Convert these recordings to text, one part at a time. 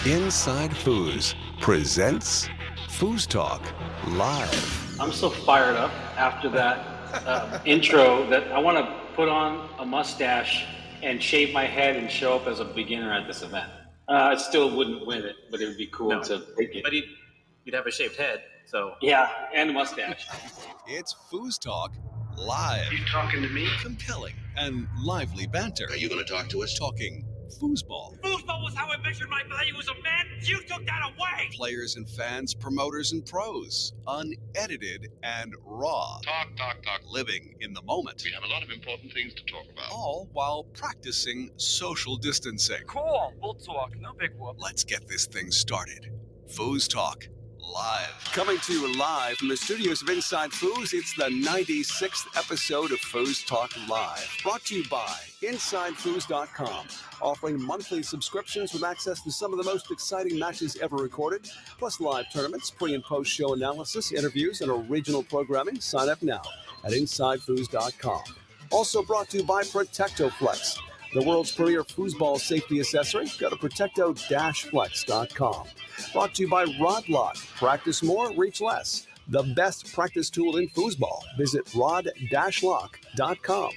Inside Foos presents FoosTalk Live. I'm so fired up after that intro that I want to put on a mustache and shave my head and show up as a beginner at this event. I still wouldn't win it, but it would be cool to take it. But you'd have a shaved head, so. Yeah, and a mustache. It's FoosTalk Live. You talking to me? Compelling and lively banter. Are you going to talk to us? Talking foosball. Foosball was how I measured my value as a man. You took that away. Players and fans, promoters and pros. Unedited and raw. Talk. Living in the moment. We have a lot of important things to talk about. All while practicing social distancing. Cool. We'll talk. No big whoop. Let's get this thing started. FoosTalk Live. Coming to you live from the studios of Inside Foos, it's the 96th episode of FoosTalk Live. Brought to you by InsideFoos.com, offering monthly subscriptions with access to some of the most exciting matches ever recorded, plus live tournaments, pre- and post-show analysis, interviews, and original programming. Sign up now at InsideFoos.com. Also brought to you by ProtectoFlex, the world's premier foosball safety accessory. Go to protecto-flex.com. Brought to you by Rodlock. Practice more, reach less. The best practice tool in foosball. Visit rod-lock.com.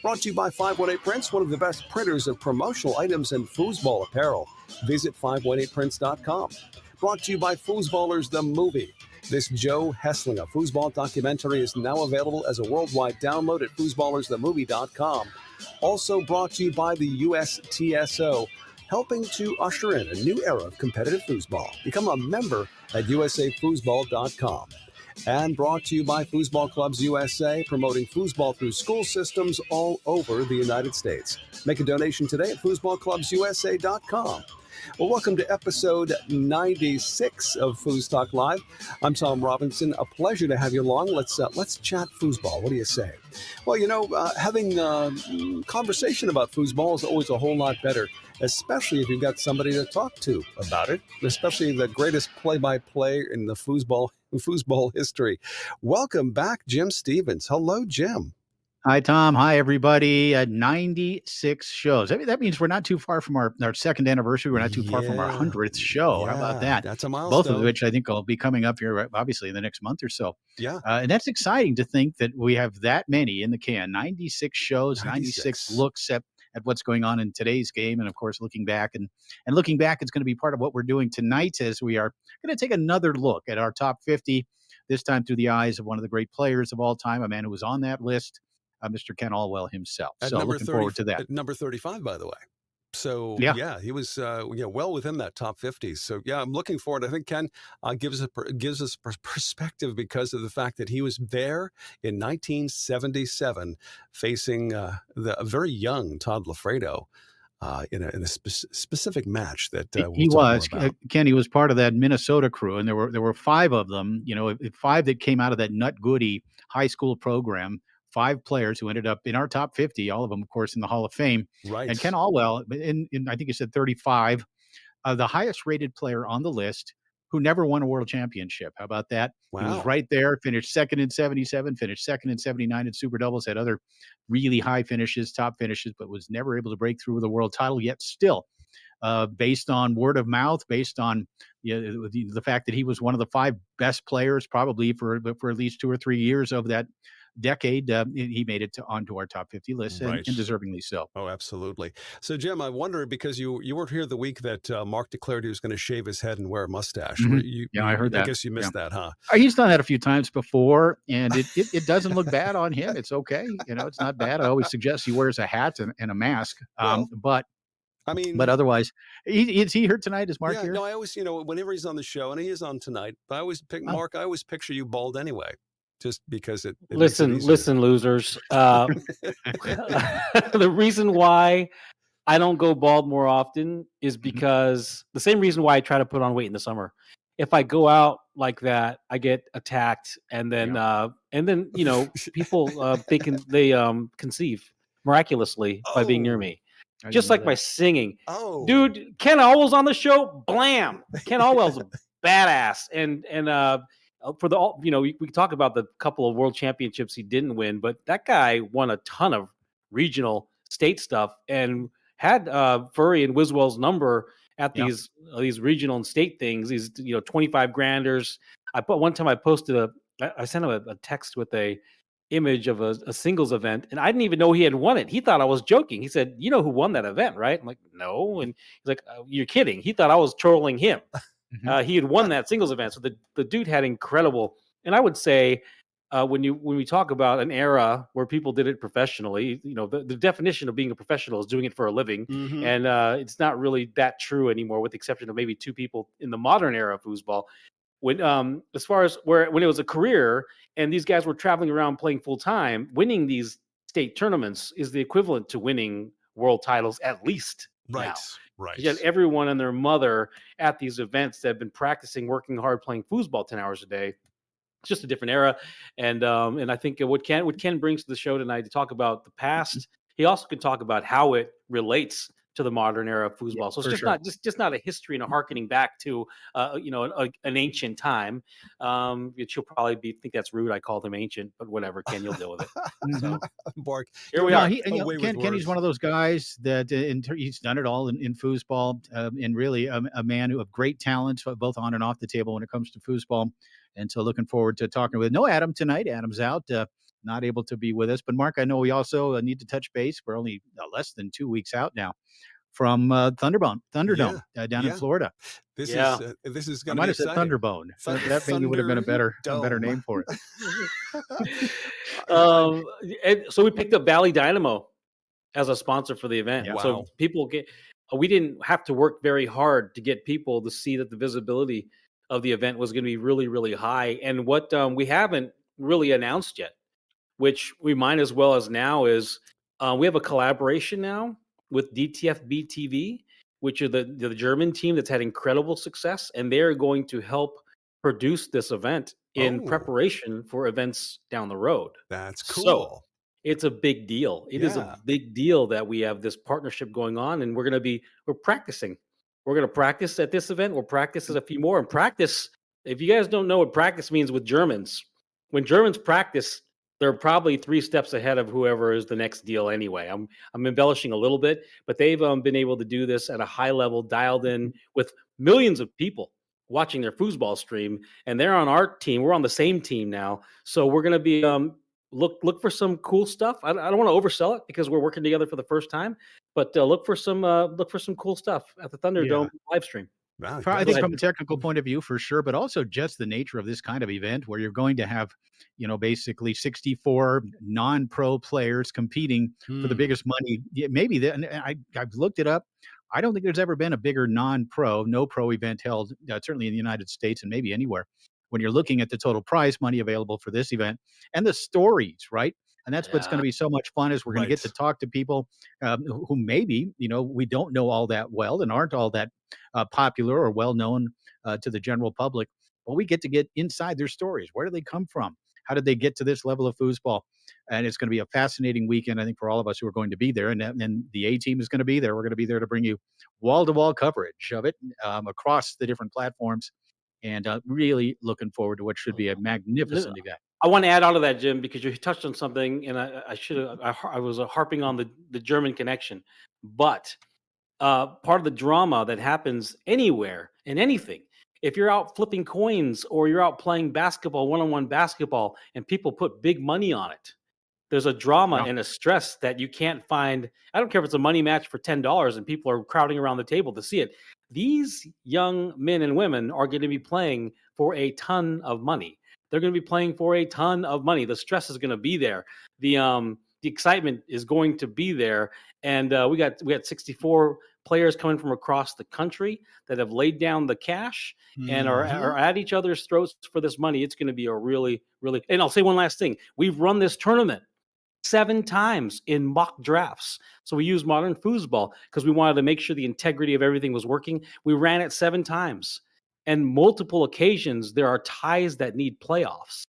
Brought to you by 518 Prints, one of the best printers of promotional items and foosball apparel. Visit 518prints.com. Brought to you by Foosballers the Movie. This Joe Hesslinger foosball documentary is now available as a worldwide download at foosballersthemovie.com. Also brought to you by the USTSO, helping to usher in a new era of competitive foosball. Become a member at usafoosball.com. And brought to you by Foosball Clubs USA, promoting foosball through school systems all over the United States. Make a donation today at foosballclubsusa.com. Well, welcome to episode 96 of FoosTalk Live. I'm Tom Robinson. A pleasure to have you along. Let's chat foosball. What do you say? Well, having a conversation about foosball is always a whole lot better, especially if you've got somebody to talk to about it, especially the greatest play-by-play in the foosball history. Welcome back, Jim Stevens. Hello, Jim. Hi, Tom. Hi, everybody. 96 shows. I mean, that means we're not too far from our second anniversary. We're not too far from our 100th show. How about that? That's a milestone. Both of which I think will be coming up here, obviously, in the next month or so. Yeah. And that's exciting to think that we have that many in the can. 96 shows, 96 looks at what's going on in today's game. And, of course, looking back. And looking back is going to be part of what we're doing tonight as we are going to take another look at our top 50, this time through the eyes of one of the great players of all time, a man who was on that list. Mr. Ken Alwell himself. So looking forward to that. At number 35, by the way. So, yeah he was well within that top 50. So, yeah, I'm looking forward. I think Ken gives us perspective because of the fact that he was there in 1977 facing a very young Todd Lafredo in a specific match that he was. Ken, he was part of that Minnesota crew, and there were 5 of them, 5 that came out of that Nut Goody high school program. 5 players who ended up in our top 50, all of them, of course, in the Hall of Fame. Right. And Ken Alwell, in I think you said 35, the highest rated player on the list who never won a world championship. How about that? Wow. He was right there, finished second in 77, finished second in 79 in super doubles, had other really high finishes, top finishes, but was never able to break through with a world title, yet still. Based on word of mouth, based on the fact that he was one of the 5 best players probably for at least 2 or 3 years of that decade, he made it onto our top 50 list, and deservingly so. Oh, absolutely. So, Jim, I wonder, because you weren't here the week that Mark declared he was going to shave his head and wear a mustache. Mm-hmm. I heard that. I guess you missed that, huh? He's done that a few times before, and it doesn't look bad on him. It's okay. It's not bad. I always suggest he wears a hat and a mask. But otherwise, is he here tonight? Is Mark here? No, I always, whenever he's on the show, and he is on tonight, but I always pick Mark. I always picture you bald anyway. Just because it listen, losers. The reason why I don't go bald more often is because the same reason why I try to put on weight in the summer. If I go out like that, I get attacked, and then people they conceive miraculously by being near me. Just like my singing. Oh, dude, Ken Alwell's on the show. Blam! Ken Alwell's a badass, and for the we can talk about the couple of world championships he didn't win, but that guy won a ton of regional state stuff and had Furry and Wiswell's number at Yeah. these regional and state things, these 25 granders. One time I posted I sent him a text with a image of a singles event, and I didn't even know he had won it. He thought I was joking. He said, "You know who won that event, right?" I'm like, "No," and he's like, "You're kidding." He thought I was trolling him. Mhm. He had won that singles event, so the dude had incredible. And I would say, when we talk about an era where people did it professionally, the definition of being a professional is doing it for a living, Mhm. and it's not really that true anymore, with the exception of maybe two people in the modern era of foosball. When as far as when it was a career and these guys were traveling around playing full time, winning these state tournaments is the equivalent to winning world titles, at least Right. now. Right. You had everyone and their mother at these events that have been practicing, working hard, playing foosball 10 hours a day. It's just a different era, and I think what Ken brings to the show tonight to talk about the past, he also can talk about how it relates to the modern era of Yeah, foosball. So it's for just sure. not a history and a harkening back to an ancient time. She'll probably think that's rude. I called him ancient, but whatever, Ken, you'll deal with it. Mhm. So Bark. here we No, are. Kenny's one of those guys that he's done it all in foosball, and really a man of great talent, both on and off the table when it comes to foosball. And so looking forward to talking with no Adam tonight. Adam's out, not able to be with us. But Mark, I know we also need to touch base. We're only less than 2 weeks out now from Thunderdome down in Yeah. Florida. This Yeah. is I going to might be have said exciting. Thunderbone. That maybe would have been a better Thunderdome. name for it. And so we picked up Valley Dynamo as a sponsor for the event. Yeah. So Wow. people we didn't have to work very hard to get people to see that the visibility of the event was going to be really, really high. And what we haven't really announced yet, which we might as well as now, is we have a collaboration now with DTFB TV, which are the German team that's had incredible success, and they're going to help produce this event in Oh, preparation for events down the road. that's So cool. it's a big deal. It is a Yeah. big deal that we have this partnership going on, and we're practicing. We're going to practice at this event. We'll practice at a few more, and practice. If you guys don't know what practice means with Germans, when Germans practice, they're probably 3 steps ahead of whoever is the next deal anyway. I'm embellishing a little bit, but they've been able to do this at a high level, dialed in with millions of people watching their foosball stream, and they're on our team. We're on the same team now, so we're going to be look for some cool stuff. I don't want to oversell it because we're working together for the first time, but look for some cool stuff at the Thunderdome live stream. Wow. I Go think ahead. from a technical point of view, for sure, but also just the nature of this kind of event where you're going to have, basically 64 non-pro players competing for the biggest money. Maybe that, and I've looked it up. I don't think there's ever been a bigger non-pro, no pro event held, certainly in the United States and maybe anywhere. When you're looking at the total prize money available for this event and the stories, right? And that's what's going to be so much fun is we're going to get to talk to people who maybe, we don't know all that well and aren't all that popular or well known to the general public. But we get to get inside their stories. Where do they come from? How did they get to this level of foosball? And it's going to be a fascinating weekend, I think, for all of us who are going to be there. And the A team is going to be there. We're going to be there to bring you wall-to-wall coverage of it across the different platforms. And really looking forward to what should be a magnificent event. I want to add on to that, Jim, because you touched on something, and I was harping on the German connection, but part of the drama that happens anywhere in anything. If you're out flipping coins or you're out playing basketball, one-on-one basketball, and people put big money on it, there's a drama and a stress that you can't find. I don't care if it's a money match for $10 and people are crowding around the table to see it. These young men and women are going to be playing for a ton of money. They're going to be playing for a ton of money. The stress is going to be there. The excitement is going to be there. And we got 64 players coming from across the country that have laid down the cash and are at each other's throats for this money. It's going to be a really, really. And I'll say one last thing: we've run this tournament 7 times in mock drafts. So we used modern foosball because we wanted to make sure the integrity of everything was working. We ran it 7 times. And multiple occasions, there are ties that need playoffs.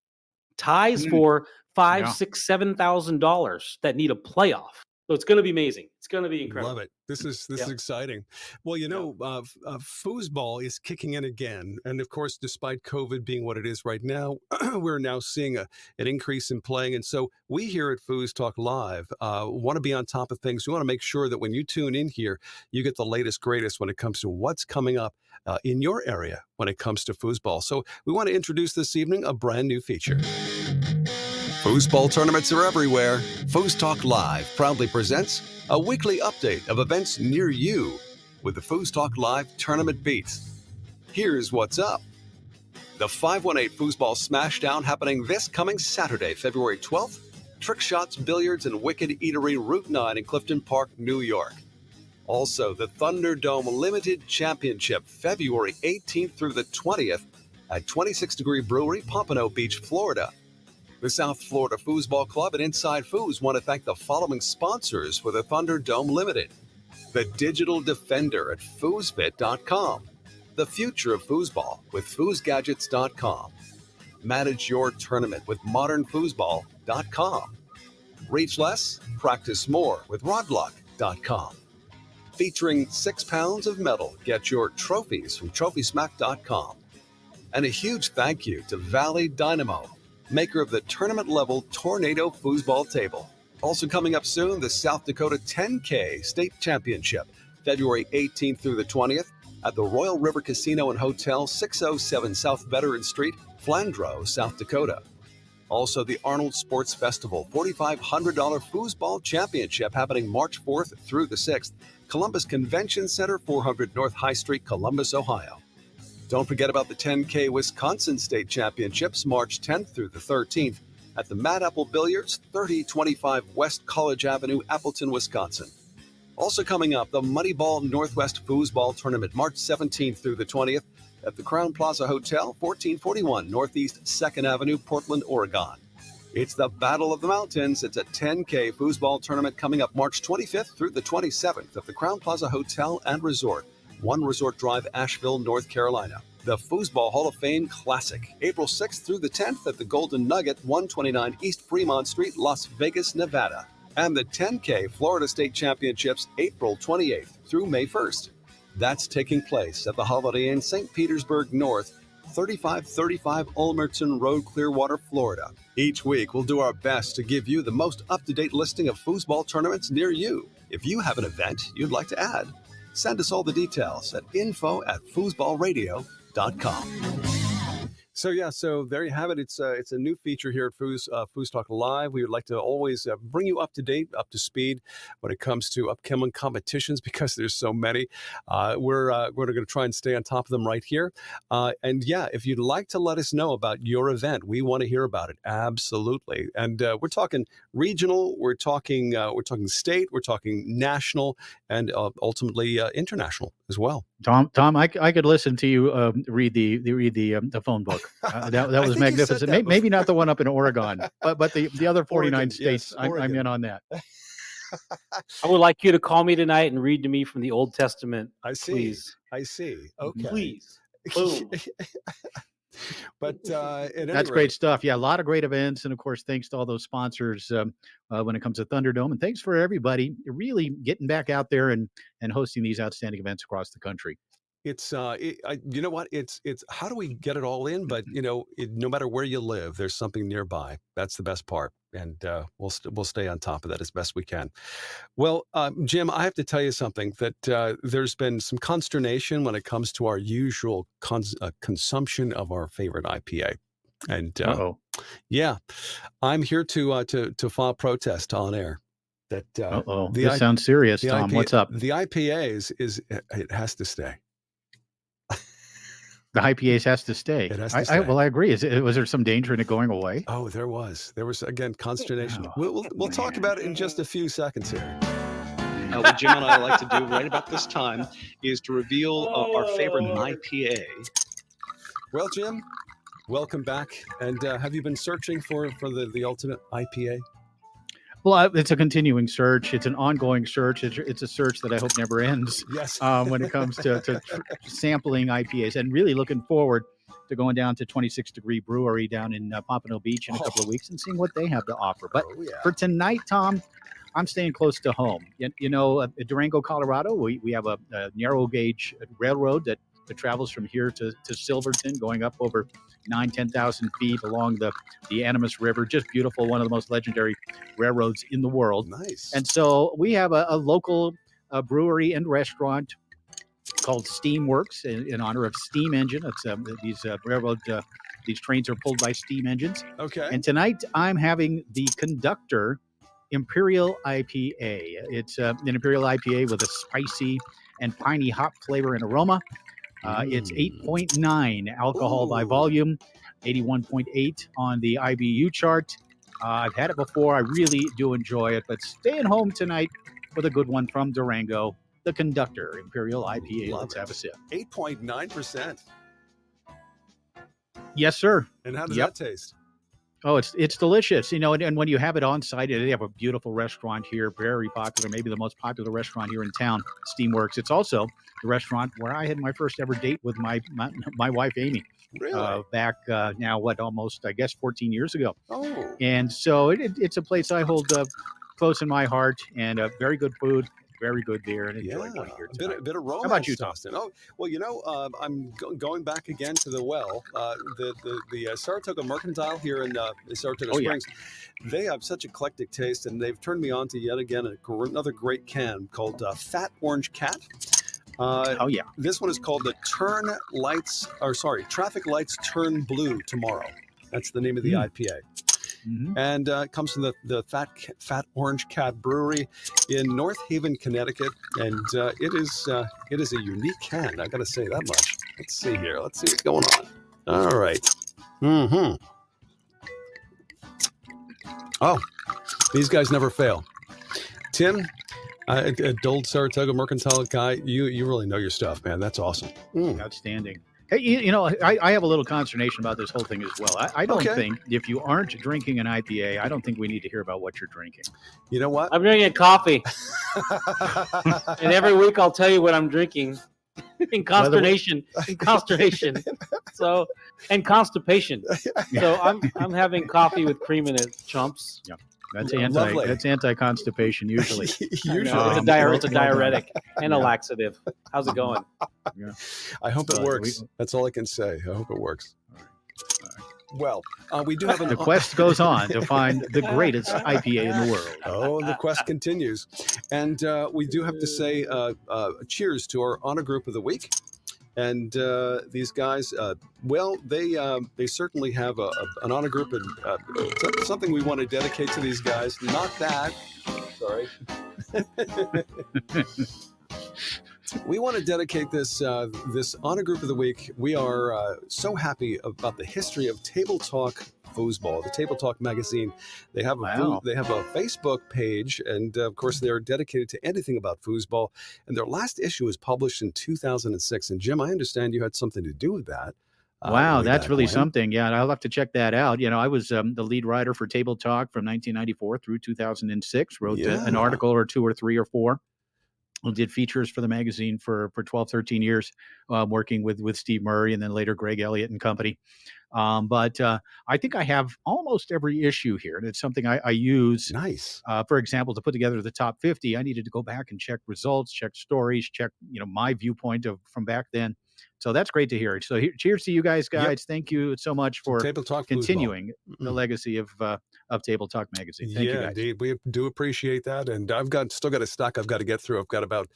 Ties for $5,000, $6,000, $7,000 that need a playoff. So it's going to be amazing. It's going to be incredible. Love it. This is exciting. Well, foosball is kicking in again. And of course, despite COVID being what it is right now, we're now seeing an increase in playing. And so we here at FoosTalk Live want to be on top of things. We want to make sure that when you tune in here, you get the latest, greatest when it comes to what's coming up in your area when it comes to foosball. So we want to introduce this evening a brand new feature. Foosball tournaments are everywhere. FoosTalk Live proudly presents a weekly update of events near you with the FoosTalk Live Tournament Beats. Here's what's up. The 518 Foosball Smashdown happening this coming Saturday, February 12th. Trick Shots, Billiards, and Wicked Eatery, Route 9 in Clifton Park, New York. Also, the Thunderdome Limited Championship, February 18th through the 20th at 26 Degree Brewery, Pompano Beach, Florida. The South Florida Foosball Club and Inside Foos want to thank the following sponsors for the Thunderdome Limited. The Digital Defender at foosfit.com. The Future of Foosball with foosgadgets.com. Manage your tournament with modernfoosball.com. Reach less, practice more with rodblock.com. Featuring 6 pounds of metal, get your trophies from trophysmack.com. And a huge thank you to Valley Dynamo, maker of the tournament-level Tornado Foosball Table. Also coming up soon, the South Dakota 10K State Championship, February 18th through the 20th at the Royal River Casino and Hotel, 607 South Veteran Street, Flandreau, South Dakota. Also, the Arnold Sports Festival, $4,500 Foosball Championship happening March 4th through the 6th, Columbus Convention Center, 400 North High Street, Columbus, Ohio. Don't forget about the 10K Wisconsin State Championships, March 10th through the 13th at the Mad Apple Billiards, 3025 West College Avenue, Appleton, Wisconsin. Also coming up, the Moneyball Northwest Foosball Tournament, March 17th through the 20th at the Crown Plaza Hotel, 1441 Northeast 2nd Avenue, Portland, Oregon. It's the Battle of the Mountains. It's a 10K Foosball Tournament coming up March 25th through the 27th at the Crown Plaza Hotel and Resort, 1 Resort Drive, Asheville, North Carolina. The Foosball Hall of Fame Classic, April 6th through the 10th at the Golden Nugget, 129 East Fremont Street, Las Vegas, Nevada. And the 10K Florida State Championships, April 28th through May 1st. That's taking place at the Holiday Inn, St. Petersburg North, 3535 Ulmerton Road, Clearwater, Florida. Each week, we'll do our best to give you the most up-to-date listing of foosball tournaments near you. If you have an event you'd like to add, send us all the details at info@foosballradio.com. So there you have it. It's a new feature here at FoosTalk Live. We would like to always bring you up to date, up to speed when it comes to upcoming competitions because there's so many. We're going to try and stay on top of them right here. And if you'd like to let us know about your event, we want to hear about it. Absolutely. And we're talking regional, we're talking state, we're talking national, and ultimately international as well. Tom, I could listen to you read the phone book. That was magnificent. Maybe not the one up in Oregon, but the other 49 Oregon, states. Yes, I'm in on that. I would like you to call me tonight and read to me from the Old Testament. I see. Please. I see. Okay. Please. Boom. But that's great stuff. Yeah, a lot of great events, and of course, thanks to all those sponsors when it comes to Thunderdome, and thanks for everybody really getting back out there and hosting these outstanding events across the country. It's you know what? It's how do we get it all in? But no matter where you live, there's something nearby. That's the best part, and we'll stay on top of that as best we can. Well, Jim, I have to tell you something that there's been some consternation when it comes to our usual consumption of our favorite IPA, and I'm here to file protest on air. That this sounds serious, Tom. What's up? The IPAs it has to stay. The IPAs has to stay. It has to stay. I agree. Was there some danger in it going away? Oh, there was again consternation. We'll talk about it in just a few seconds here. What Jim and I like to do right about this time is to reveal our favorite IPA. Well, Jim, welcome back. And have you been searching for the ultimate IPA? Well, it's a continuing search. It's an ongoing search. It's a search that I hope never ends. Yes. When it comes to sampling IPAs, and really looking forward to going down to 26 Degree Brewery down in Pompano Beach in a couple of weeks and seeing what they have to offer. But for tonight, Tom, I'm staying close to home. Durango, Colorado, we have a narrow gauge railroad that travels from here to Silverton, going up over 10,000 feet along the Animas River. Just beautiful, one of the most legendary railroads in the world. Nice. And so we have a local brewery and restaurant called Steamworks in honor of steam engine. It's these railroad these trains are pulled by steam engines. Okay. And tonight I'm having the Conductor Imperial IPA. It's an Imperial IPA with a spicy and piney hop flavor and aroma. It's 8.9 alcohol by volume, 81.8 on the IBU chart. I've had it before. I really do enjoy it, but staying home tonight with a good one from Durango, the Conductor Imperial IPA. Let's have a sip. 8.9%. Yes, sir. And how does that taste? Oh, it's delicious. And when you have it on site, they have a beautiful restaurant here, very popular, maybe the most popular restaurant here in town, Steamworks. It's also the restaurant where I had my first ever date with my wife, Amy. Really? Back now, almost, I guess, 14 years ago. Oh. And so it's a place I hold close in my heart, and very good food, very good beer, and enjoy one here tonight. A bit of romance. How about you, Tom? Oh, well, I'm going back again to the well, the Saratoga Mercantile here in Saratoga Springs. Yeah. They have such eclectic taste, and they've turned me on to yet again another great can called Fat Orange Cat. This one is called the Traffic Lights Turn Blue Tomorrow. That's the name of the IPA. Mm-hmm. And it comes from the Fat Orange Cat Brewery in North Haven, Connecticut, and it is a unique can. I got to say that much. Let's see here. Let's see what's going on. All right. Mm-hmm. Oh, these guys never fail. Tim, old Saratoga Mercantile guy, you really know your stuff, man. That's awesome. Outstanding. Hey, I have a little consternation about this whole thing as well. I don't think if you aren't drinking an IPA, I don't think we need to hear about what you're drinking. You know what? I'm drinking coffee. And every week I'll tell you what I'm drinking. In consternation. So, and constipation. So I'm having coffee with cream in it, chumps. Yeah. That's anti-constipation usually. It's a diuretic and a laxative. How's it going? Yeah. I hope it works. That's all I can say. I hope it works. All right. Well, we do have the quest goes on to find the greatest IPA in the world. Oh, the quest continues. And we do have to say cheers to our honor group of the week. And these guys, they certainly have an honor group, and something we want to dedicate to these guys. Not that. Sorry. We want to dedicate this honor group of the week. We are so happy about the history of Table Talk Foosball, the Table Talk magazine. They have a Facebook page, and of course they're dedicated to anything about foosball. And their last issue was published in 2006. And Jim, I understand you had something to do with that. Wow, that's really something. Yeah, I'll have to check that out. I was the lead writer for Table Talk from 1994 through 2006. Wrote an article or two or three or four. Did features for the magazine for 12, 13 years, working with Steve Murray and then later Greg Elliott and company. But I think I have almost every issue here, and it's something I use. Nice. For example, to put together the top 50, I needed to go back and check results, check stories, check my viewpoint from back then. So that's great to hear. So cheers to you guys. Yep. Thank you so much for continuing the legacy of Table Talk magazine. Thank you guys. Indeed. We do appreciate that. And I've still got a stack I've got to get through. I've got about,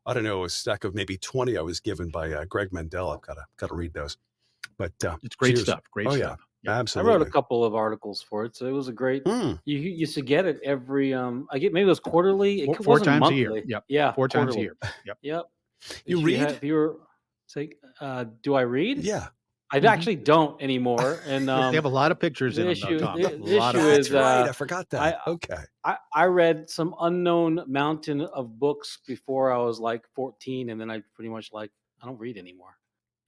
a stack of maybe 20 I was given by Greg Mendel. I've got to read those. But it's great stuff. Great stuff. Yeah, absolutely. I wrote a couple of articles for it, so it was a great. You used to get it every. I get maybe it was quarterly. It four times monthly. a year. Yep. Yeah, four times a year. Yep. You read? Do I read? Yeah. I actually don't anymore. And they have a lot of pictures in them, Tom. That's right. I forgot that. I read some unknown mountain of books before I was like 14, and then I pretty much I don't read anymore.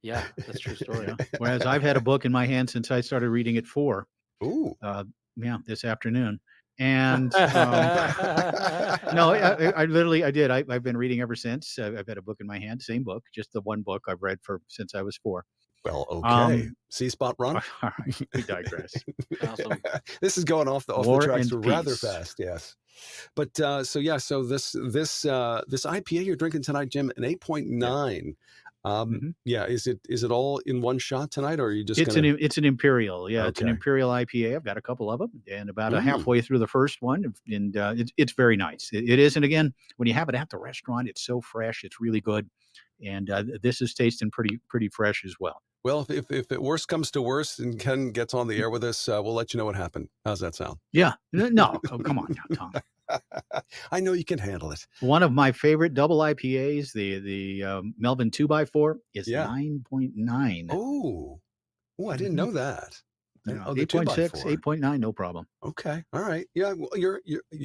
Yeah, that's a true story. Yeah. Whereas I've had a book in my hand since I started reading at 4. Ooh. This afternoon. And no, I did. I've been reading ever since. I've had a book in my hand, same book, just the one book I've read since I was 4. Well, okay. C-spot run. All right, we digress. Awesome. This is going off the tracks rather fast. Yes. But so this IPA you're drinking tonight, Jim, an 8.9. Yeah, is it all in one shot tonight, or are you just It's an Imperial. Yeah, it's an Okay. Imperial IPA. I've got a couple of them, and about Mm. halfway through the first one, and it's very nice. It is, and again, when you have it at the restaurant, it's so fresh. It's really good, and this is tasting pretty fresh as well. Well, if it worst comes to worst and Ken gets on the air with us, we'll let you know what happened. How's that sound? Yeah, no, come on now, Tom. I know you can handle it. One of my favorite double IPAs, the Melvin 2x4, is 9.9. Oh, I didn't know that. Yeah, Oh, the 8.6, 2x4. 8.9, no problem. Okay, all right. Yeah, well,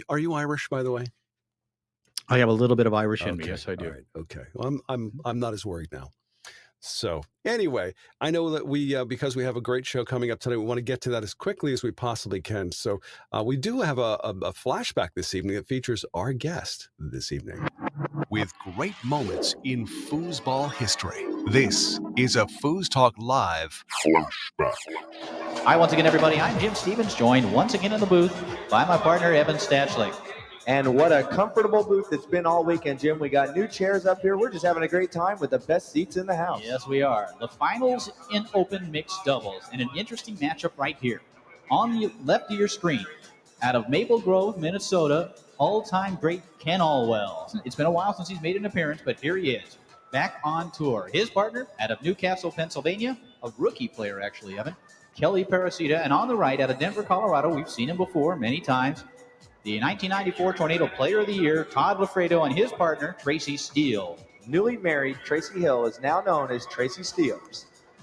are you Irish, by the way? I have a little bit of Irish in me. Yes, I do. All right. Okay. Well, I'm not as worried now. So anyway, I know that we because we have a great show coming up tonight, we want to get to that as quickly as we possibly can. So we do have a flashback this evening that features our guest this evening. With great moments in foosball history, this is a FoosTalk Live flashback. Hi, once again, everybody. I'm Jim Stevens, joined once again in the booth by my partner, Evan Stachlik. And what a comfortable booth it's been all weekend, Jim. We got new chairs up here. We're just having a great time with the best seats in the house. Yes, we are. The finals in open mixed doubles, and an interesting matchup right here. On the left of your screen, out of Maple Grove, Minnesota, all-time great Ken Alwell. It's been a while since he's made an appearance, but here he is, back on tour. His partner, out of Newcastle, Pennsylvania, a rookie player, actually, Evan, Kelly Parasita. And on the right, out of Denver, Colorado, we've seen him before many times, the 1994 Tornado Player of the Year, Todd Lafredo, and his partner, Tracy Steele. Newly married, Tracy Hill is now known as Tracy Steele.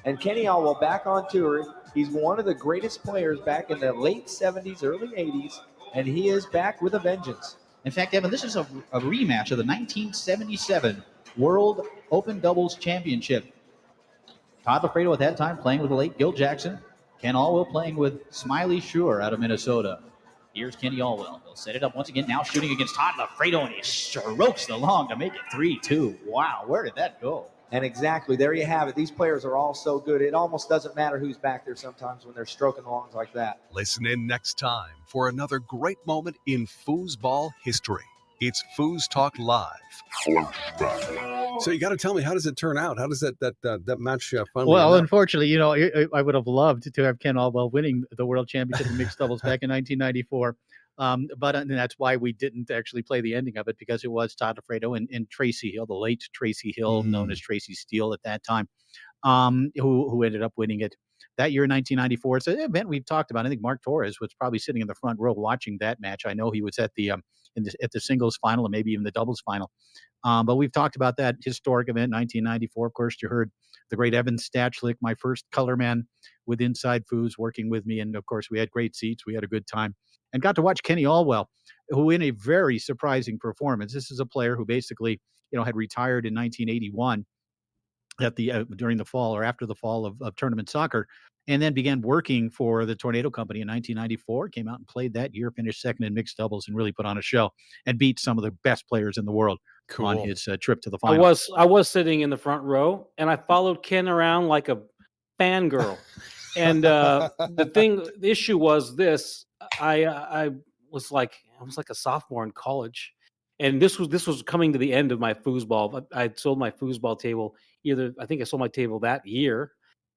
And Kenny Alwell back on tour. He's one of the greatest players back in the late 70s, early 80s, and he is back with a vengeance. In fact, Evan, this is a rematch of the 1977 World Open Doubles Championship. Todd Lafredo at that time playing with the late Gil Jackson. Ken Alwell playing with Smiley Shure out of Minnesota. Here's Kenny Alwell. He'll set it up once again, now shooting against Todd Lafredo, and he strokes the long to make it 3-2. Wow, where did that go? And exactly, there you have it. These players are all so good. It almost doesn't matter who's back there sometimes when they're stroking the longs like that. Listen in next time for another great moment in foosball history. It's FoosTalk Live flashback. So you got to tell me, how does it turn out? How does that match finally? Well, unfortunately, I would have loved to have Ken Alwell winning the World Championship in mixed doubles back in 1994. But and that's why we didn't actually play the ending of it, because it was Todd Lafredo and Tracy Hill, the late Tracy Hill, known as Tracy Steele at that time, who ended up winning it that year in 1994. It's an event we've talked about. I think Mark Torres was probably sitting in the front row watching that match. I know he was at the at the singles final and maybe even the doubles final. But we've talked about that historic event, 1994. Of course, you heard the great Evan Stachlik, my first color man with Inside Foos, working with me. And of course, we had great seats. We had a good time and got to watch Kenny Alwell, who in a very surprising performance. This is a player who basically, had retired in 1981 at the during the fall or after the fall of tournament soccer, and then began working for the Tornado Company in 1994. Came out and played that year, finished second in mixed doubles, and really put on a show and beat some of the best players in the world on his trip to the final. I was sitting in the front row, and I followed Ken around like a fangirl. And the issue was this: I was like a sophomore in college, and this was coming to the end of my foosball. I sold my foosball table. I think I sold my table that year.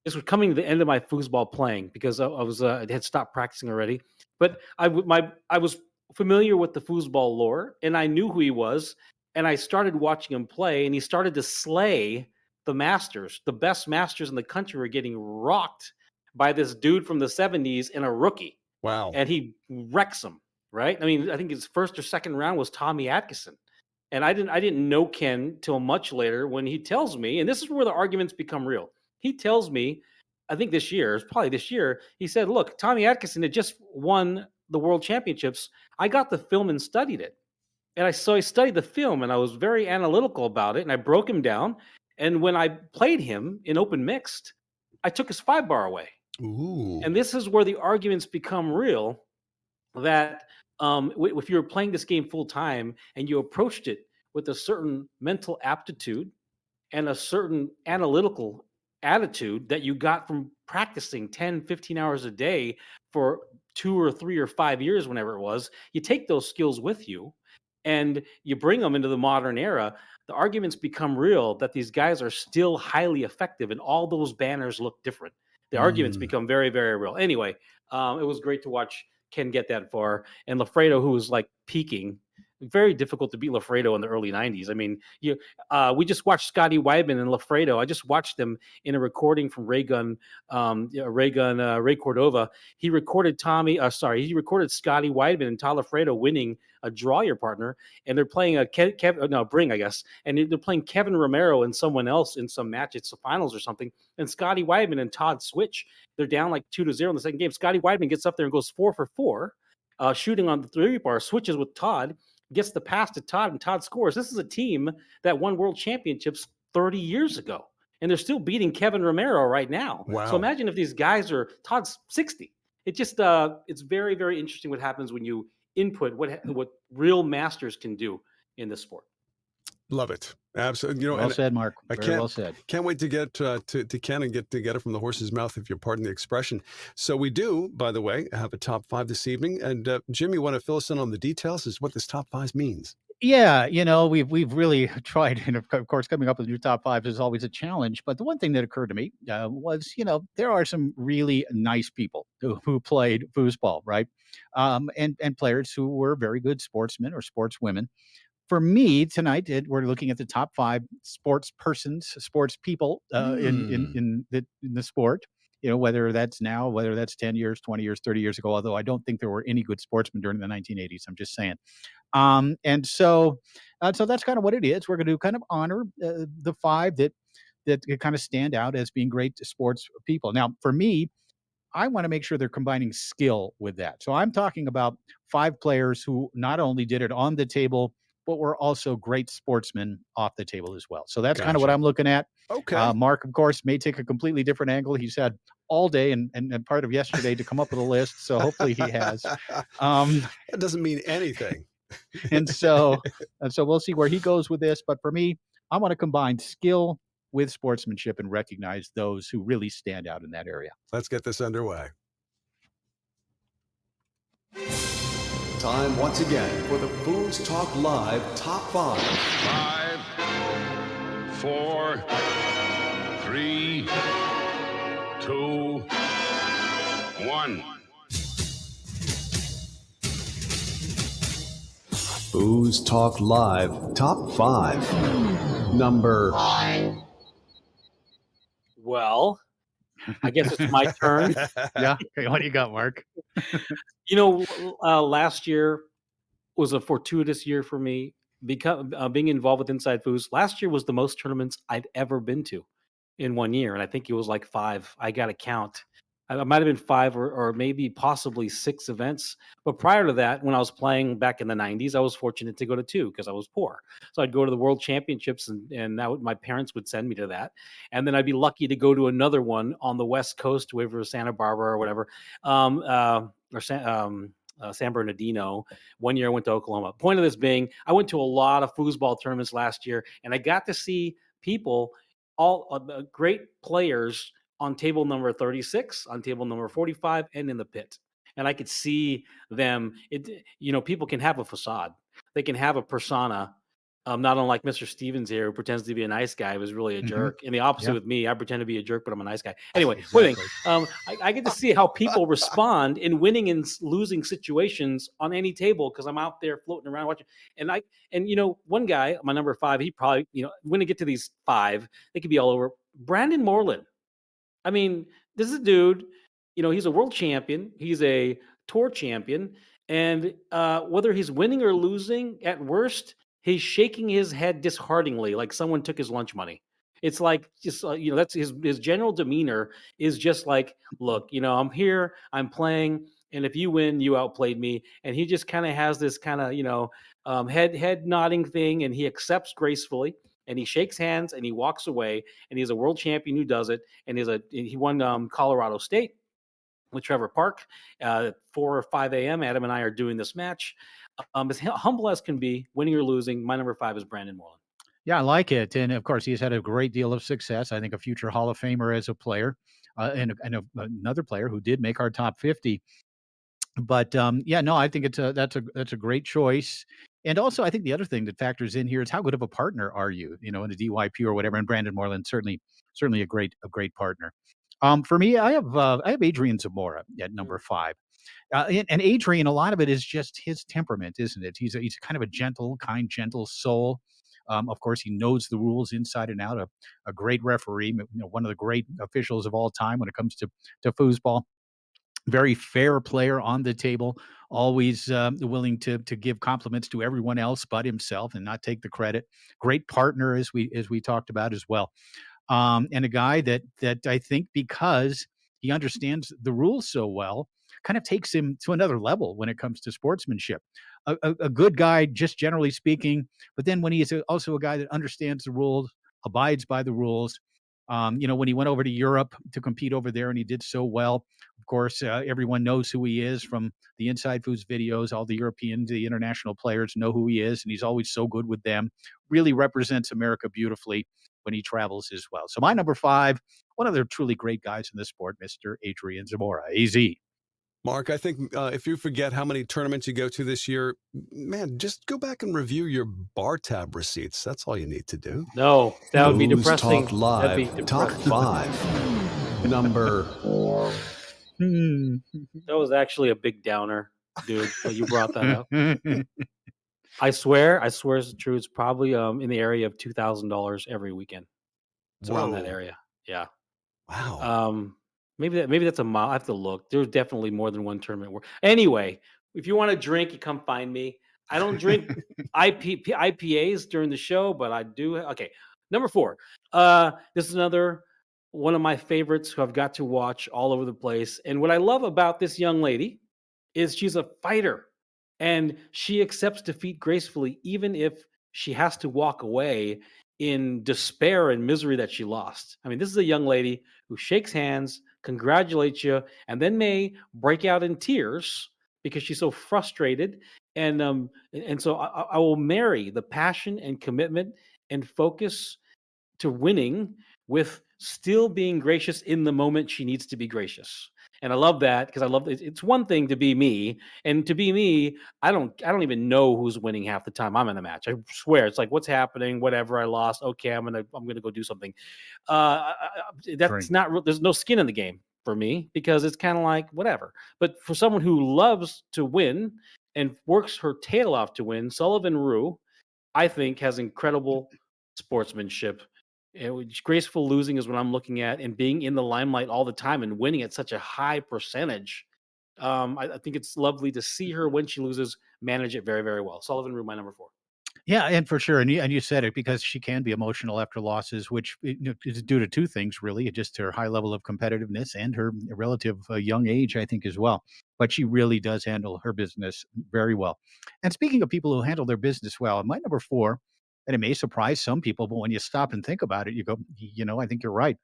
This was coming to the end of my foosball playing because I had stopped practicing already. But I was familiar with the foosball lore, and I knew who he was. And I started watching him play, and he started to slay the masters. The best masters in the country were getting rocked by this dude from the 70s and a rookie. Wow. And he wrecks them, right? I mean, I think his first or second round was Tommy Atkinson. And I didn't know Ken till much later when he tells me, and this is where the arguments become real. He tells me, I think this year, he said, look, Tommy Atkinson had just won the World Championships. I got the film and studied it. And so I studied the film, and I was very analytical about it, and I broke him down. And when I played him in open mixed, I took his 5-bar away. Ooh. And this is where the arguments become real, that if you were playing this game full time and you approached it with a certain mental aptitude and a certain analytical attitude that you got from practicing 10, 15 hours a day for 2 or 3 or 5 years, whenever it was, you take those skills with you and you bring them into the modern era. The arguments become real that these guys are still highly effective and all those banners look different. The arguments become very, very real. Anyway, it was great to watch Ken get that far. And Lafredo, who was like peaking, very difficult to beat Lafredo in the early 90s. I mean, we just watched Scotty Weidman and Lafredo. I just watched them in a recording from Ray Cordova. He recorded he recorded Scotty Weidman and Todd Lafredo winning a Draw Your Partner, and they're playing Bring, I guess, and they're playing Kevin Romero and someone else in some match. It's the finals or something, and Scotty Weidman and Todd switch. They're down like 2-0 in the second game. Scotty Weidman gets up there and goes 4 for 4, shooting on the 3-bar, switches with Todd, gets the pass to Todd, and Todd scores. This is a team that won world championships 30 years ago, and they're still beating Kevin Romero right now. Wow. So imagine if these guys are, Todd's 60. It just, it's very, very interesting what happens when you input what real masters can do in this sport. Love it. Absolutely. You know, Well said, Mark. Very well said. Can't wait to get to Ken and get it from the horse's mouth, if you'll pardon the expression. So we do, by the way, have a top 5 this evening. And Jim, you want to fill us in on the details as what this top 5 means? Yeah, you know, we've really tried, and of course, coming up with new top 5s is always a challenge. But the one thing that occurred to me was, you know, there are some really nice people who played foosball, right? And players who were very good sportsmen or sportswomen. For me tonight, we're looking at the top 5 sports persons, sports people in the sport. You know, whether that's now, whether that's 10 years, 20 years, 30 years ago. Although I don't think there were any good sportsmen during the 1980s. I'm just saying. And so that's kind of what it is. We're going to kind of honor the 5 that kind of stand out as being great sports people. Now, for me, I want to make sure they're combining skill with that. So I'm talking about 5 players who not only did it on the table, but were also great sportsmen off the table as well. So that's kind of what I'm looking at. Okay. Mark, of course, may take a completely different angle. He's had all day and part of yesterday to come up with a list. So hopefully he has. That doesn't mean anything. and so we'll see where he goes with this. But for me, I want to combine skill with sportsmanship and recognize those who really stand out in that area. Let's get this underway. Time once again for the FoosTalk Live Top 5. 5, 4, 3, 2, 1. FoosTalk Live Top 5. Number. Well, I guess it's my turn. Yeah. Okay, what do you got, Mark? You know, last year was a fortuitous year for me because being involved with Inside Foos. Last year was the most tournaments I'd ever been to in one year, and I think it was like 5. I got to count. I might have been 5 or maybe possibly 6 events. But prior to that, when I was playing back in the 90s, I was fortunate to go to 2 because I was poor. So I'd go to the World Championships, and that my parents would send me to that. And then I'd be lucky to go to another one on the West Coast, wherever Santa Barbara or whatever, San Bernardino. One year I went to Oklahoma. Point of this being, I went to a lot of foosball tournaments last year, and I got to see people, all great players, on table number 36, on table number 45, and in the pit. And I could see them. People can have a facade. They can have a persona. Not unlike Mr. Stevens here, who pretends to be a nice guy, was really a jerk. And the opposite with me, I pretend to be a jerk, but I'm a nice guy. Anyway, exactly. I get to see how people respond in winning and losing situations on any table because I'm out there floating around watching. And one guy, my number 5, he probably, when I get to these 5, they could be all over. Brandon Moreland. I mean, this is a dude, he's a world champion. He's a tour champion. And whether he's winning or losing, at worst, he's shaking his head dishearteningly, like someone took his lunch money. It's like, just, that's his general demeanor is just like, look, I'm here, I'm playing, and if you win, you outplayed me. And he just kind of has this kind of, head nodding thing, and he accepts gracefully. And he shakes hands and he walks away, and he's a world champion who does it. And he won Colorado State with Trevor Park, 4 or 5 a.m. Adam and I are doing this match. As humble as can be, winning or losing, my number 5 is Brandon Moreland. Yeah, I like it. And of course, he's had a great deal of success. I think a future Hall of Famer as a player, and another player who did make our top 50. But yeah, no, I think that's a great choice. And also, I think the other thing that factors in here is how good of a partner are you, in a DYP or whatever. And Brandon Moreland certainly a great partner. For me, I have Adrian Zamora at number 5. And Adrian, a lot of it is just his temperament, isn't it? He's kind of a gentle, kind, gentle soul. Of course, he knows the rules inside and out. A great referee, one of the great officials of all time when it comes to foosball. Very fair player on the table, always willing to give compliments to everyone else but himself and not take the credit. Great partner, as we talked about as well, and a guy that I think, because he understands the rules so well, kind of takes him to another level when it comes to sportsmanship. A good guy, just generally speaking, but then when he is also a guy that understands the rules, abides by the rules. When he went over to Europe to compete over there and he did so well, of course, everyone knows who he is from the Inside Foods videos. All the the international players know who he is, and he's always so good with them. Really represents America beautifully when he travels as well. So my number 5, one of the truly great guys in the sport, Mr. Adrian Zamora, AZ. Mark, I think if you forget how many tournaments you go to this year, man, just go back and review your bar tab receipts. That's all you need to do. No, that would be depressing. Talk Live, That'd be top depressing. 5. Number. That was actually a big downer, dude. But you brought that up. I swear it's true. It's probably in the area of $2,000 every weekend. It's around that area. Yeah. Wow. Maybe that's a mile. I have to look. There's definitely more than one tournament where. Anyway, if you want to drink, you come find me. I don't drink IPAs during the show, but I do. Okay, number 4. This is another one of my favorites who I've got to watch all over the place. And what I love about this young lady is she's a fighter, and she accepts defeat gracefully, even if she has to walk away in despair and misery that she lost. I mean, this is a young lady who shakes hands, congratulates you, and then may break out in tears because she's so frustrated. And so I will marry the passion and commitment and focus to winning with still being gracious in the moment she needs to be gracious. And I love that because I love it. It's one thing to be me, and to be me, I don't even know who's winning half the time I'm in the match. I swear, it's like, what's happening? Whatever, I lost. Okay, I'm gonna go do something. That's not. There's no skin in the game for me because it's kind of like whatever. But for someone who loves to win and works her tail off to win, Sullivan Rue, I think, has incredible sportsmanship. Graceful losing is what I'm looking at, and being in the limelight all the time and winning at such a high percentage. I think it's lovely to see her when she loses manage it very, very well. Sullivan Rue, my number 4. Yeah, and for sure, and you said it, because she can be emotional after losses, which is due to 2 things really: just her high level of competitiveness and her relative young age, I think, as well. But she really does handle her business very well. And speaking of people who handle their business well, my number 4, and it may surprise some people, but when you stop and think about it, you go, I think you're right.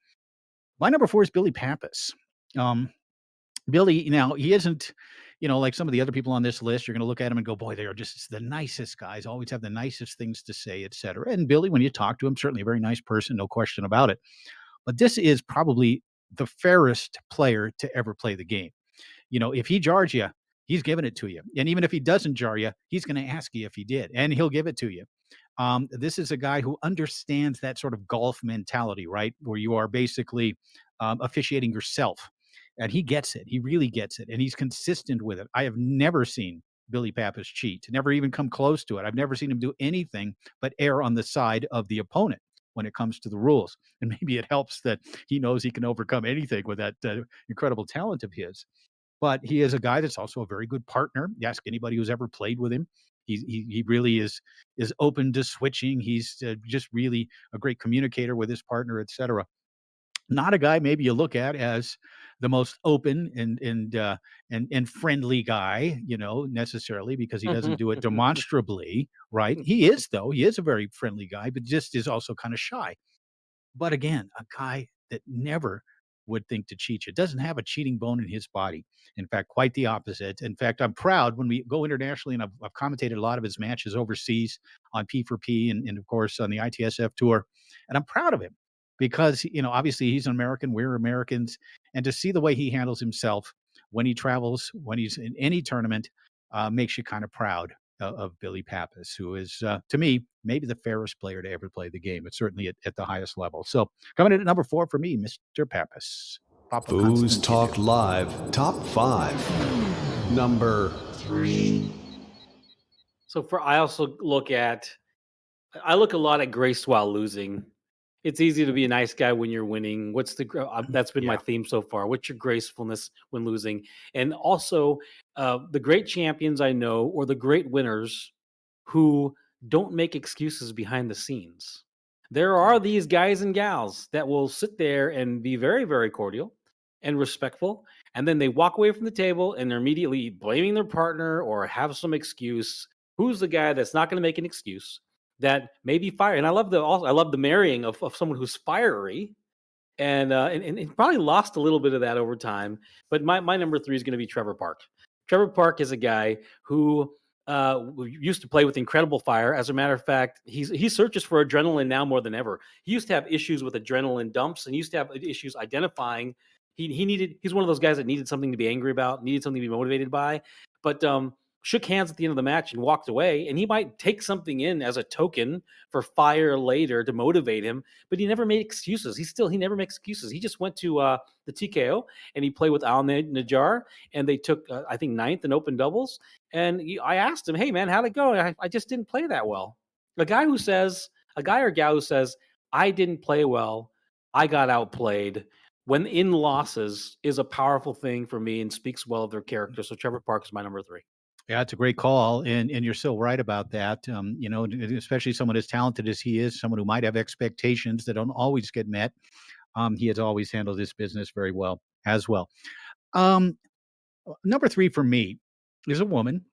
My number 4 is Billy Pappas. Billy, now he isn't, like some of the other people on this list. You're going to look at him and go, boy, they are just the nicest guys, always have the nicest things to say, et cetera. And Billy, when you talk to him, certainly a very nice person, no question about it. But this is probably the fairest player to ever play the game. If he jars you, he's giving it to you. And even if he doesn't jar you, he's going to ask you if he did, and he'll give it to you. This is a guy who understands that sort of golf mentality, right? Where you are basically officiating yourself. And he gets it. He really gets it. And he's consistent with it. I have never seen Billy Pappas cheat, never even come close to it. I've never seen him do anything but err on the side of the opponent when it comes to the rules. And maybe it helps that he knows he can overcome anything with that incredible talent of his. But he is a guy that's also a very good partner. You ask anybody who's ever played with him, he really is open to switching. He's just really a great communicator with his partner, et cetera. Not a guy maybe you look at as the most open and friendly guy, necessarily, because he doesn't do it demonstrably, right? He is, though. He is a very friendly guy, but just is also kind of shy. But again, a guy that never would think to cheat you. Doesn't have a cheating bone in his body. In fact, quite the opposite. In fact, I'm proud when we go internationally, and I've commentated a lot of his matches overseas on P4P and of course on the ITSF tour. And I'm proud of him because, obviously he's an American, we're Americans. And to see the way he handles himself when he travels, when he's in any tournament, makes you kind of proud of Billy Pappas, who is, to me, maybe the fairest player to ever play the game. It's certainly at the highest level. So coming in at number 4 for me, Mr. Pappas. Papa FoosTalk Live Top 5. Number 3. So I also look a lot at grace while losing. It's easy to be a nice guy when you're winning. That's been my theme so far. What's your gracefulness when losing? And also, the great champions I know, or the great winners who don't make excuses behind the scenes. There are these guys and gals that will sit there and be very, very cordial and respectful, and then they walk away from the table and they're immediately blaming their partner or have some excuse. Who's the guy that's not going to make an excuse? That may be fire. And I love the marrying of someone who's fiery, and probably lost a little bit of that over time. But my number 3 is going to be Trevor Park. Trevor Park is a guy who used to play with incredible fire. As a matter of fact, he searches for adrenaline now more than ever. He used to have issues with adrenaline dumps, and used to have issues identifying. He's one of those guys that needed something to be angry about, needed something to be motivated by, but shook hands at the end of the match and walked away. And he might take something in as a token for fire later to motivate him, but he never made excuses. He never makes excuses. He just went to the TKO and he played with Al Najjar, and they took, I think, 9th in open doubles. And I asked him, hey man, how'd it go? I just didn't play that well. A guy or gal who says, I didn't play well, I got outplayed, when in losses, is a powerful thing for me and speaks well of their character. So Trevor Park is my number 3. Yeah, it's a great call, and you're so right about that. Especially someone as talented as he is, someone who might have expectations that don't always get met. He has always handled his business very well as well. Number 3 for me is a woman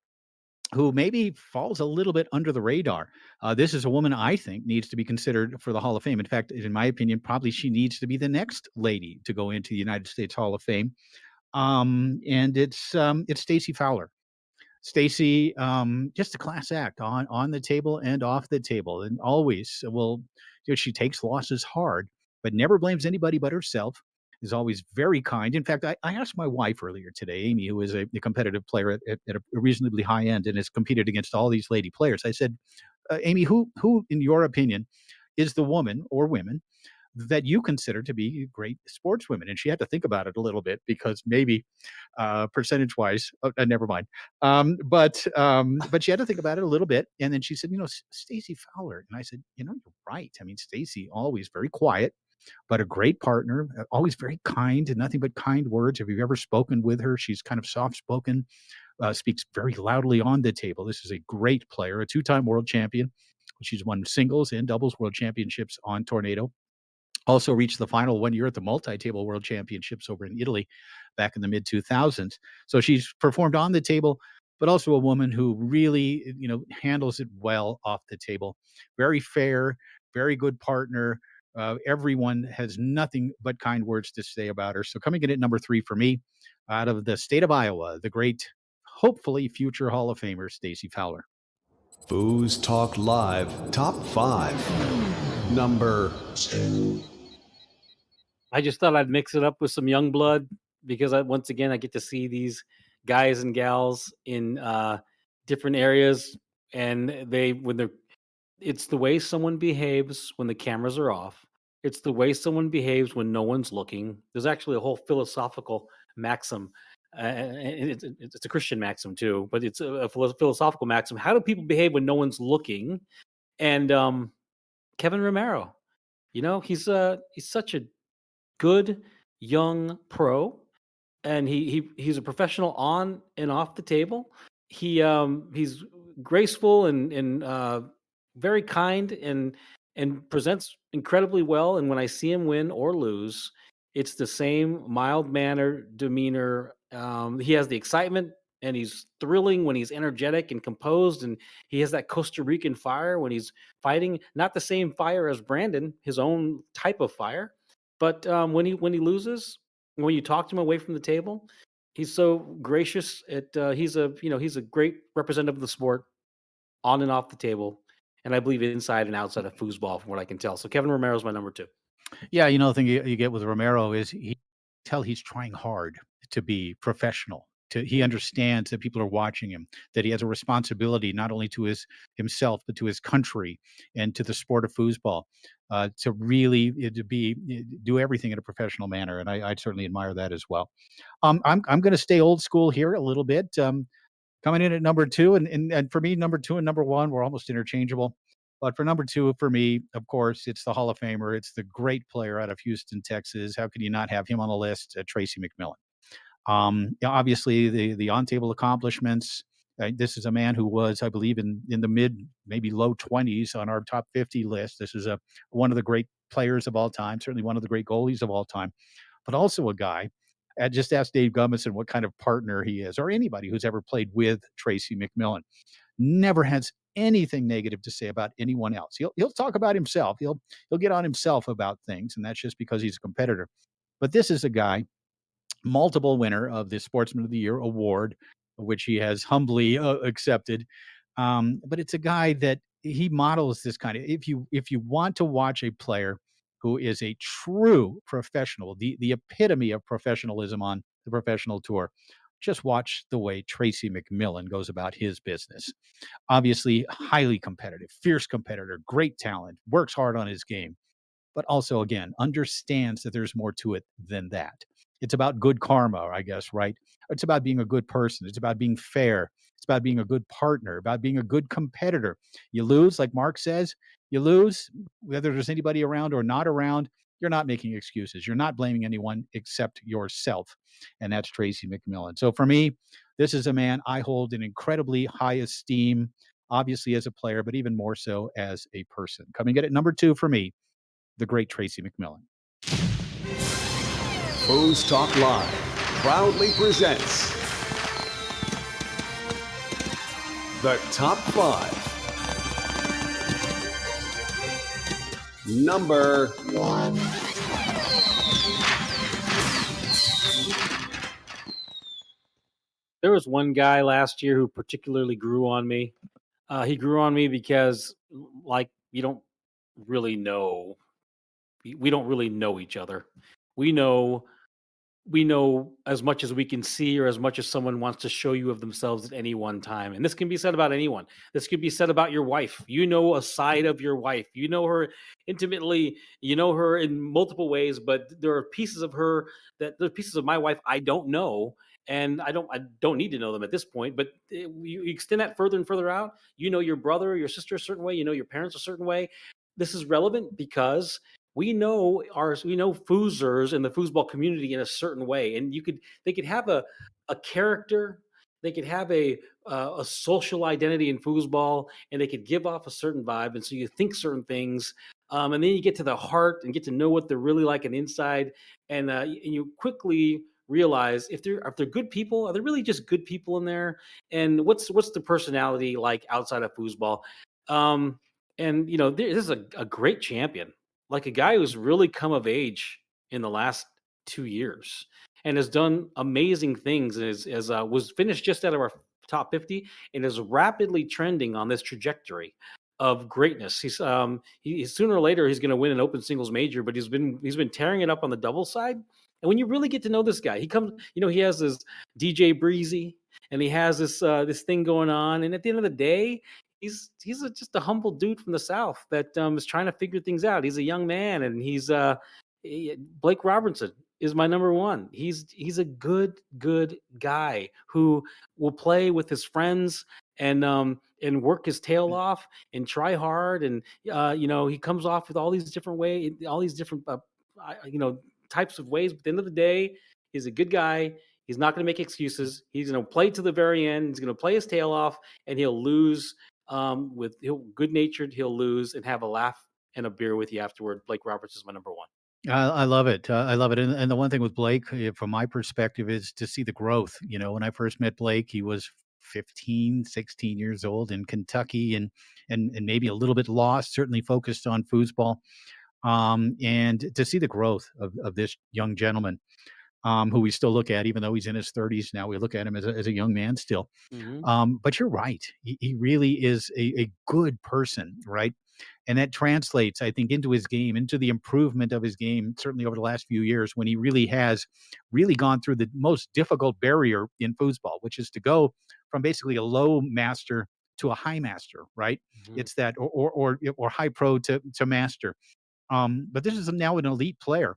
who maybe falls a little bit under the radar. This is a woman I think needs to be considered for the Hall of Fame. In fact, in my opinion, probably she needs to be the next lady to go into the United States Hall of Fame. And it's Stacy Fowler. Stacy, just a class act on the table and off the table, and always she takes losses hard, but never blames anybody but herself. Is always very kind. In fact, I asked my wife earlier today, Amy, who is a competitive player at a reasonably high end and has competed against all these lady players. I said, Amy, who in your opinion is the woman or women that you consider to be great sportswomen? And she had to think about it a little bit, because maybe percentage wise, never mind. But she had to think about it a little bit. And then she said, Stacy Fowler. And I said, you're right. I mean, Stacy, always very quiet, but a great partner, always very kind, and nothing but kind words. If you've ever spoken with her, she's kind of soft-spoken, speaks very loudly on the table. This is a great player, a 2-time world champion. She's won singles and doubles world championships on Tornado. Also reached the final one year at the multi-table world championships over in Italy back in the mid-2000s. So she's performed on the table, but also a woman who really, handles it well off the table. Very fair, very good partner. Everyone has nothing but kind words to say about her. So coming in at number 3 for me, out of the state of Iowa, the great, hopefully future Hall of Famer, Stacy Fowler. FoosTalk Live Top 5. Number 2. I just thought I'd mix it up with some young blood, because once again I get to see these guys and gals in different areas, and it's the way someone behaves when the cameras are off. It's the way someone behaves when no one's looking. There's actually a whole philosophical maxim. It's a Christian maxim too, but it's a philosophical maxim. How do people behave when no one's looking? And Kevin Romero, he's such a good young pro, and he's a professional on and off the table. He's graceful and very kind, and presents incredibly well. And when I see him win or lose, it's the same mild manner, demeanor. He has the excitement, and he's thrilling when he's energetic and composed, and he has that Costa Rican fire when he's fighting. Not the same fire as Brandon, his own type of fire, but when he loses, when you talk to him away from the table, he's so gracious. He's a great representative of the sport, on and off the table, and I believe inside and outside of foosball, from what I can tell. So Kevin Romero is my number 2. Yeah, the thing you get with Romero is he's trying hard to be professional. He understands that people are watching him, that he has a responsibility not only to himself, but to his country and to the sport of foosball, to really do everything in a professional manner. And I certainly admire that as well. I'm going to stay old school here a little bit. Coming in at number 2, and for me, number 2 and number 1 were almost interchangeable. But for number 2, for me, of course, it's the Hall of Famer. It's the great player out of Houston, Texas. How could you not have him on the list? Tracy Mcmillan. Obviously, the on-table accomplishments. This is a man who was, I believe, in the mid, maybe low 20s on our top 50 list. This is one of the great players of all time, certainly one of the great goalies of all time, but also a guy. Just ask Dave Gummison what kind of partner he is, or anybody who's ever played with Tracy Mcmillan. Never has anything negative to say about anyone else. He'll talk about himself. He'll get on himself about things, and that's just because he's a competitor. But this is a guy, multiple winner of the Sportsman of the Year award, which he has humbly accepted. But it's a guy that he models this kind of. If you want to watch a player who is a true professional, the epitome of professionalism on the professional tour, just watch the way Tracy Mcmillan goes about his business. Obviously, highly competitive, fierce competitor, great talent, works hard on his game, but also, again, understands that there's more to it than that. It's about good karma, I guess, right? It's about being a good person. It's about being fair. It's about being a good partner, about being a good competitor. You lose, like Mark says, you lose, whether there's anybody around or not around, you're not making excuses. You're not blaming anyone except yourself. And that's Tracy Mcmillan. So for me, this is a man I hold in incredibly high esteem, obviously as a player, but even more so as a person. Coming in at number 2 for me, the great Tracy Mcmillan. FoosTalk Live proudly presents the top 5. Number 1. There was one guy last year who particularly grew on me. He grew on me because, like, you don't really know. We don't really know each other. We know as much as we can see or as much as someone wants to show you of themselves at any one time. And this can be said about anyone. This could be said about your wife. You know a side of your wife. You know her intimately. You know her in multiple ways, but there are pieces of her there's pieces of my wife I don't know. And I don't need to know them at this point, but you extend that further and further out. You know your brother or your sister a certain way. You know your parents a certain way. This is relevant because we know foosers in the foosball community in a certain way, and they could have a character, they could have a social identity in foosball, and they could give off a certain vibe, and so you think certain things, and then you get to the heart and get to know what they're really like on the inside, and you quickly realize if they're good people, are they really just good people in there, and what's the personality like outside of foosball. And this is a great champion, like a guy who's really come of age in the last 2 years and has done amazing things, and was finished just out of our top 50 and is rapidly trending on this trajectory of greatness. He's sooner or later he's going to win an open singles major, but he's been tearing it up on the double side. And when you really get to know this guy, he has this DJ Breezy, and he has this thing going on, and at the end of the day, he's just a humble dude from the South that is trying to figure things out. He's a young man, and Blake Robertson is my number 1. He's a good guy who will play with his friends and work his tail off and try hard, and he comes off with all these different types of ways. But at the end of the day, he's a good guy. He's not going to make excuses. He's going to play to the very end. He's going to play his tail off, and he'll lose. Good-natured, he'll lose and have a laugh and a beer with you afterward. Blake Roberts is my number 1. I love it. I love it. And the one thing with Blake, from my perspective, is to see the growth. When I first met Blake, he was 15, 16 years old in Kentucky, and maybe a little bit lost, certainly focused on foosball. And to see the growth of this young gentleman, who we still look at, even though he's in his 30s now, we look at him as a young man still. Mm-hmm. But you're right. He really is a good person, right? And that translates, I think, into his game, into the improvement of his game, certainly over the last few years, when he really has gone through the most difficult barrier in foosball, which is to go from basically a low master to a high master, right? It's that, or high pro to master. But this is now an elite player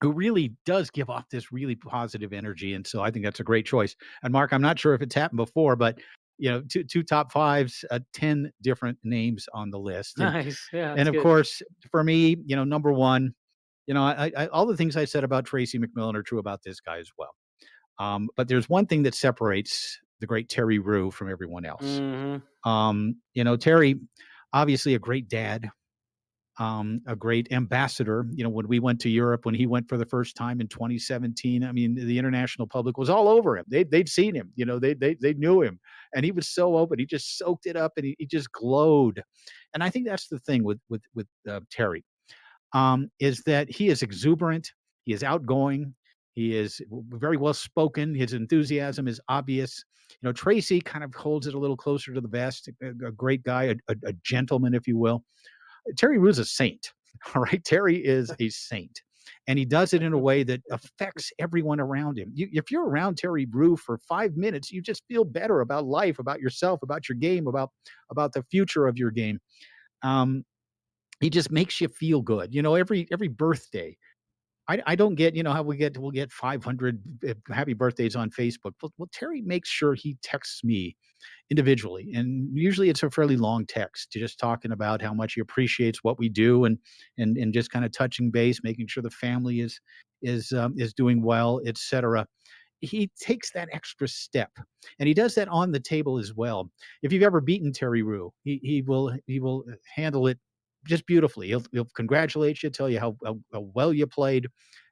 who really does give off this really positive energy. And so I think that's a great choice. And Mark, I'm not sure if it's happened before, but two top fives, 10 different names on the list. Nice. Yeah. And of course, for me, number one, I all the things I said about Tracy Mcmillan are true about this guy as well. But there's one thing that separates the great Terry Rue from everyone else. Terry, obviously a great dad, a great ambassador. When we went to Europe, when he went for the first time in 2017, I mean, the international public was all over him. They'd seen him, they knew him, and he was so open. He just soaked it up, and he just glowed. And I think that's the thing with Terry, is that he is exuberant, he is outgoing, he is very well spoken. His enthusiasm is obvious. Tracy kind of holds it a little closer to the vest. A great guy, a gentleman, if you will. Terry Rue's a saint. All right. Terry is a saint. And he does it in a way that affects everyone around him. If you're around Terry Rue for 5 minutes, you just feel better about life, about yourself, about your game, about the future of your game. He just makes you feel good. Every birthday. I don't get, how we'll get 500 happy birthdays on Facebook. Well, Terry makes sure he texts me individually, and usually it's a fairly long text, just talking about how much he appreciates what we do, and just kind of touching base, making sure the family is doing well, etc. He takes that extra step, and he does that on the table as well. If you've ever beaten Terry Rue, he will handle it just beautifully. He'll congratulate you, tell you how well you played,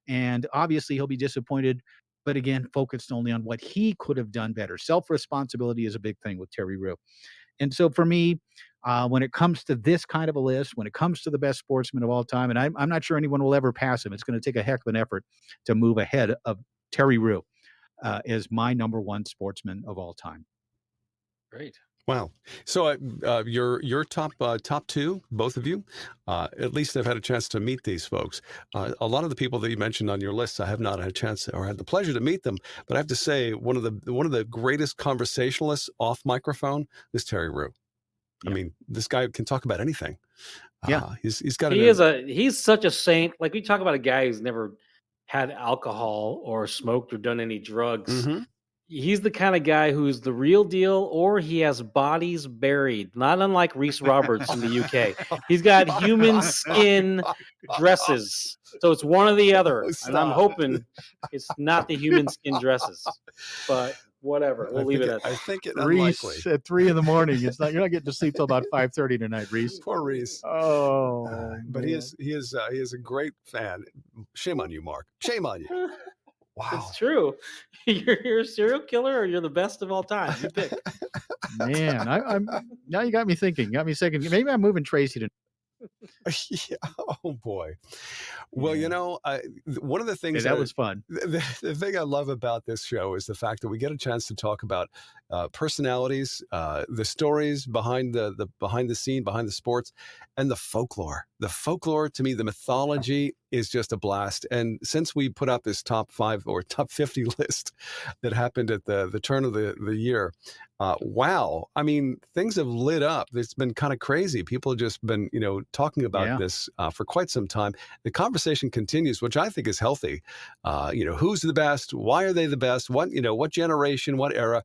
and obviously he'll be disappointed, but again, focused only on what he could have done better. Self-responsibility is a big thing with Terry Rue. And so for me, when it comes to this kind of a list, when it comes to the best sportsman of all time, and I'm not sure anyone will ever pass him, it's going to take a heck of an effort to move ahead of Terry Rue as my number one sportsman of all time. Great. Wow. So your top two, both of you, at least I've had a chance to meet these folks. A lot of the people that you mentioned on your list, I have not had a chance or had the pleasure to meet them. But I have to say, one of the greatest conversationalists off microphone is Terry Rue. Yeah. I mean, this guy can talk about anything. Yeah, he's got. He's such a saint. Like, we talk about a guy who's never had alcohol or smoked or done any drugs. Mm-hmm. He's the kind of guy who's the real deal, or he has bodies buried, not unlike Reese Roberts in the UK. He's got human skin dresses. So it's one or the other. And I'm hoping it's not the human skin dresses. But whatever. We'll leave it at that. I think it Reese unlikely. at 3 a.m. You're not getting to sleep till about 5:30 tonight, Reese. Poor Reese. Oh, but he is a great fan. Shame on you, Mark. Shame on you. Wow. It's true. You're a serial killer, or you're the best of all time. You pick. Man, I'm now you got me thinking. Got me thinking. Maybe I'm moving Tracy to. Yeah. Oh boy. Well, one of the things that was fun. The thing I love about this show is the fact that we get a chance to talk about personalities, the stories behind the scene, behind the sports, and the folklore. The folklore, to me, the mythology is just a blast. And since we put out this top 5 or top 50 list that happened at the turn of the year, wow. I mean, things have lit up. It's been kind of crazy. People have just been, talking about this for quite some time. The conversation continues, which I think is healthy. Who's the best? Why are they the best? What generation, what era?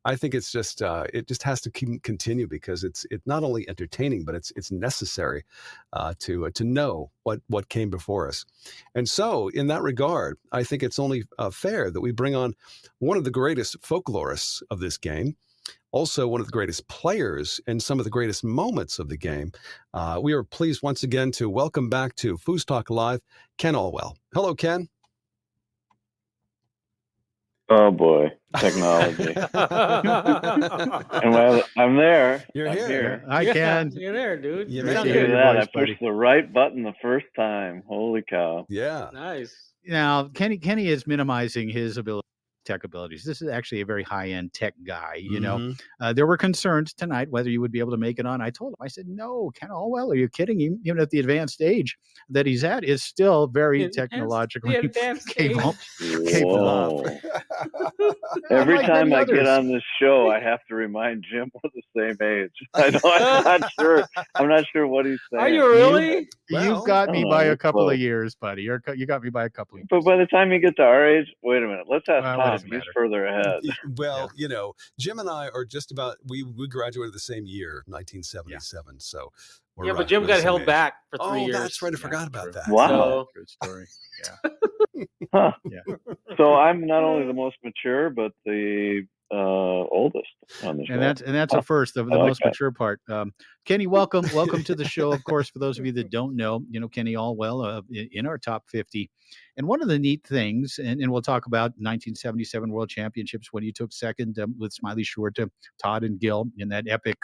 I think it's just it just has to continue, because it's not only entertaining, but it's necessary to know what came before us. And so in that regard, I think it's only fair that we bring on one of the greatest folklorists of this game, also one of the greatest players and some of the greatest moments of the game. We are pleased once again to welcome back to FoosTalk Live, Ken Alwell. Hello, Ken. Oh boy, technology. And well, I'm there. You're here. I can. You're there, dude. Look at that. I pushed the right button the first time. Holy cow. Yeah. Nice. Now, Kenny is minimizing his ability tech abilities. This is actually a very high-end tech guy. You know, Mm-hmm. there were concerns tonight whether you would be able to make it on. I told him, I said, no, Ken Alwell, are you kidding? Even at the advanced age that he's at, is still very technologically capable. Whoa. Every Unlike time many I get others. on this show, I have to remind Jim we're the same age. I'm not sure. I'm not sure what he's saying. Are you really? You've got me by a couple close. of years, buddy. You got me by a couple of years. But by the time you get to our age, wait a minute. Let's ask What Tom. does it He's matter? further ahead. Well, you know, Jim and I are just about, we graduated the same year, 1977. So we're Yeah, but Jim we're got the same held age. back for 3 Oh, years. that's right. I forgot about that. Wow. Good story. Huh. Yeah. So I'm not only the most mature, but the oldest on the show. And that's a first, the I like most that. mature part. Kenny, welcome to the show. Of course, for those of you that don't know, Kenny Alwell in our top 50. And one of the neat things, and we'll talk about 1977 World Championships when you took second with Smiley Short to Todd and Gil in that epic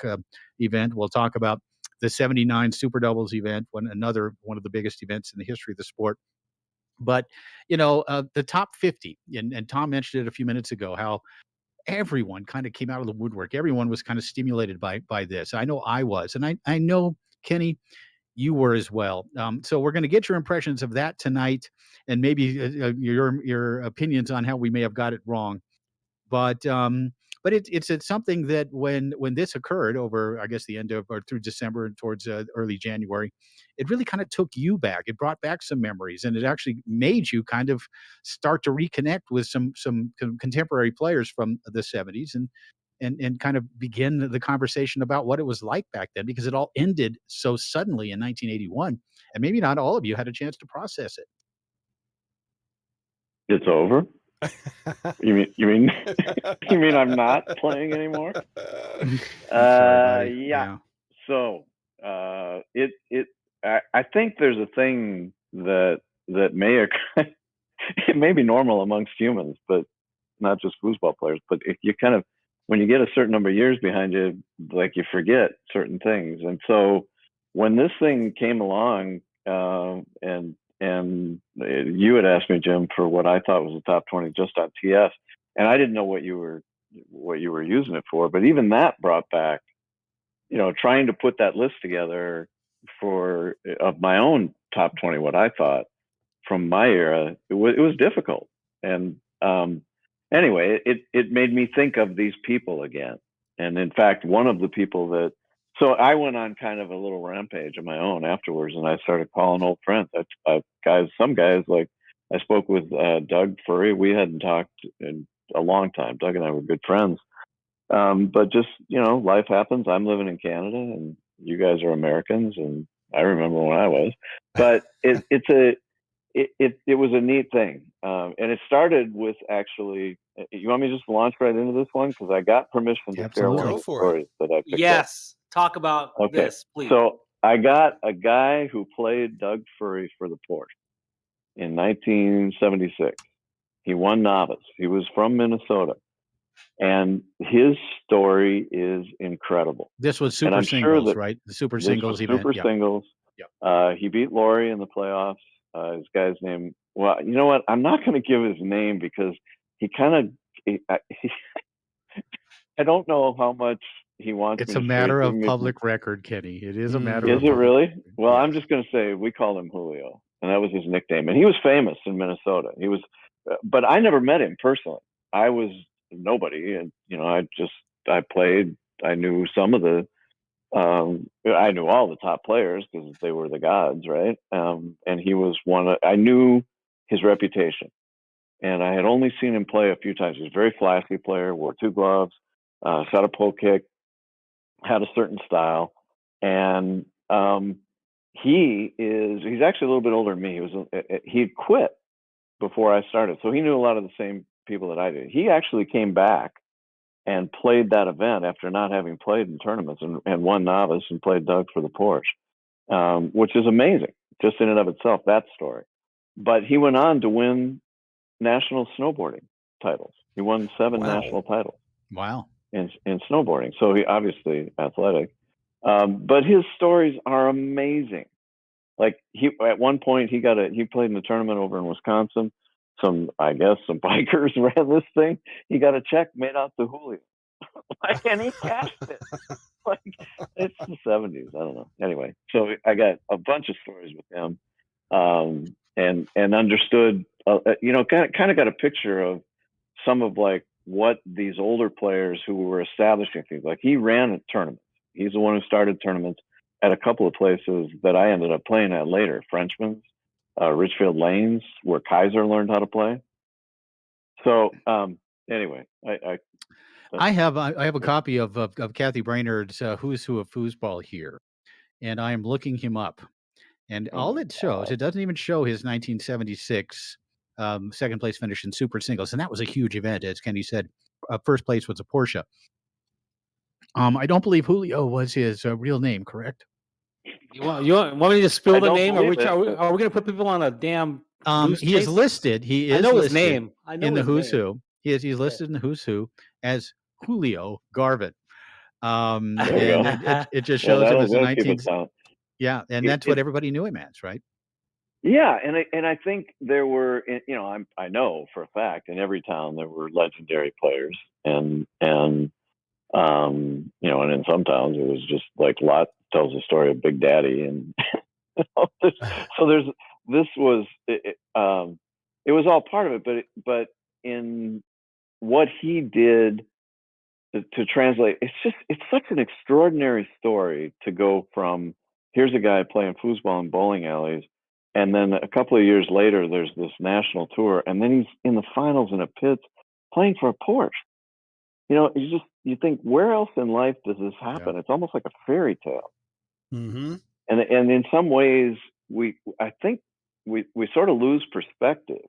event. We'll talk about the 79 Super Doubles event, one of the biggest events in the history of the sport. But, the top 50, and Tom mentioned it a few minutes ago, how everyone kind of came out of the woodwork. Everyone was kind of stimulated by this. I know I was, and I know, Kenny, you were as well. So we're going to get your impressions of that tonight, and maybe your opinions on how we may have got it wrong. But it's something that when this occurred over, I guess, the end of or through December and towards early January, it really kind of took you back. It brought back some memories, and it actually made you kind of start to reconnect with some contemporary players from the 70s and kind of begin the conversation about what it was like back then, because it all ended so suddenly in 1981, and maybe not all of you had a chance to process it. It's over. You mean I'm not playing anymore? Sorry, yeah. So I think there's a thing that may occur. It may be normal amongst humans, but not just foosball players. But if you kind of, when you get a certain number of years behind you, like you forget certain things. And so when this thing came along, and you had asked me, Jim, for what I thought was the top 20 just on TS, and I didn't know what you were using it for. But even that brought back, trying to put that list together of my own top 20, what I thought from my era, it was difficult. And anyway, it made me think of these people again. And in fact, one of the people so I went on kind of a little rampage of my own afterwards, and I started calling old friends. Some guys, like I spoke with Doug Furry. We hadn't talked in a long time. Doug and I were good friends. But just, life happens. I'm living in Canada, and you guys are Americans, and I remember when I was. But it was a neat thing. And it started with, actually, you want me just to launch right into this one? Because I got permission to share one of the stories that I picked up. Yes. Talk about this, please. So I got a guy who played Doug Furry for the Porsche in 1976. He won novice. He was from Minnesota. And his story is incredible. This was super singles, right? The super singles event. Super singles. Yeah. He beat Laurie in the playoffs. His guy's name, well, you know what? I'm not going to give his name because he kind of, I don't know how much he wants. It's a matter of public record, Kenny. It is a matter. Is it really? Well, I'm just going to say we called him Julio, and that was his nickname. And he was famous in Minnesota. He was, but I never met him personally. I was nobody, and I played. I knew some of the. I knew all the top players because they were the gods, right? And he was one. I knew his reputation, and I had only seen him play a few times. He was a very flashy player. Wore 2 gloves, shot a pull kick, had a certain style, and he's actually a little bit older than me. He'd quit before I started, so he knew a lot of the same people that I did. He actually came back and played that event after not having played in tournaments, and won novice and played Doug for the Porsche, which is amazing just in and of itself, that story. But he went on to win national snowboarding titles. He won 7 national titles. Wow. In snowboarding. So he obviously athletic. But his stories are amazing. Like at one point he played in the tournament over in Wisconsin, I guess some bikers ran this thing. He got a check made out to Julio. And he cashed it. Like, it's the 70s. I don't know. Anyway, so I got a bunch of stories with him, and understood, kind of got a picture of some of like what these older players who were establishing things. Like, he ran tournaments. He's the one who started tournaments at a couple of places that I ended up playing at later. Frenchman's, Richfield Lanes, where Kaiser learned how to play. So anyway, I have a copy of Kathy Brainerd's Who's Who of Foosball here, and I am looking him up. And all it shows, it doesn't even show his 1976 second place finish in Super Singles, and that was a huge event, as Kenny said. First place was a Porsche. I don't believe Julio was his real name, correct? You want me to spill the name? Are we believe it. going to put people on a damn? He is listed. He is I know his listed name. I know in the his Who's name. Who. He's listed in the Who's Who as Julio Garvin. And it just Well, shows him as a that'll keep 19. it down. Yeah, and that's what everybody knew him as, right? Yeah, and I think there were, I know for a fact, in every town there were legendary players, and and in some towns it was just like Lot tells the story of Big Daddy, and so this was it was all part of it, but in what he did to translate, it's such an extraordinary story to go from, here's a guy playing foosball in bowling alleys, and then a couple of years later there's this national tour, and then he's in the finals in a pits playing for a Porsche. You think, where else in life does this happen? Yeah. It's almost like a fairy tale. Mm-hmm. And in some ways I think we sort of lose perspective.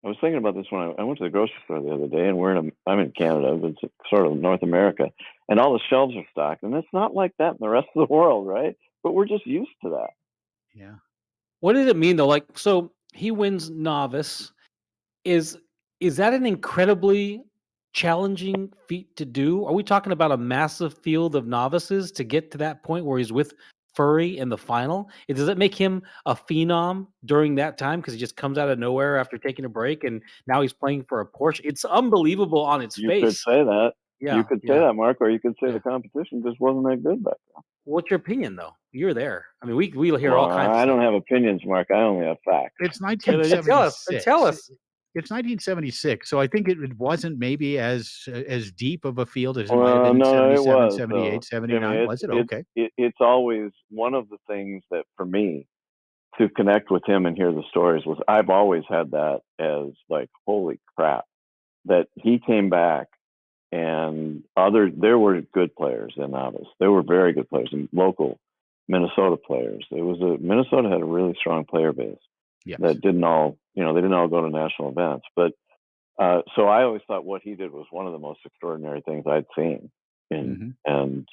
I was thinking about this when I went to the grocery store the other day, and I'm in Canada, but it's sort of North America, and all the shelves are stocked, and it's not like that in the rest of the world, right? But we're just used to that. Yeah. What does it mean though? Like, so he wins novice. Is that an incredibly challenging feat to do? Are we talking about a massive field of novices to get to that point where he's with Furry in the final? Does it make him a phenom during that time because he just comes out of nowhere after taking a break and now he's playing for a Porsche? It's unbelievable on its face. You could say that. Yeah, you could say that, Mark, or you could say the competition just wasn't that good back then. What's your opinion, though? You're there. I mean, we'll hear all kinds of I stuff. don't have opinions, Mark. I only have facts. It's 1976. Tell us. It's 1976, so I think it wasn't maybe as deep of a field as it might have been in 77, 78, 79. Was it? Okay. It's always one of the things that, for me, to connect with him and hear the stories was, I've always had that as like, holy crap, that he came back, and there were good players in novice. There were very good players and local Minnesota players. Minnesota had a really strong player base. Yes. That didn't all, they didn't all go to national events. But so I always thought what he did was one of the most extraordinary things I'd seen. And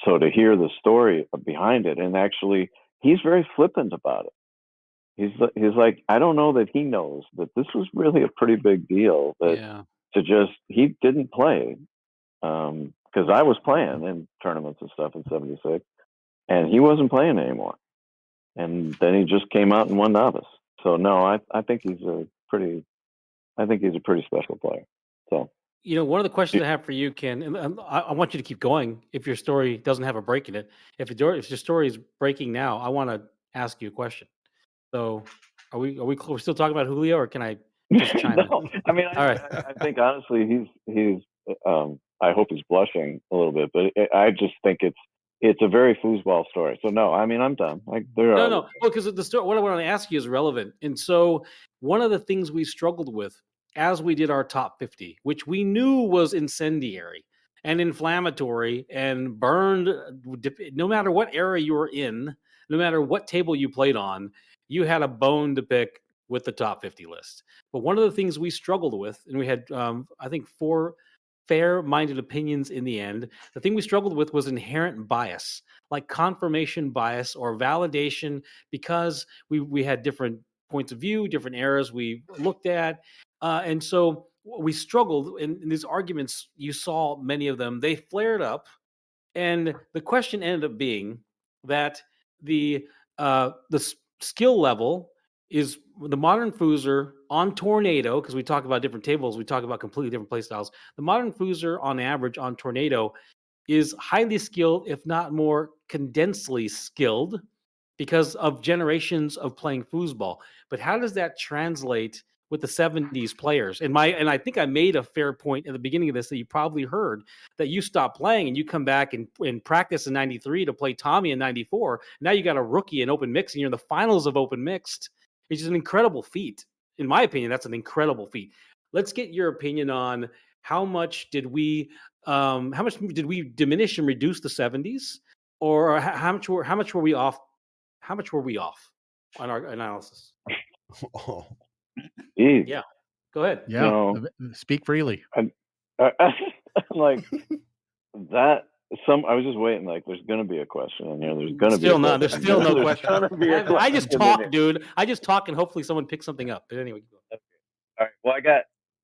so to hear the story behind it, and actually he's very flippant about it. He's like, I don't know that he knows that this was really a pretty big deal. He didn't play because I was playing in tournaments and stuff in '76, and he wasn't playing anymore. And then he just came out and won novice. So no, I think he's a pretty special player. So one of the questions I have for you, Ken, and I want you to keep going if your story doesn't have a break in it. If your story is breaking now, I want to ask you a question. So are we still talking about Julio, or can I just chime in? I mean, all right. I think honestly, he's. I hope he's blushing a little bit, but I just think it's a very foosball story. So no, I mean, I'm done. Like no. Well, because the story, what I want to ask you is relevant. And so one of the things we struggled with as we did our top 50, which we knew was incendiary and inflammatory and burned, no matter what era you were in, no matter what table you played on, you had a bone to pick with the top 50 list. But one of the things we struggled with, and we had, I think, 4 fair-minded opinions in the end. The thing we struggled with was inherent bias, like confirmation bias or validation, because we had different points of view, different eras we looked at. And so we struggled in these arguments. You saw many of them. They flared up. And the question ended up being that the skill level is the modern Fooser on Tornado, because we talk about different tables, we talk about completely different play styles. The modern Fooser, on average, on Tornado, is highly skilled, if not more condensedly skilled, because of generations of playing foosball. But how does that translate with the 70s players? And I think I made a fair point at the beginning of this that you probably heard, that you stopped playing and you come back and practice in 93 to play Tommy in 94. Now you got a rookie in Open Mixed and you're in the finals of Open Mixed. It's just an incredible feat. In my opinion, that's an incredible feat. Let's get your opinion on how much did we diminish and reduce the 70s, or how much were we off? How much were we off on our analysis? Oh. Yeah, go ahead. Yeah, speak freely. Like that. I was just waiting. Like, there's going to be a question in here. There's going to be There's still no question. I just talk, dude. I just talk, and hopefully someone picks something up. But anyway, all right. Well,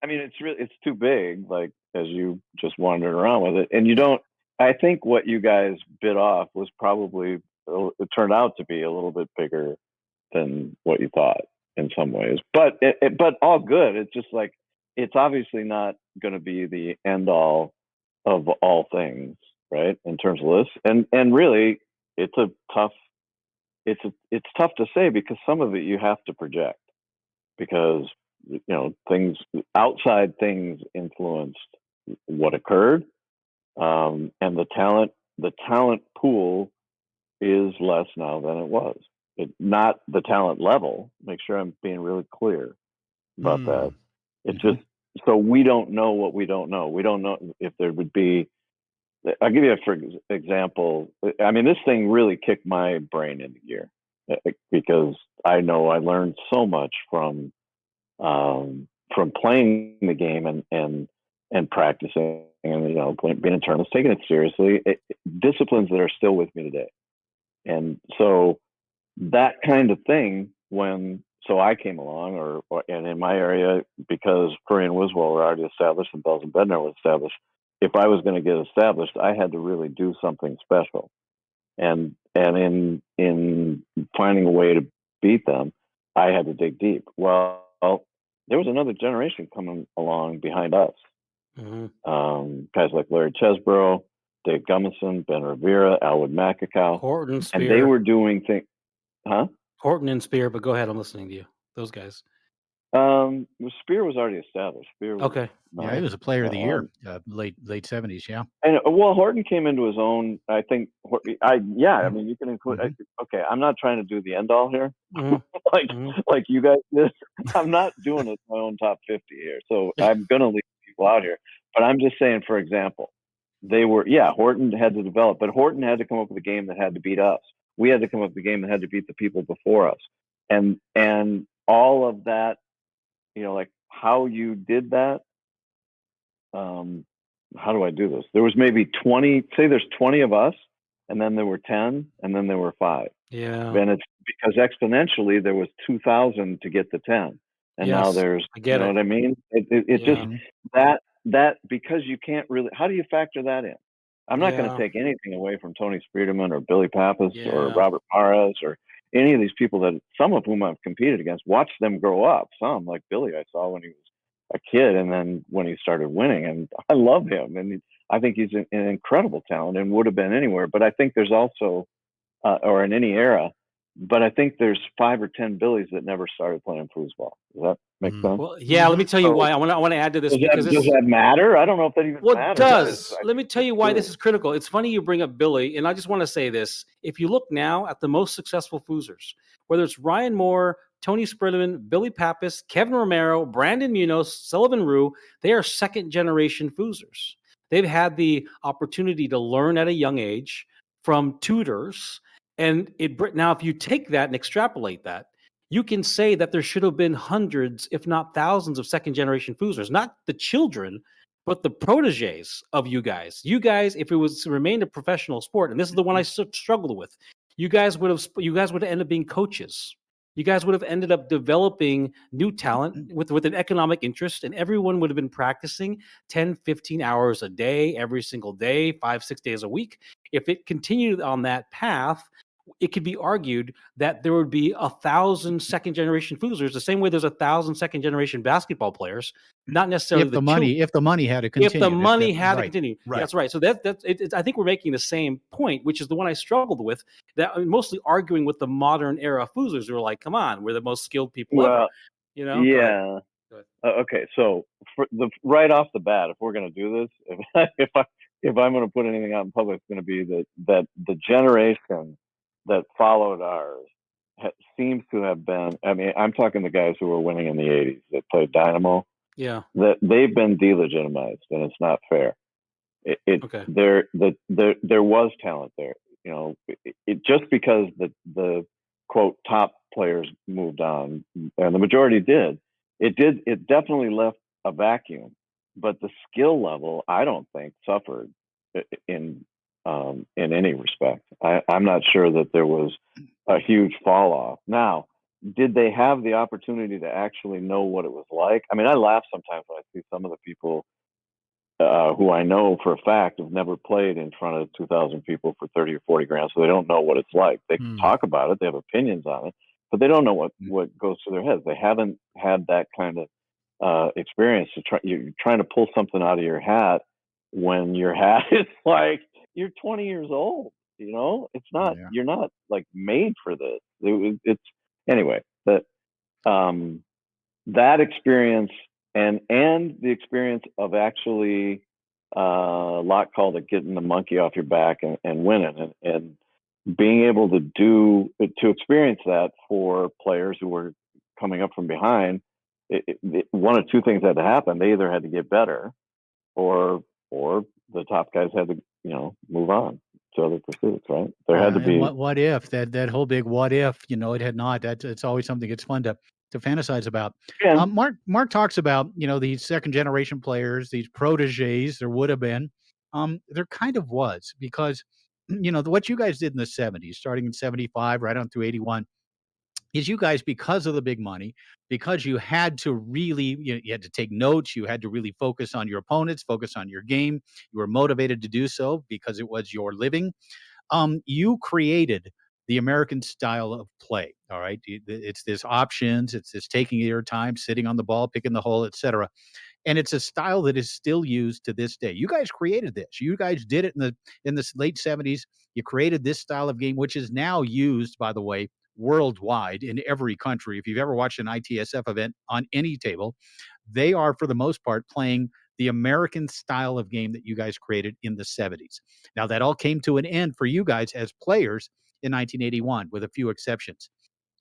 it's too big. Like, as you just wandered around with it, and you don't. I think what you guys bit off was probably, it turned out to be a little bit bigger than what you thought in some ways. But but all good. It's just like, it's obviously not going to be the end all of all things, right? In terms of this, and really, it's tough to say, because some of it you have to project, because outside things influenced what occurred, and the talent pool is less now than it was. Not the talent level. Make sure I'm being really clear about that. It's just, so we don't know what we don't know. We don't know if there would be. I'll give you for example. I mean, this thing really kicked my brain into gear, because I know I learned so much from playing the game and practicing, and being in tournaments, taking it seriously. Disciplines that are still with me today, and so that kind of thing. So I came along, and in my area, because Curry and Wiswell were already established and Bells and Bednar was established, if I was going to get established, I had to really do something special. And in finding a way to beat them, I had to dig deep. Well, there was another generation coming along behind us. Guys like Larry Chesborough, Dave Gummison, Ben Rivera, Alwood Macacao. Horton, Spear. And they were doing things. Huh? Horton and Spear, but go ahead. I'm listening to you. Those guys. Spear was already established. Spear was, okay. Yeah, he was a player of the year, late 70s. Yeah. And Horton came into his own. I think. I mean, you can include. Okay, I'm not trying to do the end all here, like you guys did. I'm not doing it my own top 50 here, so I'm gonna leave people out here. But I'm just saying, for example, Horton had to develop, but Horton had to come up with a game that had to beat us. We had to come up with a game that had to beat the people before us, and all of that. Like how you did that. How do I do this? There was maybe 20, say there's 20 of us, and then there were 10, and then there were 5. Yeah. And it's because exponentially there was 2,000 to get to 10. And now there's, what I mean? It just, that, because you can't really, how do you factor that in? I'm not going to take anything away from Tony Spreederman or Billy Pappas or Robert Mares or any of these people that, some of whom I've competed against, watched them grow up. Some, like Billy, I saw when he was a kid, and then when he started winning, and I love him, and I think he's an incredible talent and would have been anywhere. But I think there's also, or in any era, but I think there's 5 or 10 Billies that never started playing foosball. Does that make sense? Well, yeah. Let me tell you why. I want to add to this. Does that matter? I don't know if that even matters. It does. Let me tell you why this is critical. It's funny you bring up Billy, and I just want to say this. If you look now at the most successful foosers, whether it's Ryan Moore, Tony Spreederman, Billy Pappas, Kevin Romero, Brandon Munoz, Sullivan Rue, they are second-generation foosers. They've had the opportunity to learn at a young age from tutors. And now, if you take that and extrapolate that, you can say that there should have been hundreds, if not thousands, of second-generation foosers, not the children, but the proteges of you guys. You guys, if it was remained a professional sport, and this is the one I struggled with, you guys would have ended up being coaches. You guys would have ended up developing new talent with an economic interest, and everyone would have been practicing 10, 15 hours a day, every single day, 5, 6 days a week. If it continued on that path, it could be argued that there would be 1,000 second-generation foozlers, the same way there's 1,000 second-generation basketball players. Not necessarily if the money had to continue. If the money had to right, continue, right. that's right. So I think we're making the same point, which is the one I struggled with. That I'm mostly arguing with the modern era foozlers who are like, "Come on, we're the most skilled people ever." You know? Go ahead. Okay, so right off the bat, if we're going to do this, if I'm going to put anything out in public, it's going to be that the generation that followed ours seems to have been. I mean, I'm talking the guys who were winning in the '80s that played Dynamo. Yeah, that they've been delegitimized, and it's not fair. There was talent there. You know, just because the quote top players moved on, and the majority did. It definitely left a vacuum, but the skill level, I don't think, suffered in any respect. I'm not sure that there was a huge fall off. Now, did they have the opportunity to actually know what it was like? I mean, I laugh sometimes when I see some of the people who I know for a fact have never played in front of 2,000 people for 30 or 40 grand, so they don't know what it's like. They can talk about it, they have opinions on it, but they don't know what goes through their heads. They haven't had that kind of experience. You're trying to pull something out of your hat when your hat is like you're 20 years old. You know, it's not. You're not like made for this. It's anyway. That experience and the experience of actually Locke called it getting the monkey off your back and winning and being able to experience that for players who were coming up from behind. One of two things had to happen. They either had to get better, or the top guys had to move on to other pursuits. Right? There had to be what if that whole big what if it had not. It's always something it's fun to fantasize about. Yeah. Mark talks about these second generation players, these proteges. There would have been. There kind of was, because what you guys did in the 70s, starting in 75 right on through 81, is you guys, because of the big money, because you had to really, you had to take notes, you had to really focus on your opponents, focus on your game. You were motivated to do so because it was your living. You created the American style of play. All right. It's this options, it's this taking your time, sitting on the ball, picking the hole, etc. And it's a style that is still used to this day. You guys created this. You guys did it in the late 70s. You created this style of game, which is now used, by the way, worldwide in every country. If you've ever watched an ITSF event on any table, they are, for the most part, playing the American style of game that you guys created in the 70s. Now, that all came to an end for you guys as players in 1981, with a few exceptions.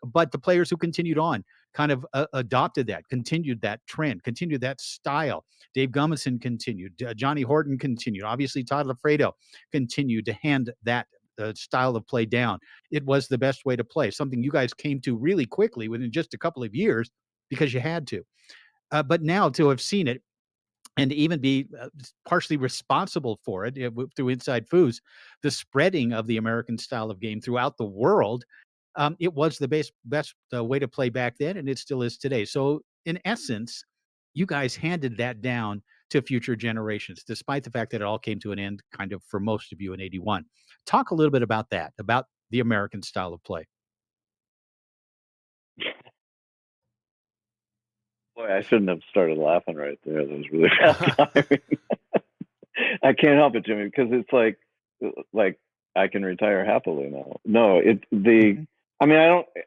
But the players who continued on kind of adopted that, continued that trend, continued that style. Dave Gummison continued. Johnny Horton continued. Obviously, Todd Lafredo continued to hand that style of play down. It was the best way to play, something you guys came to really quickly within just a couple of years because you had to. But now to have seen it, and to even be partially responsible for it through Inside Foos, the spreading of the American style of game throughout the world, it was the best way to play back then, and it still is today. So in essence, you guys handed that down to future generations, despite the fact that it all came to an end kind of for most of you in 81. Talk a little bit about that, about the American style of play. Boy, I shouldn't have started laughing right there. That was really fast. I can't help it, Jimmy, because it's like I can retire happily now. No, I mean,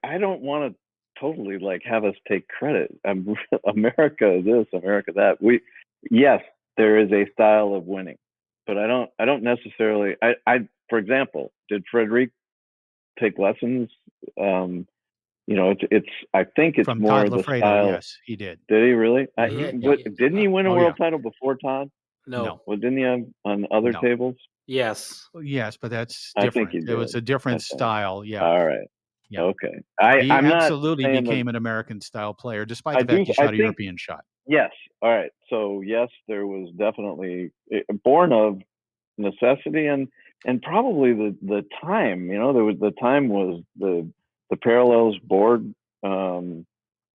I don't want to totally like have us take credit. America this, America that. Yes, there is a style of winning, but I don't necessarily. For example, did Frederic take lessons? It's. I think it's from more Todd the Lafredo. style. Yes, he did. Did he really? Didn't he win a world title before Todd? No. Well, didn't he have on other tables? Yes. Yes, but that's I different. think he It was did. a different style. Yeah. All right. Yeah. Okay. He I'm absolutely not became an American style player, despite the I fact he shot a European shot. Yes. All right. So yes, there was definitely born of necessity and probably the time. The time was the Parallels board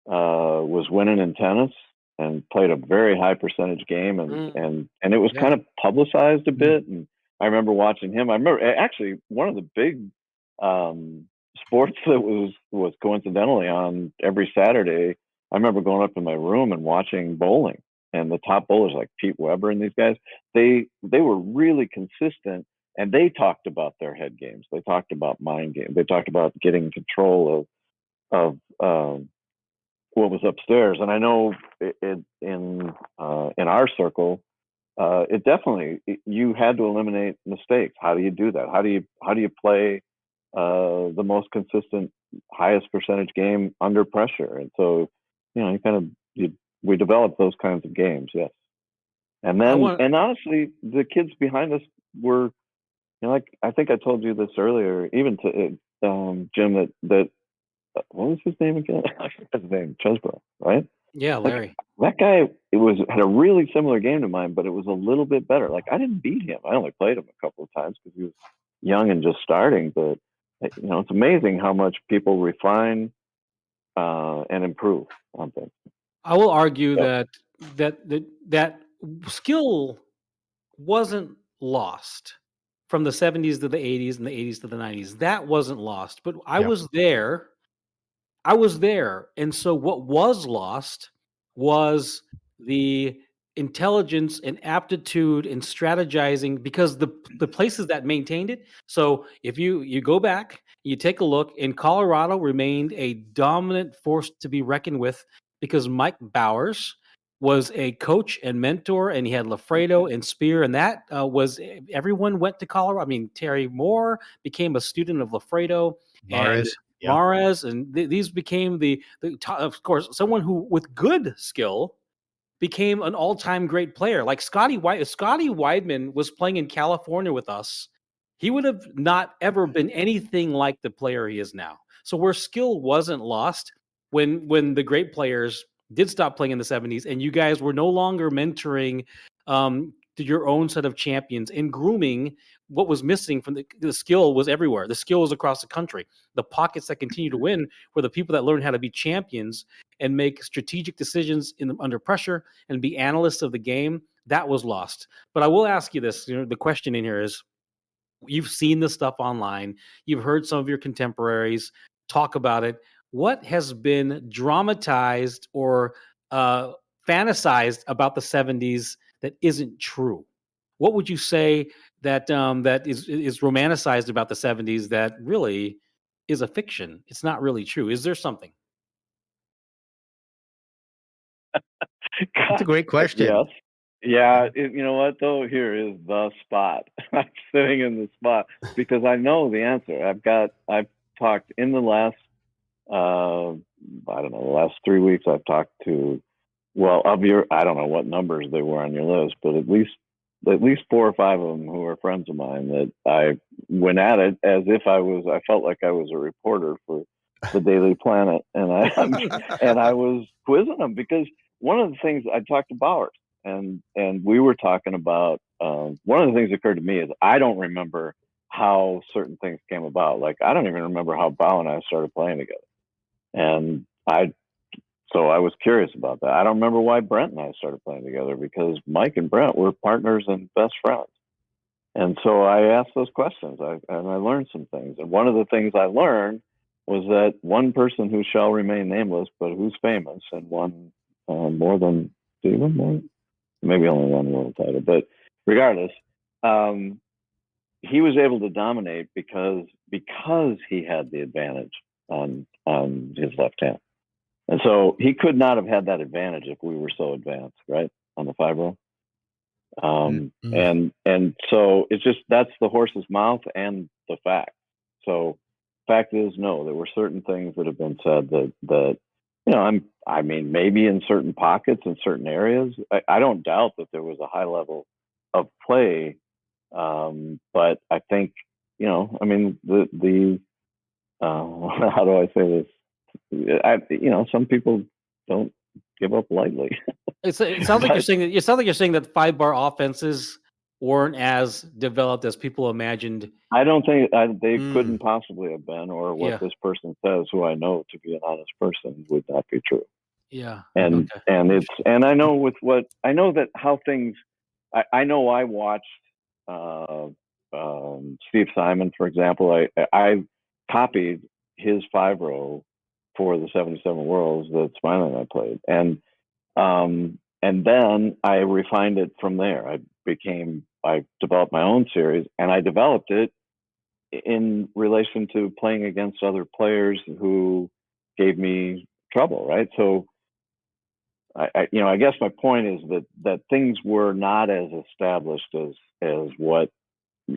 was winning in tennis and played a very high percentage game and it was kind of publicized a bit. And I remember watching him. I remember actually one of the big sports that was coincidentally on every Saturday. I remember going up in my room and watching bowling, and the top bowlers like Pete Weber and these guys, they were really consistent, and they talked about their head games. They talked about mind games. They talked about getting control of what was upstairs. And I know in our circle, it definitely, you had to eliminate mistakes. How do you do that? How do you play the most consistent, highest percentage game under pressure? And so, we developed those kinds of games, yes. And then, and honestly, the kids behind us were, like I think I told you this earlier, even to Jim, that what was his name again? I forgot his name, Chesbrough, right? Yeah, Larry. That guy, had a really similar game to mine, but it was a little bit better. Like, I didn't beat him. I only played him a couple of times because he was young and just starting. But it's amazing how much people refine and improve on things. I will argue that skill wasn't lost from the 70s to the 80s and the 80s to the 90s. That wasn't lost, but I was there. And so what was lost was the intelligence and aptitude and strategizing, because the places that maintained it. So if you go back, you take a look, and Colorado remained a dominant force to be reckoned with because Mike Bowers was a coach and mentor, and he had Lafredo and Spear, and that was everyone went to Colorado. I mean, Terry Moore became a student of Lafredo and Mares, and these became the top, of course, someone who with good skill became an all-time great player. Like Scotty Weidman was playing in California with us, he would have not ever been anything like the player he is now. So where skill wasn't lost, when the great players did stop playing in the 70s, and you guys were no longer mentoring to your own set of champions and grooming, what was missing from the skill was everywhere. The skill was across the country. The pockets that continue to win were the people that learned how to be champions and make strategic decisions under pressure and be analysts of the game. That was lost. But I will ask you this, the question in here is, you've seen this stuff online. You've heard some of your contemporaries talk about it. What has been dramatized or fantasized about the 70s that isn't true? What would you say that that is romanticized about the 70s that really is a fiction? It's not really true. Is there something? That's a great question. Yes. Yeah. You know what, though? Here is the spot. I'm sitting in the spot because I know the answer. I've talked in the last, I don't know, the last 3 weeks, I've talked to, I don't know what numbers they were on your list, but at least 4 or 5 of them who are friends of mine that I went at it as if I felt like I was a reporter for the Daily Planet, and I was quizzing them because one of the things I talked to Bowers, and we were talking about, one of the things that occurred to me is I don't remember how certain things came about. Like, I don't even remember how Bow and I started playing together. And so I was curious about that. I don't remember why Brent and I started playing together, because Mike and Brent were partners and best friends. And so I asked those questions, and I learned some things. And one of the things I learned was that one person who shall remain nameless, but who's famous and won more than Stephen, maybe only one world title, but regardless, he was able to dominate because he had the advantage on his left hand. And so he could not have had that advantage if we were so advanced, right, on the 5-row. And so it's just, that's the horse's mouth and the fact. So fact is, no, there were certain things that have been said that I mean, maybe in certain pockets, in certain areas, I don't doubt that there was a high level of play. But I think, I mean, how do I say this? Some people don't give up lightly. It sounds like you're saying that 5-bar offenses weren't as developed as people imagined. I don't think they couldn't possibly have been, or what this person says, who I know to be an honest person, would not be true. Yeah. And I know that how things. I know I watched Steve Simon, for example. copied his 5-row for the 77 Worlds that Smiley and I played. And then I refined it from there. I developed my own series, and I developed it in relation to playing against other players who gave me trouble, right? So I guess my point is that things were not as established as what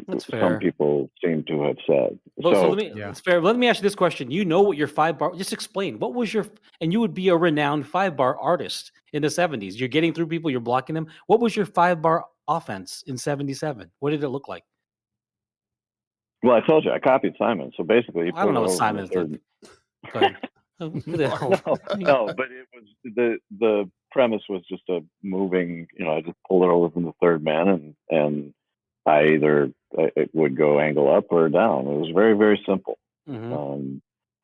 That's some fair. people seem to have said. Well, so So it's fair. Let me ask you this question. You know what your 5-bar, just explain. What was your, and you would be a renowned 5-bar artist in the 70s. You're getting through people, you're blocking them. What was your 5-bar offense in 77? What did it look like? well, I told you I copied Simon. So basically, he I don't pulled know it what over Simon from the did. Go ahead. Who the hell? no, but it was the premise was just a moving. I just pulled it over from the third man, and I either it would go angle up or down. It was very, very simple. Mm-hmm.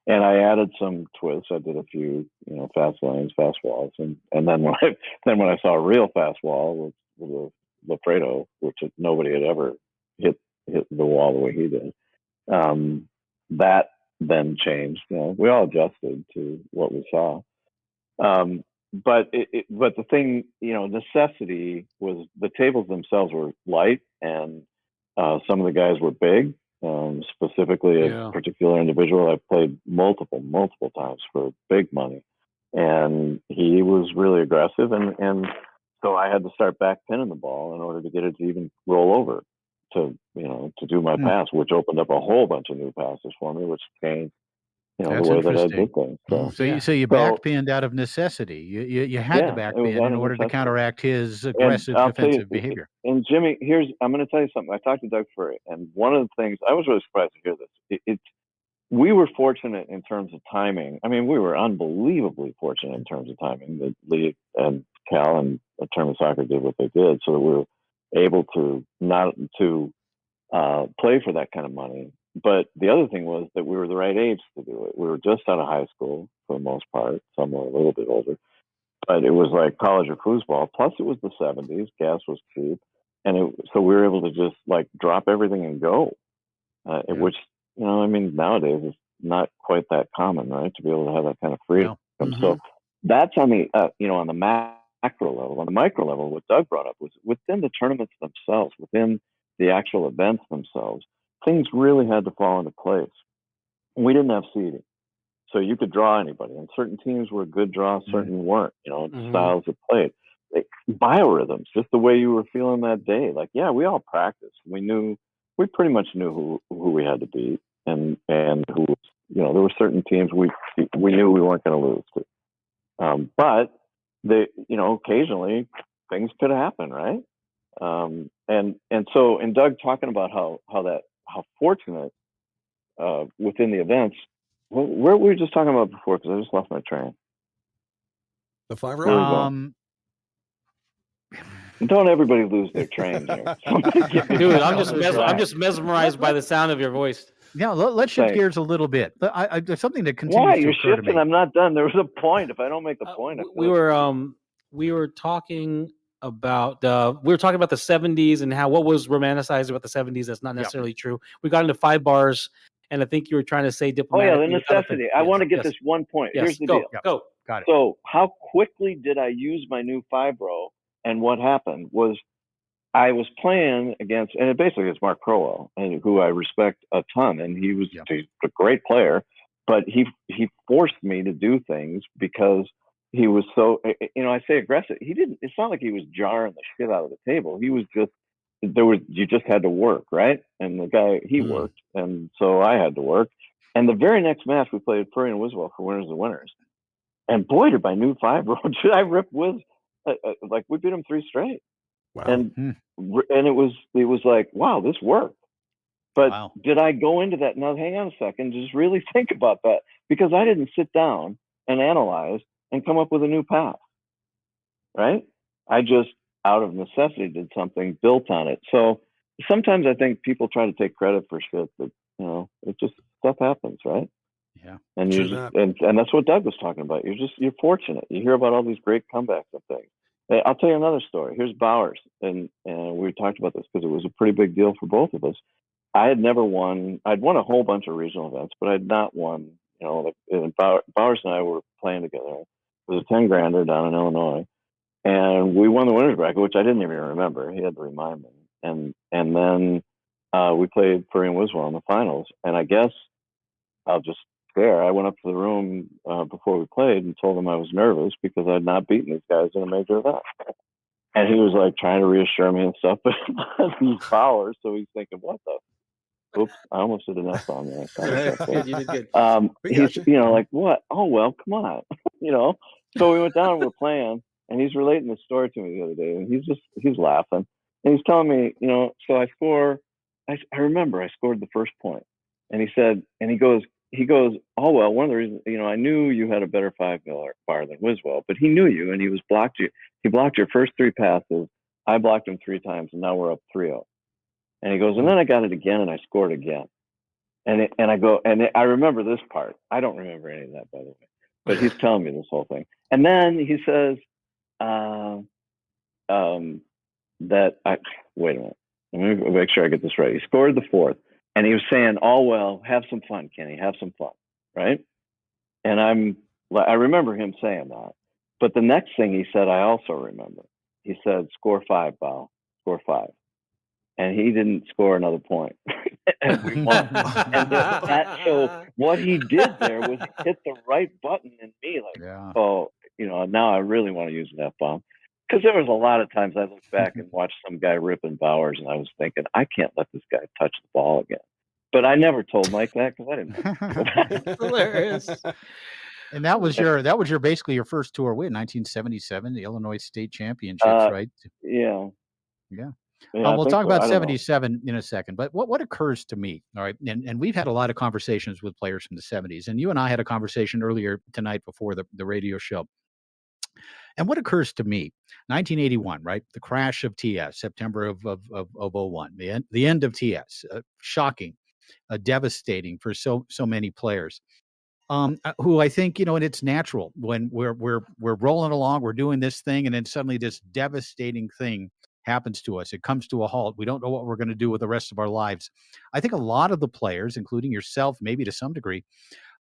And I added some twists. I did a few, fast lanes, fast walls, and then when I saw a real fast wall with Lafredo, which nobody had ever hit the wall the way he did, that then changed. We all adjusted to what we saw. But the thing, necessity was the tables themselves were light, and some of the guys were big. Specifically, a particular individual I played multiple times for big money, and he was really aggressive, and so I had to start back pinning the ball in order to get it to even roll over to do my pass, which opened up a whole bunch of new passes for me, which changed the way that I did things. So you backpinned out of necessity. You had to backpin in order to counteract his aggressive defensive behavior. And Jimmy, I'm going to tell you something. I talked to Doug Furry, and one of the things I was really surprised to hear this. We were fortunate in terms of timing. I mean, we were unbelievably fortunate in terms of timing that Lee and Cal and Tournament Soccer did what they did, so that we were able to not to play for that kind of money. But the other thing was that we were the right age to do it. We were just out of high school for the most part. Some were a little bit older, but it was like college or foosball. Plus, it was the 70s. Gas was cheap, and so we were able to just drop everything and go. Which nowadays is not quite that common, right? To be able to have that kind of freedom. No. Mm-hmm. So that's on the on the macro level. On the micro level, what Doug brought up was within the tournaments themselves, within the actual events themselves, things really had to fall into place. We didn't have seeding, so you could draw anybody, and certain teams were a good draw, certain weren't. Styles of play, biorhythms, just the way you were feeling that day. We all practiced. We pretty much knew who we had to beat, and who was, there were certain teams we knew we weren't going to lose to. But occasionally things could happen, right? And Doug talking about how fortunate within the events. Where we were just talking about before, because I just lost my train. The 5-row. Don't everybody lose their train here. Dude, I'm just mesmerized by the sound of your voice. Yeah, let's shift gears a little bit. There's something that continues Why? to You're occur shifting. to me. I'm not done. There was a point. If I don't make the point, we were talking about the 70s and how what was romanticized about the 70s that's not necessarily true. We got into 5 bars, and I think you were trying to say diplomatically. Oh yeah, the necessity. I want to get this one point. Yes. Here's the deal. Go. Got it. So how quickly did I use my new 5-row? And what happened was I was playing against, and basically it's Mark Crowell, and who I respect a ton, and he's a great player, but he forced me to do things because he was so, I say aggressive. He didn't. It's not like he was jarring the shit out of the table. He was just you just had to work, right? And the guy he worked, and so I had to work. And the very next match we played Furry and Wiswell for winners and winners, and boy did my new 5-row did I rip Wiz. We beat him 3 straight. Wow. And it was like, wow, this worked. But did I go into that? Now, hang on a second. Just really think about that, because I didn't sit down and analyze and come up with a new path, right? I just, out of necessity, did something built on it. So sometimes I think people try to take credit for shit that, it just, stuff happens, right? Yeah. And and that's what Doug was talking about. You're fortunate. You hear about all these great comebacks and things. I'll tell you another story. Here's Bowers, and we talked about this because it was a pretty big deal for both of us. I had never won. I'd won a whole bunch of regional events, but I'd not won. Like Bowers and I were playing together. It was a 10 grander down in Illinois, and we won the winners bracket, which I didn't even remember. He had to remind me. And then we played Furry and Wiswell in the finals. And I guess I'll just share. I went up to the room before we played and told him I was nervous because I'd not beaten these guys in a major event. And he was like trying to reassure me and stuff, but he's Bowers, so he's thinking, what the? Oops, I almost did an F on there. Good, you did good. He's, like, what? Oh, well, come on. So we went down and we're playing, and he's relating the story to me the other day, and he's laughing. And he's telling me, so I remember I scored the first point. And he said, and he goes, oh, well, one of the reasons, I knew you had a better 5-bar than Wiswell, but he knew you, and he blocked your first 3 passes. I blocked him 3 times, and now we're up 3-0. And he goes, and then I got it again, and I scored again. And I go, and I remember this part. I don't remember any of that, by the way. But he's telling me this whole thing. And then he says wait a minute. Let me make sure I get this right. He scored the 4th, and he was saying, well, have some fun, Kenny. Have some fun, right? And I remember him saying that. But the next thing he said, I also remember. He said, score 5, Bow. Score 5. And he didn't score another point. And we won. And so what he did there was hit the right button in me, like, now I really want to use an F-bomb. Because there was a lot of times I looked back and watched some guy ripping Bowers, and I was thinking, I can't let this guy touch the ball again. But I never told Mike that because I didn't know. Hilarious. And that was your basically your first tour win, 1977, the Illinois State Championships, right? Yeah. Yeah. Yeah, We'll talk so. about 77 in a second, but what occurs to me, all right, and we've had a lot of conversations with players from the 70s, and you and I had a conversation earlier tonight before the radio show. And what occurs to me, 1981, right, the crash of TS, September of 01, the end of TS, shocking, devastating for so many players. Who I think, and it's natural when we're rolling along, we're doing this thing, and then suddenly this devastating thing happens to us. It comes to a halt. We don't know what we're going to do with the rest of our lives. I think a lot of the players, including yourself, maybe to some degree,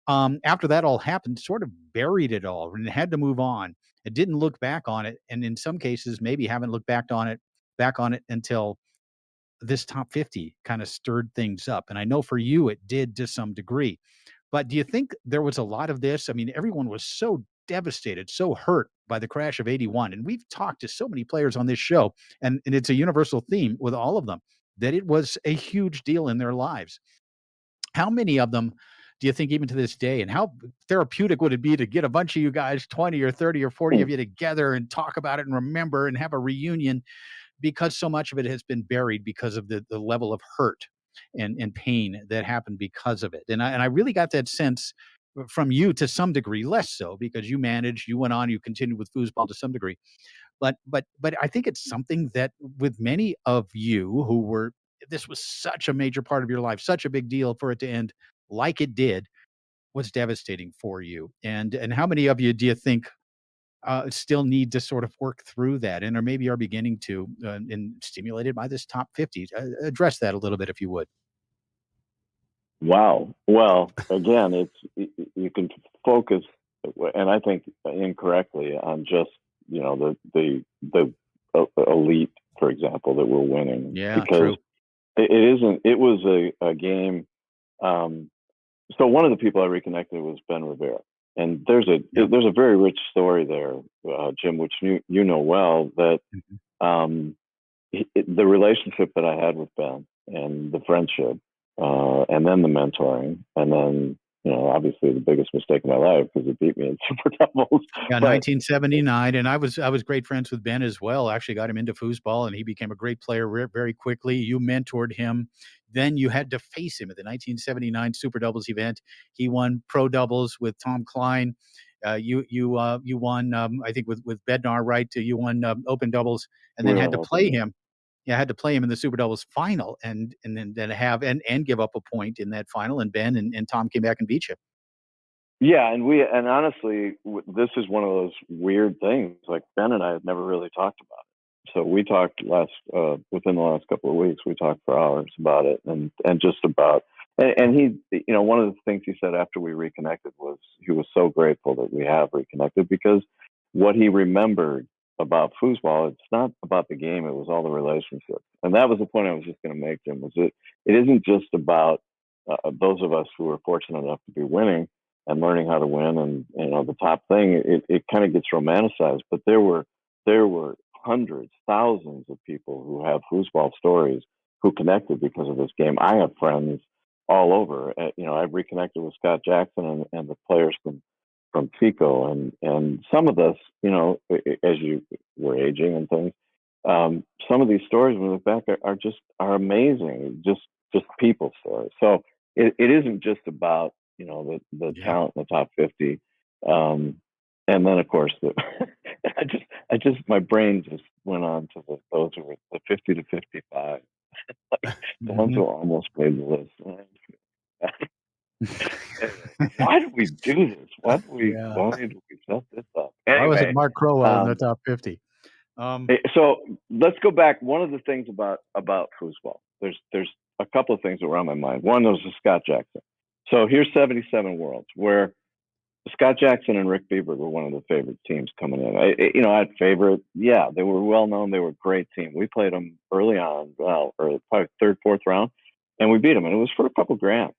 after that all happened, sort of buried it all and had to move on. It didn't look back on it, and in some cases, maybe haven't looked back on it until this top 50 kind of stirred things up. And I know for you, it did to some degree. But do you think there was a lot of this? I mean, everyone was so devastated, so hurt by the crash of 81. And we've talked to so many players on this show, and it's a universal theme with all of them, that it was a huge deal in their lives. How many of them do you think even to this day, and how therapeutic would it be to get a bunch of you guys, 20 or 30 or 40 of you together and talk about it and remember and have a reunion, because so much of it has been buried because of the level of hurt and pain that happened because of it. And I really got that sense from you to some degree, less so because you went on, you continued with foosball to some degree. But I think it's something that with many of you this was such a major part of your life, such a big deal for it to end like it did, was devastating for you. And how many of you do you think still need to sort of work through that, or maybe are beginning to, and stimulated by this top 50? Address that a little bit, if you would. Wow. Well, again, you can focus, and I think incorrectly, on just the elite, for example, that were winning. Yeah, because true. It isn't. It was a game. So one of the people I reconnected was Ben Rivera, and there's a very rich story there, Jim, which you know well, that the relationship that I had with Ben and the friendship, and then the mentoring, and then obviously the biggest mistake of my life because he beat me in super doubles. Yeah, 1979, and I was great friends with Ben as well. Actually, got him into foosball, and he became a great player very quickly. You mentored him. Then you had to face him at the 1979 Super Doubles event. He won pro doubles with Tom Klein. You won, I think, with Bednar, right? You won open doubles, and then had to play him. Yeah, I had to play him in the Super Doubles final, and then have and give up a point in that final. And Ben and Tom came back and beat you. Yeah, and honestly, this is one of those weird things. Like Ben and I had never really talked about it. so we talked within the last couple of weeks. We talked for hours about it, and just about. And he, one of the things he said after we reconnected was he was so grateful that we have reconnected, because what he remembered about foosball, it's not about the game; it was all the relationships. And that was the point I was just going to make, Jim. Was it isn't just about those of us who were fortunate enough to be winning and learning how to win, and the top thing. It kind of gets romanticized, but there were hundreds, thousands of people who have foosball stories who connected because of this game. I have friends all over. I've reconnected with Scott Jackson and the players from Chico, and some of us, as you were aging and things, some of these stories when we look back are amazing. Just people stories. So it isn't just about the talent in the top 50. And then of course I just my brain just went on to those who were the 50 to 55, the ones who almost made the list. Why did we do this? Why did we set this up? Anyway, why was it Mark Crowell in the top 50? So let's go back. One of the things about foosball, there's a couple of things that were on my mind. One was the Scott Jackson. So here's 77 Worlds, where Scott Jackson and Rick Bieber were one of the favorite teams coming in. I'd favorite. Yeah, they were well known. They were a great team. We played them early on, probably third, fourth round, and we beat them. And it was for a couple grand.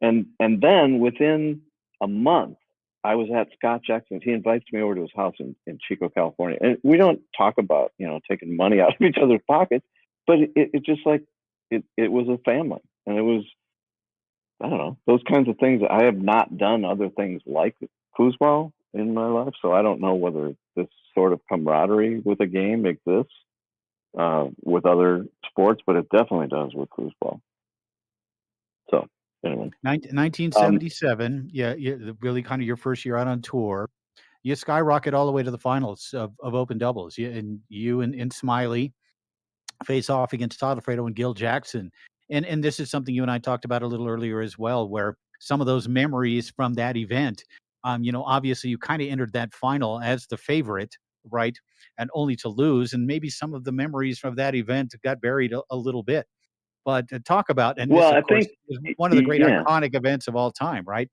And then within a month, I was at Scott Jackson's. He invites me over to his house in Chico, California. And we don't talk about, taking money out of each other's pockets, but it just like, it was a family. And it was, I don't know, those kinds of things. I have not done other things like foosball in my life, so I don't know whether this sort of camaraderie with a game exists with other sports, but it definitely does with foosball. So anyway, 1977, really kind of your first year out on tour. You skyrocket all the way to the finals of open doubles. You and Smiley face off against Todd Lafredo and Gil Jackson. And this is something you and I talked about a little earlier as well, where some of those memories from that event, obviously you kind of entered that final as the favorite, right? And only to lose. And maybe some of the memories from that event got buried a little bit. But talk about, and this, of course, is one of the great iconic events of all time, right?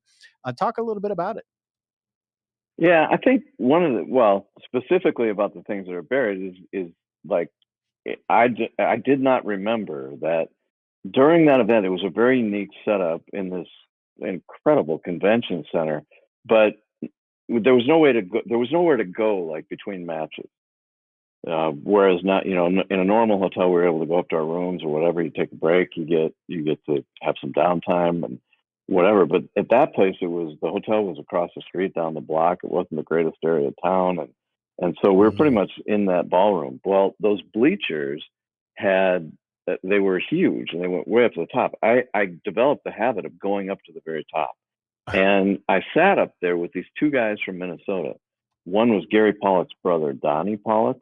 Talk a little bit about it. Yeah, I think specifically about the things that are buried is like, I did not remember that during that event, it was a very unique setup in this incredible convention center, but there was nowhere to go like between matches. Whereas not, in a normal hotel, we were able to go up to our rooms or whatever. You take a break, you get to have some downtime and whatever. But at that place, the hotel was across the street down the block. It wasn't the greatest area of town, and so we were pretty much in that ballroom. Well, those bleachers they were huge and they went way up to the top. I developed the habit of going up to the very top, and I sat up there with these two guys from Minnesota. One was Gary Pollock's brother, Donnie Pollock,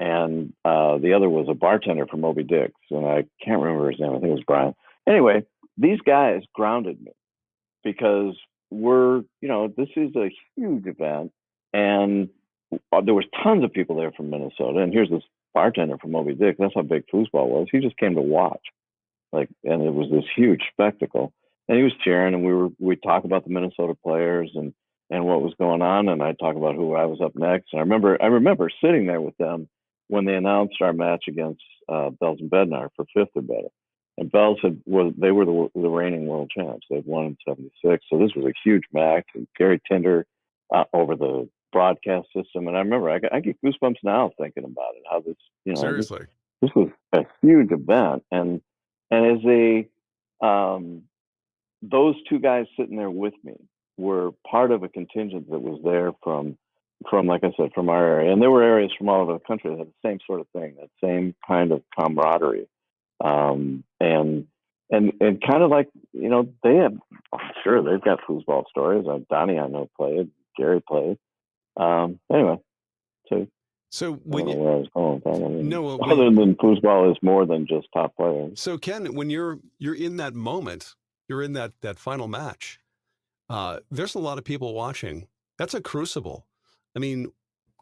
and the other was a bartender from Moby Dick's, and I can't remember his name. I think it was Brian. Anyway, these guys grounded me because this is a huge event, and there was tons of people there from Minnesota, and here's this bartender from Moby Dick. That's how big foosball was. He just came to watch, and it was this huge spectacle. And he was cheering, and we talk about the Minnesota players and what was going on, and I talk about who I was up next. And I remember sitting there with them when they announced our match against Bells and Bednar for fifth or better. And Bells they were the reigning world champs. They'd won in '76, so this was a huge match. And Gary Tinder over the broadcast system, and I remember I get goosebumps now thinking about it. How this, seriously, this was a huge event, and as those two guys sitting there with me were part of a contingent that was there from like I said, from our area, and there were areas from all over the country that had the same sort of thing, that same kind of camaraderie, and kind of like they have. I'm sure they've got foosball stories. Donnie, I know, played. Gary played. Anyway, so when I don't know where I was going with that. I mean, no, other than foosball is more than just top players. So Ken, when you're in that moment, you're in that final match. There's a lot of people watching. That's a crucible. I mean,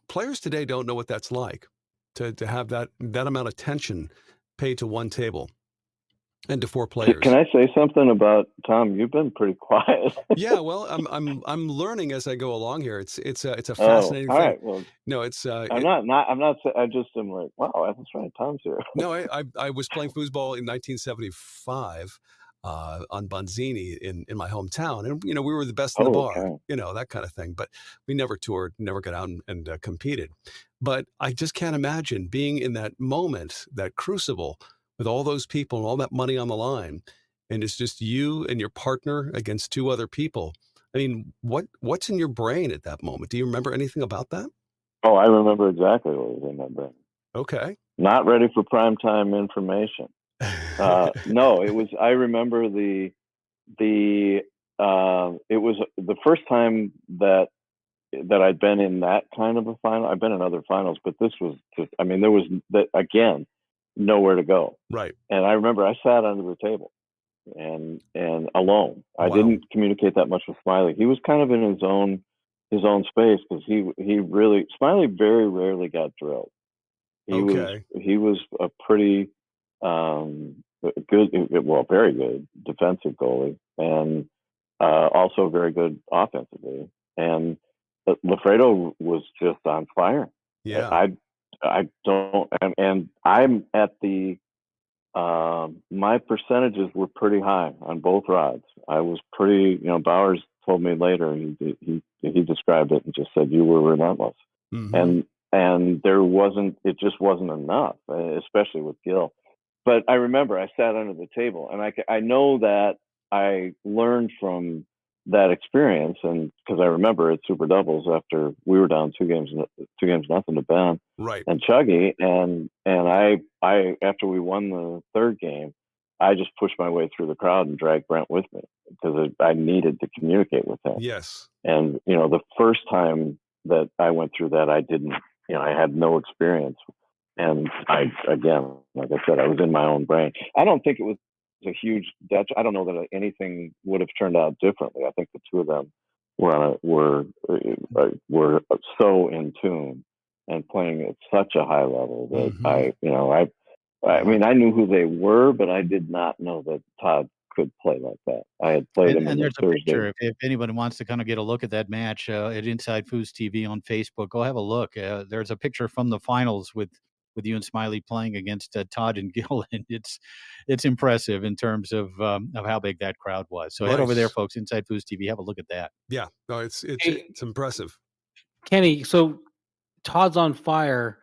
players today don't know what that's like. to have that amount of attention paid to one table and to four players. Can I say something about Tom? You've been pretty quiet. Yeah, well, I'm learning as I go along here. It's a Oh, fascinating all thing. right. Well, No, it's I'm not. I just am like, wow, that's right. Tom's here. no, I was playing foosball in 1975 on Bonzini in my hometown, and we were the best in the bar, Okay. that kind of thing. But we never toured, never got out and competed. But I just can't imagine being in that moment, that crucible, with all those people and all that money on the line, and it's just you and your partner against two other people. I mean, what's in your brain at that moment? Do you remember anything about that? Oh, I remember exactly what was in my brain. Okay. Not ready for primetime information. No, it was. I remember it was the first time that I'd been in that kind of a final. I've been in other finals, but this was just. I mean, there was again nowhere to go. Right. And I remember I sat under the table and alone. I Wow. didn't communicate that much with Smiley. He was kind of in his own space because he really Smiley very rarely got drilled. He was a pretty good, well, very good defensive goalie, and also very good offensively. And Lafredo was just on fire. Yeah. I don't, and I'm at the my percentages were pretty high on both rods. I was pretty, Bowers told me later, he described it and just said you were relentless. Mm-hmm. And it just wasn't enough, especially with Gil. But I remember I sat under the table, and I know that I learned from that experience, and because I remember at Super Doubles after we were down 2-0 to Ben, right, and Chuggy, and I after we won the third game, I just pushed my way through the crowd and dragged Brent with me because I needed to communicate with him. Yes, and the first time that I went through that, I didn't. I had no experience. And again, like I said, I was in my own brain. I don't think it was a huge detriment. I don't know that anything would have turned out differently. I think the two of them were so in tune and playing at such a high level that I mean, I knew who they were, but I did not know that Todd could play like that. I had played him in there's the a Thursday. picture if anybody wants to kind of get a look at that match at Inside Foos TV on Facebook. Go have a look. There's a picture from the finals with you and Smiley playing against Todd and Gil, and it's impressive in terms of how big that crowd was. So head over there, folks, Inside Foos TV. Have a look at that. Yeah, no, it's impressive. Kenny, so Todd's on fire.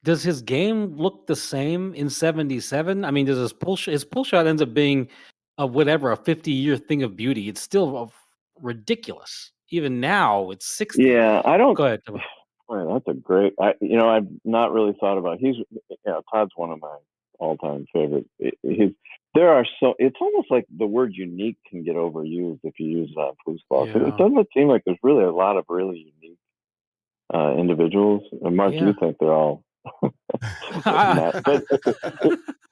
Does his game look the same in 77? I mean, does his pull shot ends up being a 50-year thing of beauty? It's still ridiculous. Even now, it's 60. Yeah, I don't. Go ahead. Boy, that's a great. I've not really thought about. Todd's one of my all-time favorite. It's almost like the word unique can get overused if you use it on foosball. Yeah. It doesn't seem like there's really a lot of really unique individuals. And Mark, you think they're all. That's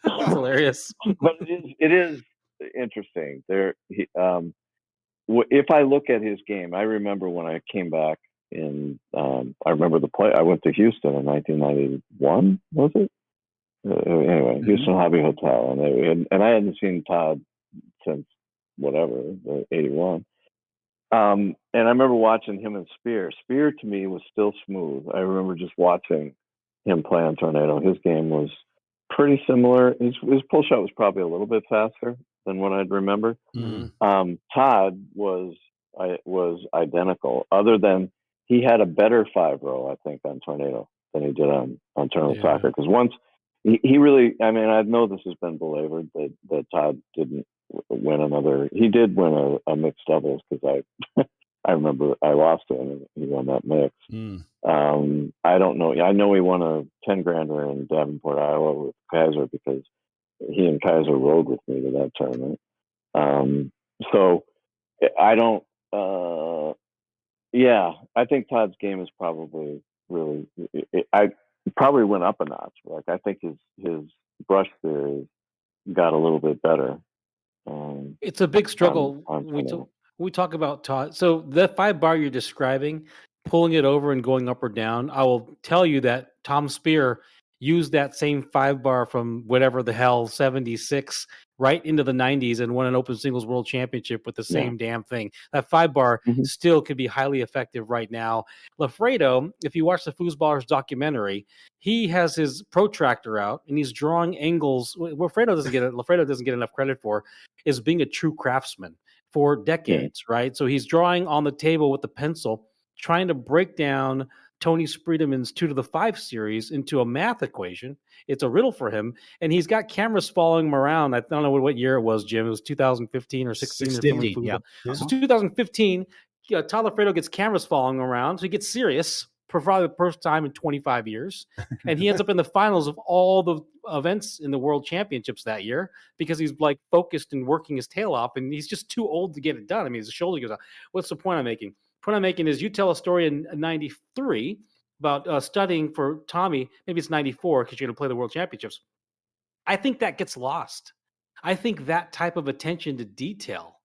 hilarious. But it is interesting. If I look at his game, I remember when I came back I remember the play. I went to Houston in 1991. Was it? Anyway, Houston Hobby Hotel, and I hadn't seen Todd since whatever, 81. And I remember watching him and Spear. Spear to me was still smooth. I remember just watching him play on Tornado. His game was pretty similar. His pull shot was probably a little bit faster than what I'd remember. Mm-hmm. Todd was identical, other than he had a better 5-row, I think, on Tornado than he did on Tournament Soccer. Because once he really, I mean, I know this has been belabored that Todd didn't win another. He did win a mixed doubles because I remember I lost to him and he won that mix. I don't know. I know he won a 10-grander in Davenport, Iowa with Kaiser because he and Kaiser rode with me to that tournament. So I don't. Yeah, I think Todd's game is probably really. I probably went up a notch. Like I think his brush theory got a little bit better. It's a big struggle. We talk about Todd. So the 5-bar you're describing, pulling it over and going up or down. I will tell you that Tom Spear used that same 5-bar from whatever the hell 76 right into the 90s and won an open singles world championship with the same damn thing. That 5-bar still could be highly effective right now. Lafredo, if you watch the Foosballers documentary, he has his protractor out and he's drawing angles. Lafredo doesn't get enough credit for is being a true craftsman for decades, right? So he's drawing on the table with the pencil, trying to break down Tony Spreedeman's 2 to the 5 series into a math equation. It's a riddle for him, and he's got cameras following him around. I don't know what year it was, Jim. It was 2015 or 16. 16, yeah. So 2015, Todd Lafredo gets cameras following him around, so he gets serious for probably the first time in 25 years, and he ends up in the finals of all the events in the World Championships that year because he's like focused and working his tail off, and he's just too old to get it done. I mean, his shoulder goes out. What's the point I'm making? Point I'm making is you tell a story in 93 about studying for Tommy. Maybe it's 94 because you're going to play the World Championships. I think that gets lost. I think that type of attention to detail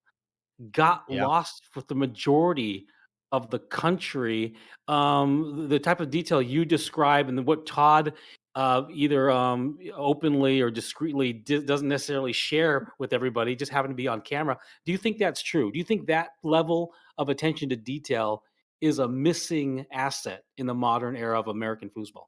got lost for the majority of the country. The type of detail you describe and what Todd either openly or discreetly doesn't necessarily share with everybody, just happen to be on camera. Do you think that's true? Do you think that level of attention to detail is a missing asset in the modern era of American foosball?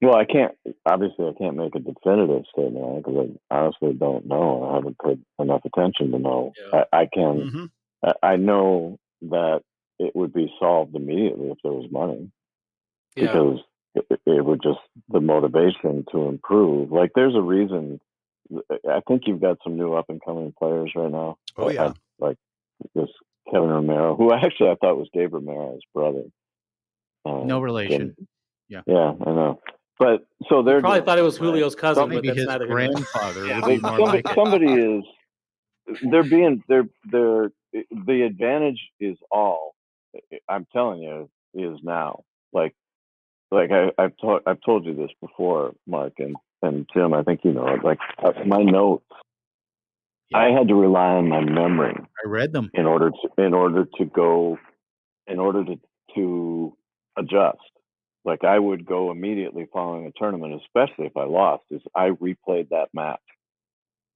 Well, I can't make a definitive statement on it because I honestly don't know. I haven't paid enough attention to know. I know that it would be solved immediately if there was money, because it would just, the motivation to improve. Like, there's a reason. I think you've got some new up and coming players right now. Oh yeah, like this Kevin Romero, who I thought was Dave Romero's brother. No relation. Yeah, I know. But so they're probably thought it was Julio's cousin, maybe but that's his neither grandfather. Somebody is. The advantage is all. I'm telling you, is now. Like I've told you this before, Mark and Tim. I think you know it. Like my notes, I had to rely on my memory. I read them in order to adjust. Like I would go immediately following a tournament, especially if I lost, is I replayed that match.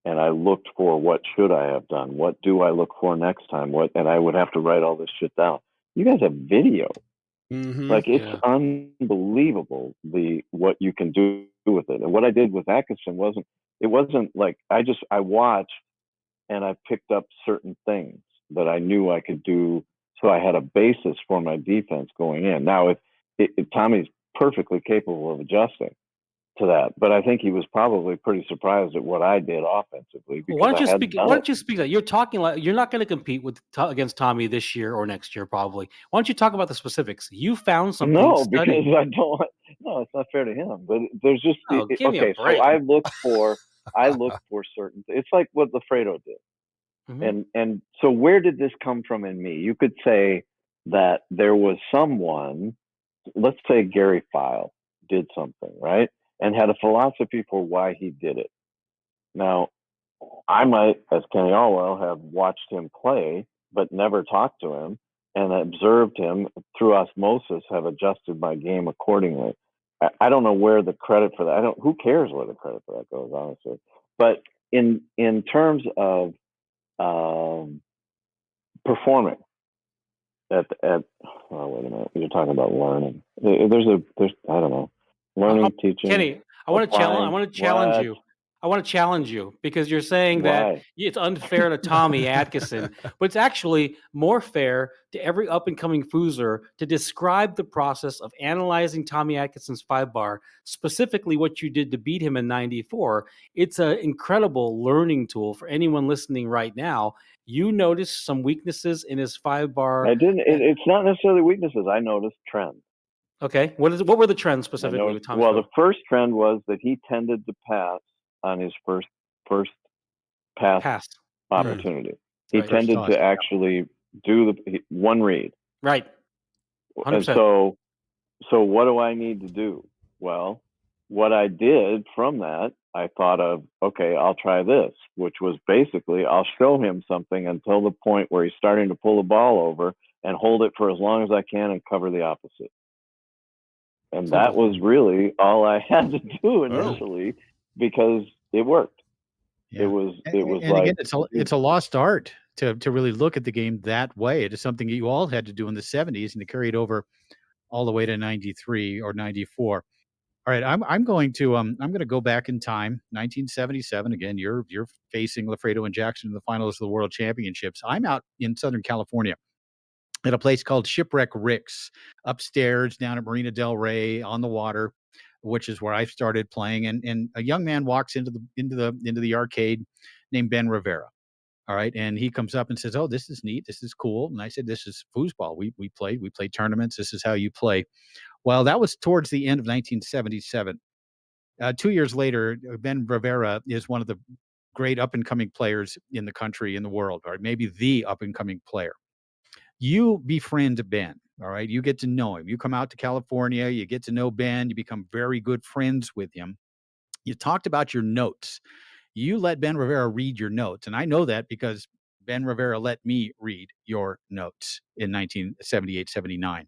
And I looked for what should I have done? What do I look for next time? And I would have to write all this shit down. You guys have video. Like it's unbelievable what you can do with it. And what I did with Atkinson wasn't like I watched and I picked up certain things that I knew I could do. So I had a basis for my defense going in. Now, if Tommy's perfectly capable of adjusting to that, but I think he was probably pretty surprised at what I did offensively. Why don't you speak that? You're talking like you're not going to compete against Tommy this year or next year, probably. Why don't you talk about the specifics? You found something. No, because I don't. No, it's not fair to him. But there's just give me a break. So I look for certain. It's like what Lafredo did, and so where did this come from in me? You could say that there was someone. Let's say Gary File did something, right? And had a philosophy for why he did it. Now, I might, as Kenny Alwell, have watched him play, but never talked to him and observed him through osmosis, have adjusted my game accordingly. I don't know where the credit for that. Who cares where the credit for that goes, honestly. But in terms of performing at wait a minute, you're talking about learning. There's I don't know. Learning, teaching. Kenny, I want to challenge you. I want to challenge you because you're saying that it's unfair to Tommy Atkinson, but it's actually more fair to every up-and-coming foozer to describe the process of analyzing Tommy Atkinson's 5-bar, specifically what you did to beat him in 94. It's an incredible learning tool for anyone listening right now. You noticed some weaknesses in his 5-bar. I didn't. It's not necessarily weaknesses. I noticed trends. Okay. What were the trends specifically with Tommy? Well, the first trend was that he tended to pass on his first pass opportunity. He tended to actually do the one read. Right. 100%. And so what do I need to do? Well, what I did from that, I thought of, okay, I'll try this, which was basically I'll show him something until the point where he's starting to pull the ball over and hold it for as long as I can and cover the opposite. and that was really all I had to do Oh. initially because it worked. Yeah. It was And like, again, it's a lost art to really look at the game that way. It is something that you all had to do in the 70s and to carry it over all the way to 93 or 94. All right, I'm going to go back in time, 1977. Again, you're facing Lafredo and Jackson in the finals of the World Championships. I'm out in Southern California at a place called Shipwreck Rick's, upstairs down at Marina Del Rey on the water, which is where I started playing. And a young man walks into the arcade named Ben Rivera. All right, and he comes up and says, "Oh, this is neat. This is cool." And I said, "This is foosball. We played tournaments. This is how you play." Well, that was towards the end of 1977. 2 years later, Ben Rivera is one of the great up-and-coming players in the country, in the world, or maybe the up-and-coming player. You befriend Ben, all right? You get to know him. You come out to California, you get to know Ben, you become very good friends with him. You talked about your notes. You let Ben Rivera read your notes, and I know that because Ben Rivera let me read your notes in 1978, 79.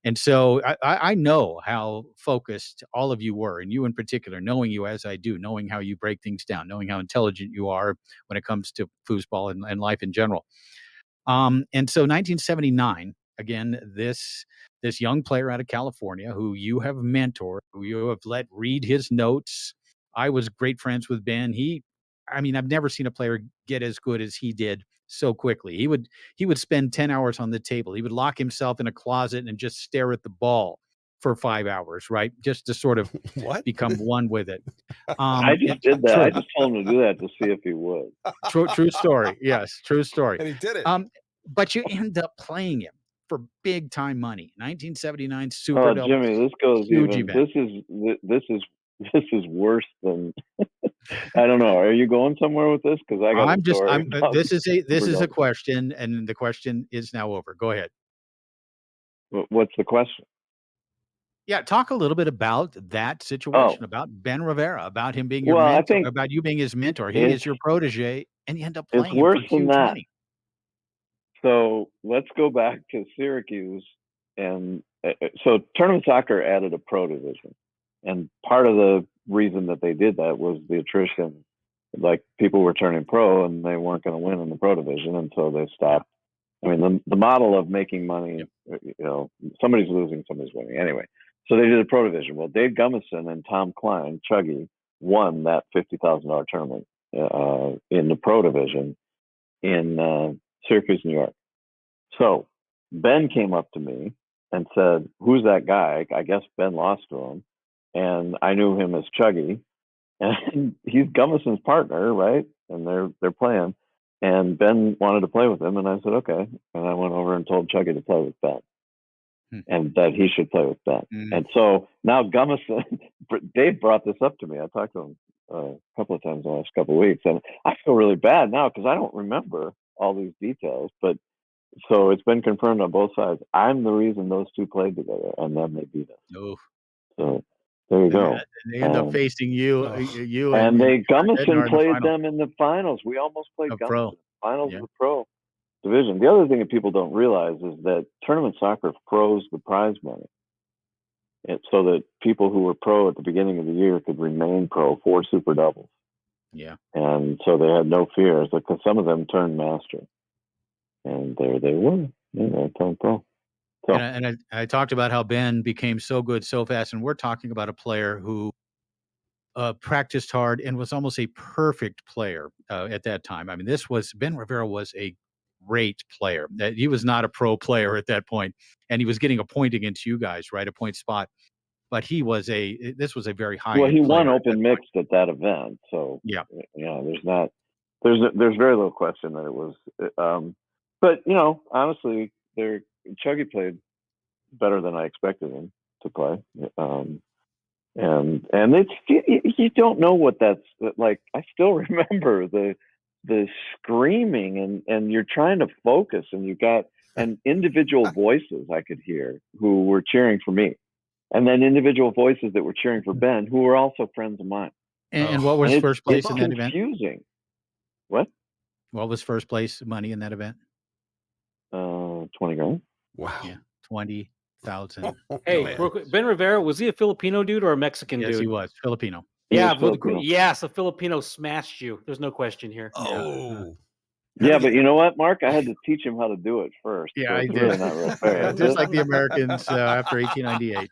And so I know how focused all of you were, and you in particular, knowing you as I do, knowing how you break things down, knowing how intelligent you are when it comes to foosball and life in general. And so 1979, again, this young player out of California who you have mentored, who you have let read his notes. I was great friends with Ben. I've never seen a player get as good as he did so quickly. He would spend 10 hours on the table. He would lock himself in a closet and just stare at the ball for 5 hours, right? Just to sort of become one with it. I just did that. True. I just told him to do that to see if he would. True story. Yes, true story. And he did it. But you end up playing him for big time money. 1979 Super Oh, Doubles. Jimmy, this goes huge even. event. This is worse than. I don't know. Are you going somewhere with this? Because I got a story. This is a question, and the question is now over. Go ahead. What's the question? Yeah, talk a little bit about that situation, about Ben Rivera, about him being your Well, I mentor, think about you being his mentor. He is your protege, and you end up playing it's him worse for than huge that. money. So let's go back to Syracuse, and so tournament soccer added a pro division, and part of the reason that they did that was the attrition. Like people were turning pro, and they weren't going to win in the pro division, and so they stopped. I mean, the model of making money, somebody's losing, somebody's winning. Anyway, so they did a pro division. Well, Dave Gummison and Tom Klein, Chuggy, won that $50,000 tournament in the pro division in Syracuse, New York. So Ben came up to me and said, "Who's that guy?" I guess Ben lost to him, and I knew him as Chuggy, and he's Gummison's partner, right? And they're playing. And Ben wanted to play with him, and I said, okay. And I went over and told Chuggy to play with Ben, and that he should play with Ben. And so now Gummison, Dave brought this up to me. I talked to him a couple of times in the last couple of weeks, and I feel really bad now because I don't remember all these details. But so it's been confirmed on both sides. I'm the reason those two played together, and then they beat us. Oh. So there you go. They end up facing you, and Gummison played them in the finals. We almost played Gummison in the finals of the pro division. The other thing that people don't realize is that tournament soccer froze the prize money, so that people who were pro at the beginning of the year could remain pro for super doubles. Yeah, and so they had no fears because some of them turned master, and there they were. They turned pro. So. And I talked about how Ben became so good so fast, and we're talking about a player who practiced hard and was almost a perfect player at that time. I mean, Ben Rivera was a great player. He was not a pro player at that point, and he was getting a point against you guys, right? A point spot. But this was a very high. Well, he won open mixed at that event, so there's very little question that it was. But honestly, Chuggy played better than I expected him to play. And it's you don't know what that's like. I still remember the screaming and you're trying to focus, and you got individual voices I could hear who were cheering for me, and then individual voices that were cheering for Ben, who were also friends of mine. And what was first place in that event? Confusing. What was first place money in that event? $20,000. Wow. Yeah, $20,000. thousand. Hey, real quick, Ben Rivera, was he a Filipino dude or a Mexican dude? Yes, he was Filipino. Yeah, Filipino. yes, a Filipino smashed you. There's no question here. Oh. Yeah, but you know what, Mark? I had to teach him how to do it first. Yeah, so I it's did. really not real fair. Just like the Americans after 1898.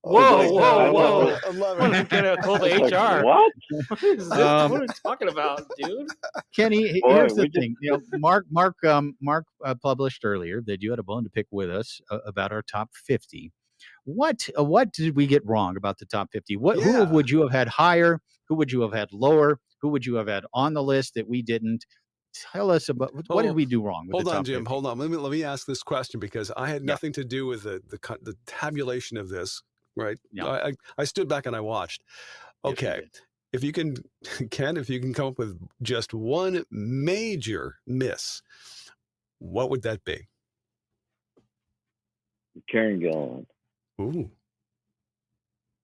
Whoa! I love I'm it. gonna call the It's like, HR. what? What is this? What are you talking about, dude? Kenny, Boy, here's the we just- thing. Mark published earlier that you had a bone to pick with us about our top 50. What did we get wrong about the top 50? Who would you have had higher? Who would you have had lower? Who would you have had on the list that we didn't? Tell us about what did we do wrong with Hold the top on, Jim. 50? Hold on. Let me ask this question because I had nothing to do with the tabulation of this. Right? Yeah. I stood back and I watched. Okay. If you can, Ken, if you can come up with just one major miss, what would that be? Karen Gillan. Ooh.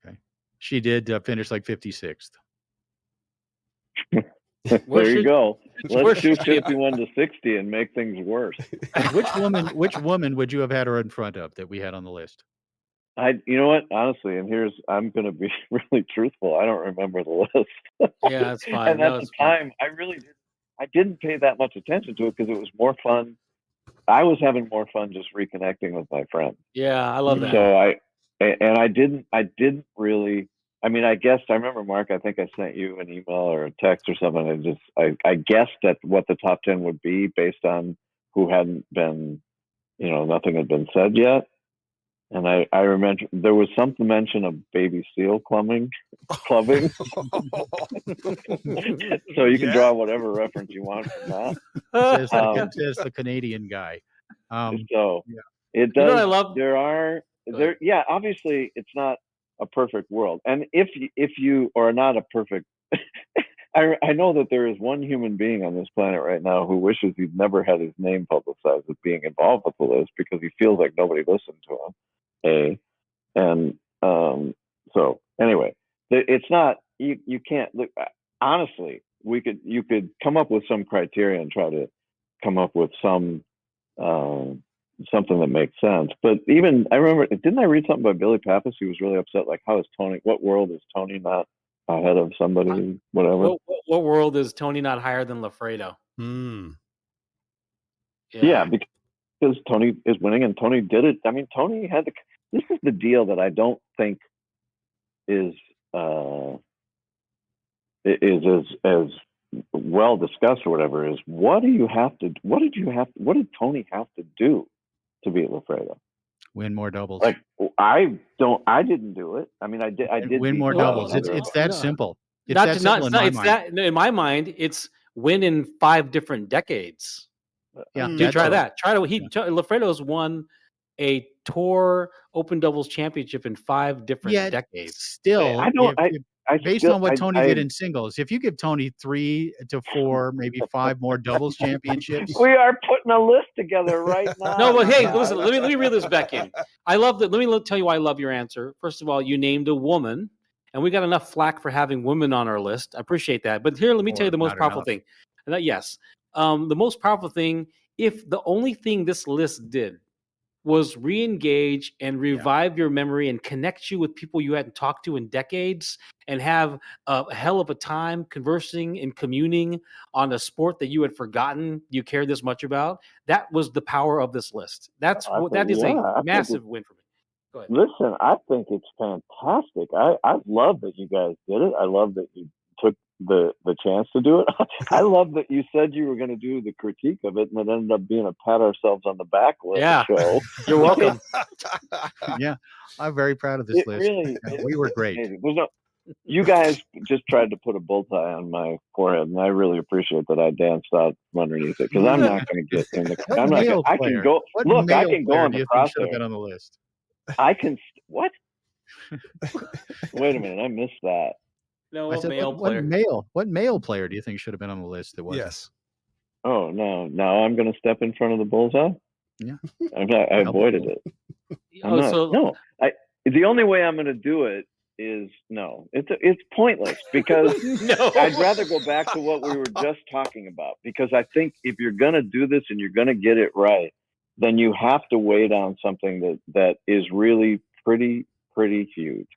Okay. She did finish like 56th. There you go. Let's do 51 to 60 and make things worse. Which woman would you have had her in front of that we had on the list? You know what? Honestly, and I'm going to be really truthful. I don't remember the list. Yeah, that's fine. And at the time, I didn't pay that much attention to it because it was more fun. I was having more fun just reconnecting with my friends. Yeah, I love that. So I didn't really. I mean, I guess I remember, Mark. I think I sent you an email or a text or something. I guessed at what the top 10 would be based on who hadn't been, nothing had been said yet. And I remember there was some mention of baby seal clubbing. So you can draw whatever reference you want from that. Says the Canadian guy. It does. You know what I love? Yeah, obviously it's not a perfect world. And if you are not a perfect, I know that there is one human being on this planet right now who wishes he'd never had his name publicized as being involved with the list because he feels like nobody listened to him. So anyway, it's not, you can't look, honestly, you could come up with some criteria and try to come up with some, something that makes sense. But even, I remember, didn't I read something by Billy Pappas? He was really upset, like, what world is Tony not ahead of somebody, whatever? What world is Tony not higher than Lafredo? Yeah, because Tony is winning and Tony did it. I mean, Tony had this is the deal that I don't think is as well discussed or whatever, is what did Tony have to do to beat Lafredo? Win more doubles. Like I didn't do it. I mean, I did win more doubles. It's that simple. It's not that simple in my mind. In my mind, it's win in 5 different decades. Yeah, you try that. Lafredo's won a tour open doubles championship in 5 different decades. Still, based on what Tony did in singles, if you give Tony 3 to 4, maybe 5 more doubles championships, we are putting a list together right now. No, but hey, listen. Let me reel this back in. I love that. Let me tell you why I love your answer. First of all, you named a woman, and we got enough flack for having women on our list. I appreciate that. But here, let me tell you the most powerful thing. The most powerful thing. If the only thing this list did was re-engage and revive your memory and connect you with people you hadn't talked to in decades and have a hell of a time conversing and communing on a sport that you had forgotten you cared this much about, that was the power of this list. That is a massive win for me. Go ahead. Listen, I think it's fantastic. I love that you guys did it. I love that you took the chance to do it. I love that you said you were going to do the critique of it, and it ended up being a pat ourselves on the back list show. You're welcome. Yeah, I'm very proud of this list. Really, we were great. You guys just tried to put a bullseye on my forehead, and I really appreciate that I danced out from underneath it because I'm not going to get in the. I'm not. I can go. Look, I can go on the crosshair. Been on the list. I can. What? Wait a minute, I missed that. No, what male player do you think should have been on the list that wasn't? Yes. Oh no! Now I'm going to step in front of the bullseye. Yeah, I avoided it. The only way I'm going to do it is no. It's pointless because I'd rather go back to what we were just talking about. Because I think if you're going to do this and you're going to get it right, then you have to weigh down something that is really pretty huge.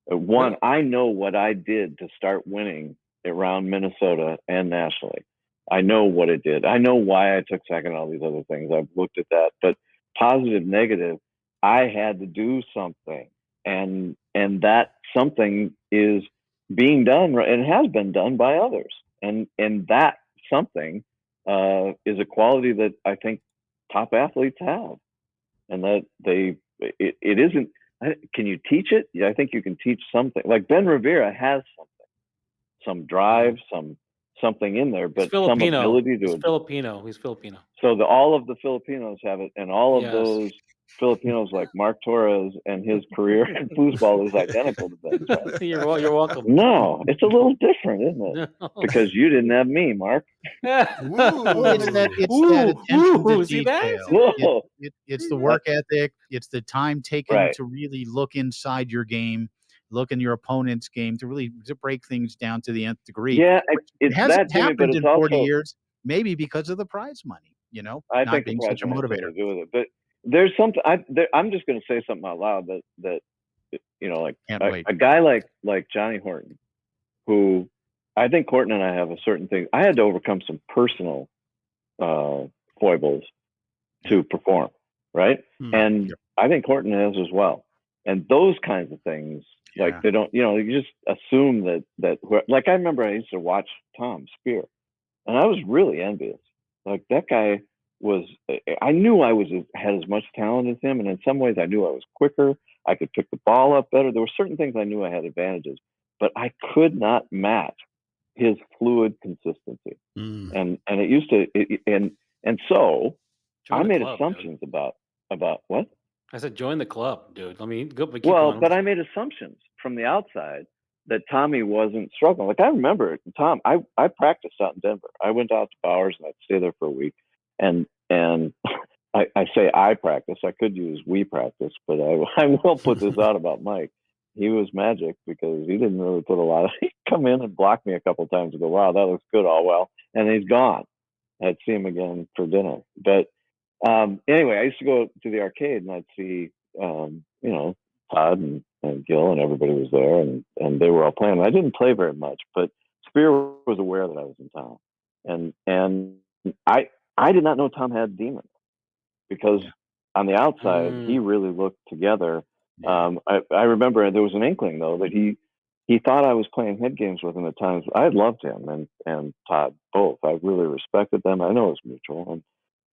One, I know what I did to start winning around Minnesota and nationally. I know what it did. I know why I took second, all these other things. I've looked at that. But positive, negative, I had to do something. And that something is being done and has been done by others. And that something is a quality that I think top athletes have. And that it isn't, can you teach it? Yeah, I think you can teach something. Like Ben Rivera has something, some drive, something in there, but some ability to. He's Filipino. So all of the Filipinos have it, and all of those Filipinos, like Mark Torres, and his career in foosball is identical to Ben's. Right? You're welcome. No, it's a little different, isn't it? No. Because you didn't have me, Mark. It's that attention to detail. It's the work ethic. It's the time taken to really look inside your game, look in your opponent's game, to break things down to the nth degree. Yeah, it hasn't happened in 40 years, maybe because of the prize money. I not think being the prize such a money has motivator. something to do with it. But there's something. I'm just going to say something out loud that like a guy like Johnny Horton, who I think Horton and I have a certain thing. I had to overcome some personal foibles to perform, right? And I think Horton has as well. And those kinds of things, like they don't, you just assume that like I remember I used to watch Tom Spear, and I was really envious. Like that guy I knew I had as much talent as him, and in some ways I knew I was quicker. I could pick the ball up better. There were certain things I knew I had advantages, but I could not match his fluid consistency. And it used to, and so I made assumptions about what? I said, join the club, dude. I mean, but I made assumptions from the outside that Tommy wasn't struggling. Like I remember Tom, I practiced out in Denver. I went out to Bowers and I'd stay there for a week. And I say I practice. I could use we practice, but I will put this out about Mike. He was magic because he didn't really put a lot of. He'd come in and block me a couple of times and go, "Wow, that looks good, Alwell," and he's gone. I'd see him again for dinner. But anyway, I used to go to the arcade and I'd see Todd and Gil and everybody was there and they were all playing. I didn't play very much, but Spear was aware that I was in town, and I did not know Tom had demons because on the outside he really looked together. I remember there was an inkling though that he thought I was playing head games with him at times. I loved him and Todd both. I really respected them. I know it was mutual.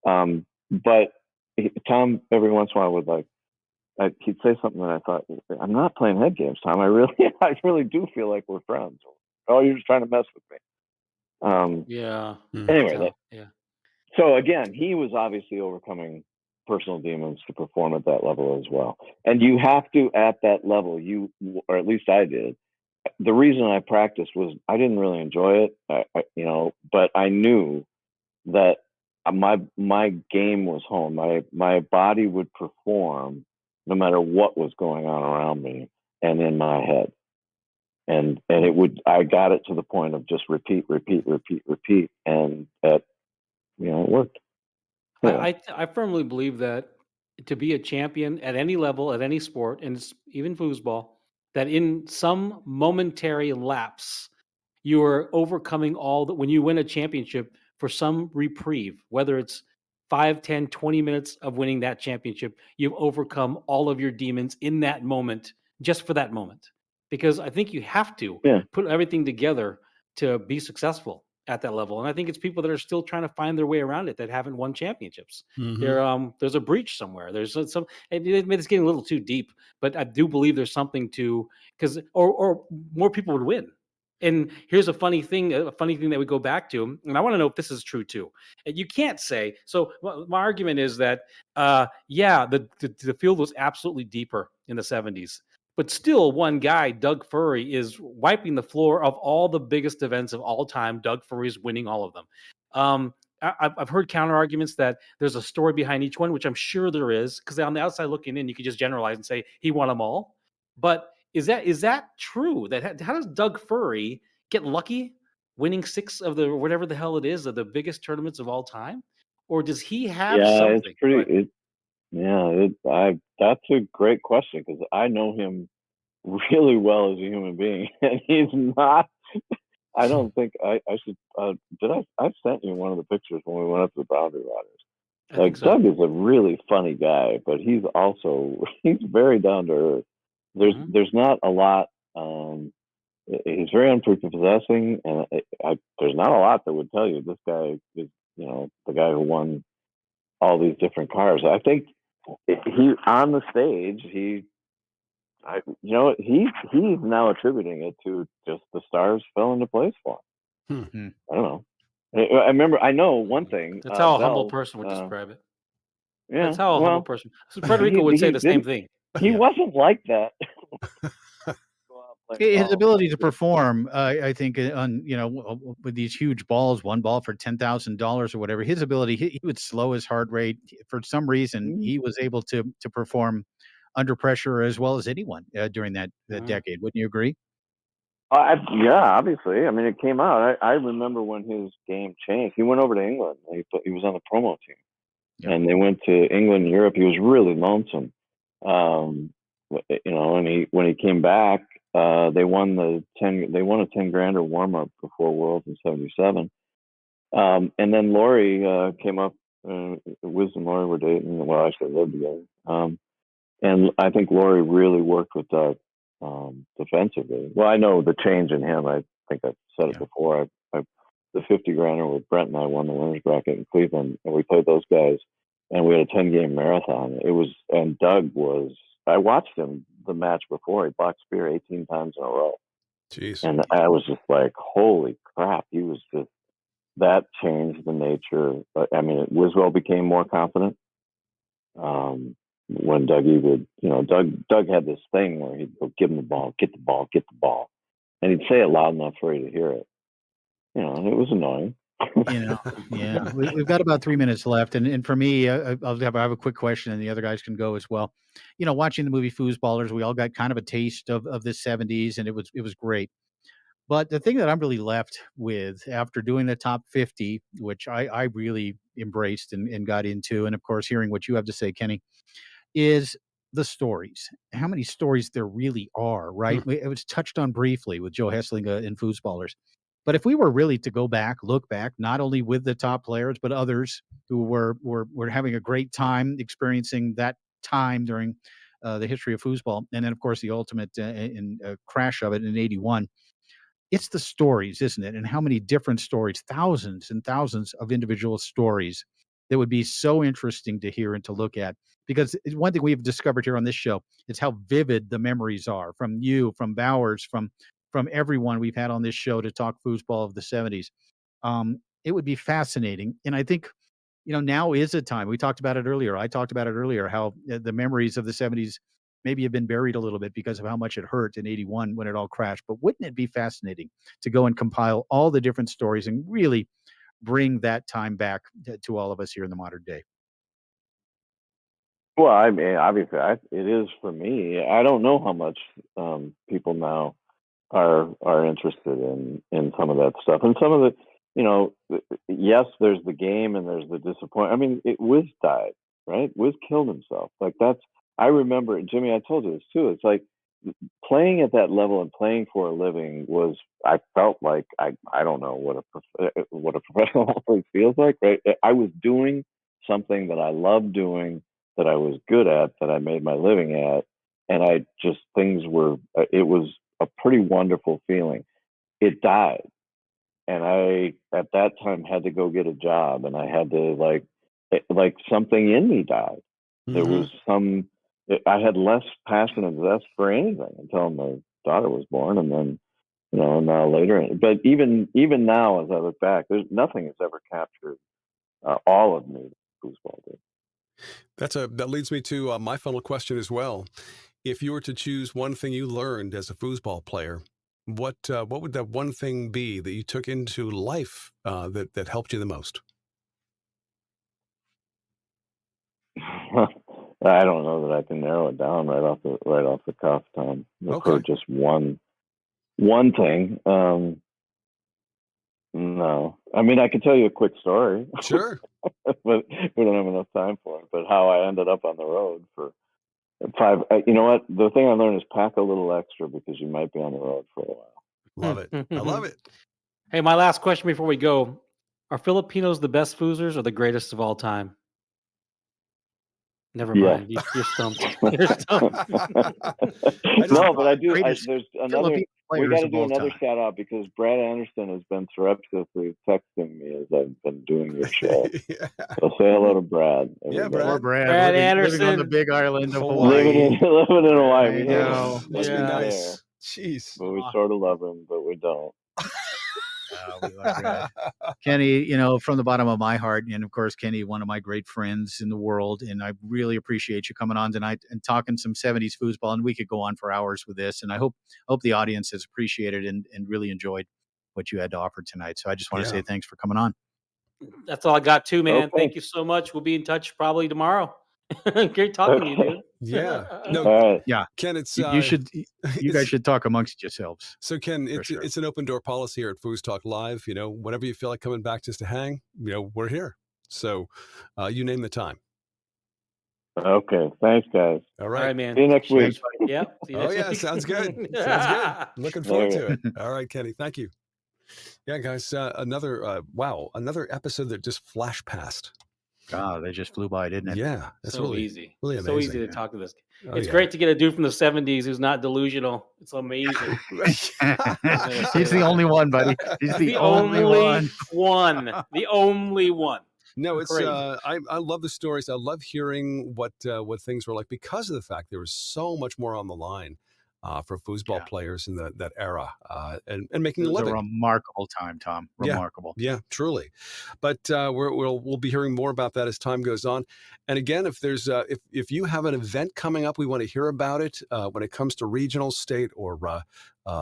And but Tom every once in a while would he'd say something that I thought, I'm not playing head games, Tom. I really do feel like we're friends. Oh, you're just trying to mess with me. Anyway, so again, he was obviously overcoming personal demons to perform at that level as well. And you have to, at that level, or at least I did. The reason I practiced was I didn't really enjoy it, but I knew that my game was home. My body would perform no matter what was going on around me and in my head. And I got it to the point of just repeat. And it worked. Yeah. I firmly believe that to be a champion at any level, at any sport, and even foosball, that in some momentary lapse, you are overcoming when you win a championship for some reprieve, whether it's 5, 10, 20 minutes of winning that championship, you've overcome all of your demons in that moment, just for that moment. Because I think you have to put everything together to be successful at that level. And I think it's people that are still trying to find their way around it that haven't won championships. There's a breach somewhere. There's some, it's getting a little too deep, but I do believe there's something to, or more people would win. And here's a funny thing that we go back to, and I want to know if this is true too. You can't say, so my argument is that, the field was absolutely deeper in the 70s, but still one guy, Doug Furry, is wiping the floor of all the biggest events of all time. Doug Furry is winning all of them. I've heard counter arguments that there's a story behind each one, which I'm sure there is, because on the outside looking in, you could just generalize and say he won them all. But is that true? How does Doug Furry get lucky winning 6 of the whatever the hell it is of the biggest tournaments of all time? or does he have Yeah, something? it's pretty. That's a great question because I know him really well as a human being, and he's not. I don't think I should. Did I sent you one of the pictures when we went up to the Boundary Riders? I think so. Doug is a really funny guy, but he's very down to earth. There's not a lot. He's very unprepossessing, and there's not a lot that would tell you this guy is, the guy who won all these different cars. I think he on the stage, he's now attributing it to just the stars fell into place for him. I don't know. I know one thing. That's how a humble Bell, person would describe it. Yeah, That's how a humble person. So Federico would say the same thing. He wasn't like that. His ability to perform, I think, on with these huge balls, one ball for $10,000 or whatever. His ability, he would slow his heart rate. For some reason, he was able to perform under pressure as well as anyone during that decade. Wouldn't you agree? Yeah, obviously. I mean, it came out. I remember when his game changed. He went over to England. He was on the promo team, and they went to England and Europe. He was really lonesome, and when he came back, they won a 10-grander warm up before Worlds in '77, and then Lori came up. Wiz and Lori were dating. Well, actually lived together. And I think Lori really worked with Doug defensively. Well, I know the change in him. I think I've said it before. The 50-grander with Brent and I won the winners bracket in Cleveland, and we played those guys, and we had a 10-game marathon. And Doug was. I watched him the match before. He blocked spear 18 times in a row. Jeez. And I was just like, holy crap! He was just that changed the nature. I mean, Wiswell became more confident. When Dougie would, Doug had this thing where he'd go, give him the ball, get the ball, get the ball. And he'd say it loud enough for you to hear it. And it was annoying. Yeah. We've got about 3 minutes left. And for me, I have a quick question and the other guys can go as well. Watching the movie Foosballers, we all got kind of a taste of the 70s, and it was great. But the thing that I'm really left with after doing the top 50, which I really embraced and got into, and of course, hearing what you have to say, Kenny, is the stories. How many stories there really are, right? It was touched on briefly with Joe Hessling in Foosballers. But if we were really to go back, look back, not only with the top players, but others who were having a great time experiencing that time during the history of foosball, and then, of course, the ultimate crash of it in '81, it's the stories, isn't it? And how many different stories, thousands and thousands of individual stories that would be so interesting to hear and to look at. Because one thing we've discovered here on this show is how vivid the memories are from you, from Bowers, from everyone we've had on this show to talk foosball of the 70s. It would be fascinating. And I think, now is a time. We talked about it earlier. I talked about it earlier, how the memories of the 70s maybe have been buried a little bit because of how much it hurt in '81 when it all crashed. But wouldn't it be fascinating to go and compile all the different stories and really bring that time back to all of us here in the modern day? Well, I mean, obviously, it is for me. I don't know how much people now are interested in some of that stuff, and some of the, yes, there's the game and there's the disappointment. I mean, Wiz died, right? Wiz killed himself. Like I remember, Jimmy, I told you this too. It's like playing at that level and playing for a living was. I felt like I don't know what a professional athlete feels like, right? I was doing something that I loved doing, that I was good at, that I made my living at, and it was a pretty wonderful feeling. It died, and I at that time had to go get a job, and I had to like something in me died. There was I had less passion and zest for anything until my daughter was born, and then now later. But even now, as I look back, there's nothing has ever captured all of me. Foosball did. That leads me to my final question as well. If you were to choose one thing you learned as a foosball player, what would that one thing be that you took into life that helped you the most? I don't know that I can narrow it down right off the cuff, Tom. For just one thing. No. I mean, I could tell you a quick story. Sure. But we don't have enough time for it. But how I ended up on the road for 5. You know what? The thing I learned is pack a little extra because you might be on the road for a while. Love it. I love it. Hey, my last question before we go. Are Filipinos the best foozers or the greatest of all time? Never mind. You're stumped. You're stumped. No, but I do. Greatest There's another. Philippine We players got to of do all another time. shout out because Brad Anderson has been surreptitiously texting me as I've been doing your show. So say hello to Brad. Yeah, everybody. Poor Brad, Brad living on the Anderson. big island of Hawaii. Hawaii. Living in Hawaii. I We hate know. him. Must be Yeah. nice. Jeez. But we sort of love him, but we don't. We love Brad. Kenny, from the bottom of my heart, and of course, Kenny, one of my great friends in the world, and I really appreciate you coming on tonight and talking some 70s foosball. And we could go on for hours with this, and I hope the audience has appreciated and really enjoyed what you had to offer tonight. So I just want to say thanks for coming on. That's all I got too, man. Okay. Thank you so much. We'll be in touch probably tomorrow. Great talking to you, dude. Yeah. All No, right. Yeah, Ken, it's you guys should talk amongst yourselves. So Ken, sure. it's an open door policy here at FoosTalk Live. Whenever you feel like coming back just to hang, we're here. So you name the time. Okay. Thanks, guys. All All right. right, man. See you next week. Thanks, buddy. Yeah. See you Oh next yeah, week. sounds good. Sounds good. Looking forward to it. All right, Kenny. Thank you. Yeah, guys. Another episode that just flashed past. God, they just flew by, didn't it? Yeah, that's so really easy. really So amazing. easy to talk to this. Oh, It's yeah. great to get a dude from the 70s who's not delusional. It's amazing. He's the only one, buddy. He's the only one. The only one. No, it's Crazy. I love the stories. I love hearing what things were like because of the fact there was so much more on the line for foosball players in that era and making It a was living. a remarkable time, Tom. Remarkable. Yeah, truly. But we'll be hearing more about that as time goes on. And again, if there's if you have an event coming up, we want to hear about it when it comes to regional, state, or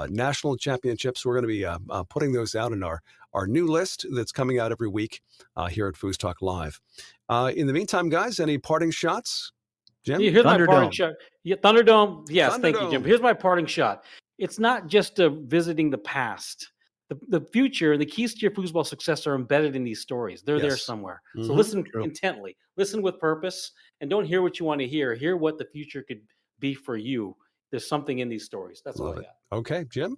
national championships. We're going to be putting those out in our new list that's coming out every week here at FoosTalk Live. In the meantime, guys, any parting shots? Jim? Here's my parting shot. Yeah, Thunderdome. Yes, thank you, Jim. Thunderdome. Here's my parting shot. It's not just visiting the past. The future, the keys to your foosball success are embedded in these stories. They're there Yes. somewhere. Mhm. So listen True. intently. Listen with purpose, and don't hear what you want to hear. Hear what the future could be for you. There's something in these stories. That's all Love I it. got. Okay, Jim?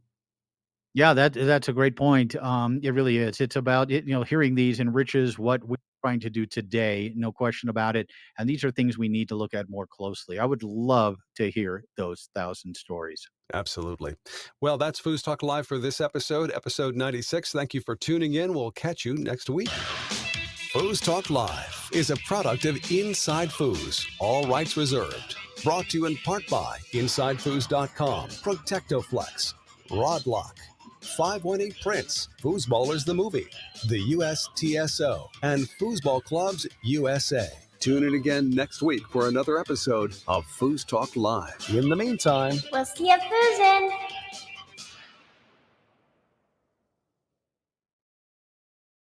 Yeah, that's a great point. It really is. It's about it, hearing these enriches what we're trying to do today, no question about it. And these are things we need to look at more closely. I would love to hear those 1,000 stories. Absolutely. Well, that's FoosTalk Live for this episode 96. Thank you for tuning in. We'll catch you next week. FoosTalk Live is a product of Inside Foos, all rights reserved. Brought to you in part by InsideFoos.com, Protectoflex, Rodlock, 518 Prince, Foosballers the Movie, the USTSO, and Foosball Clubs USA. Tune in again next week for another episode of FoosTalk Live. In the meantime, We'll see you foozin'.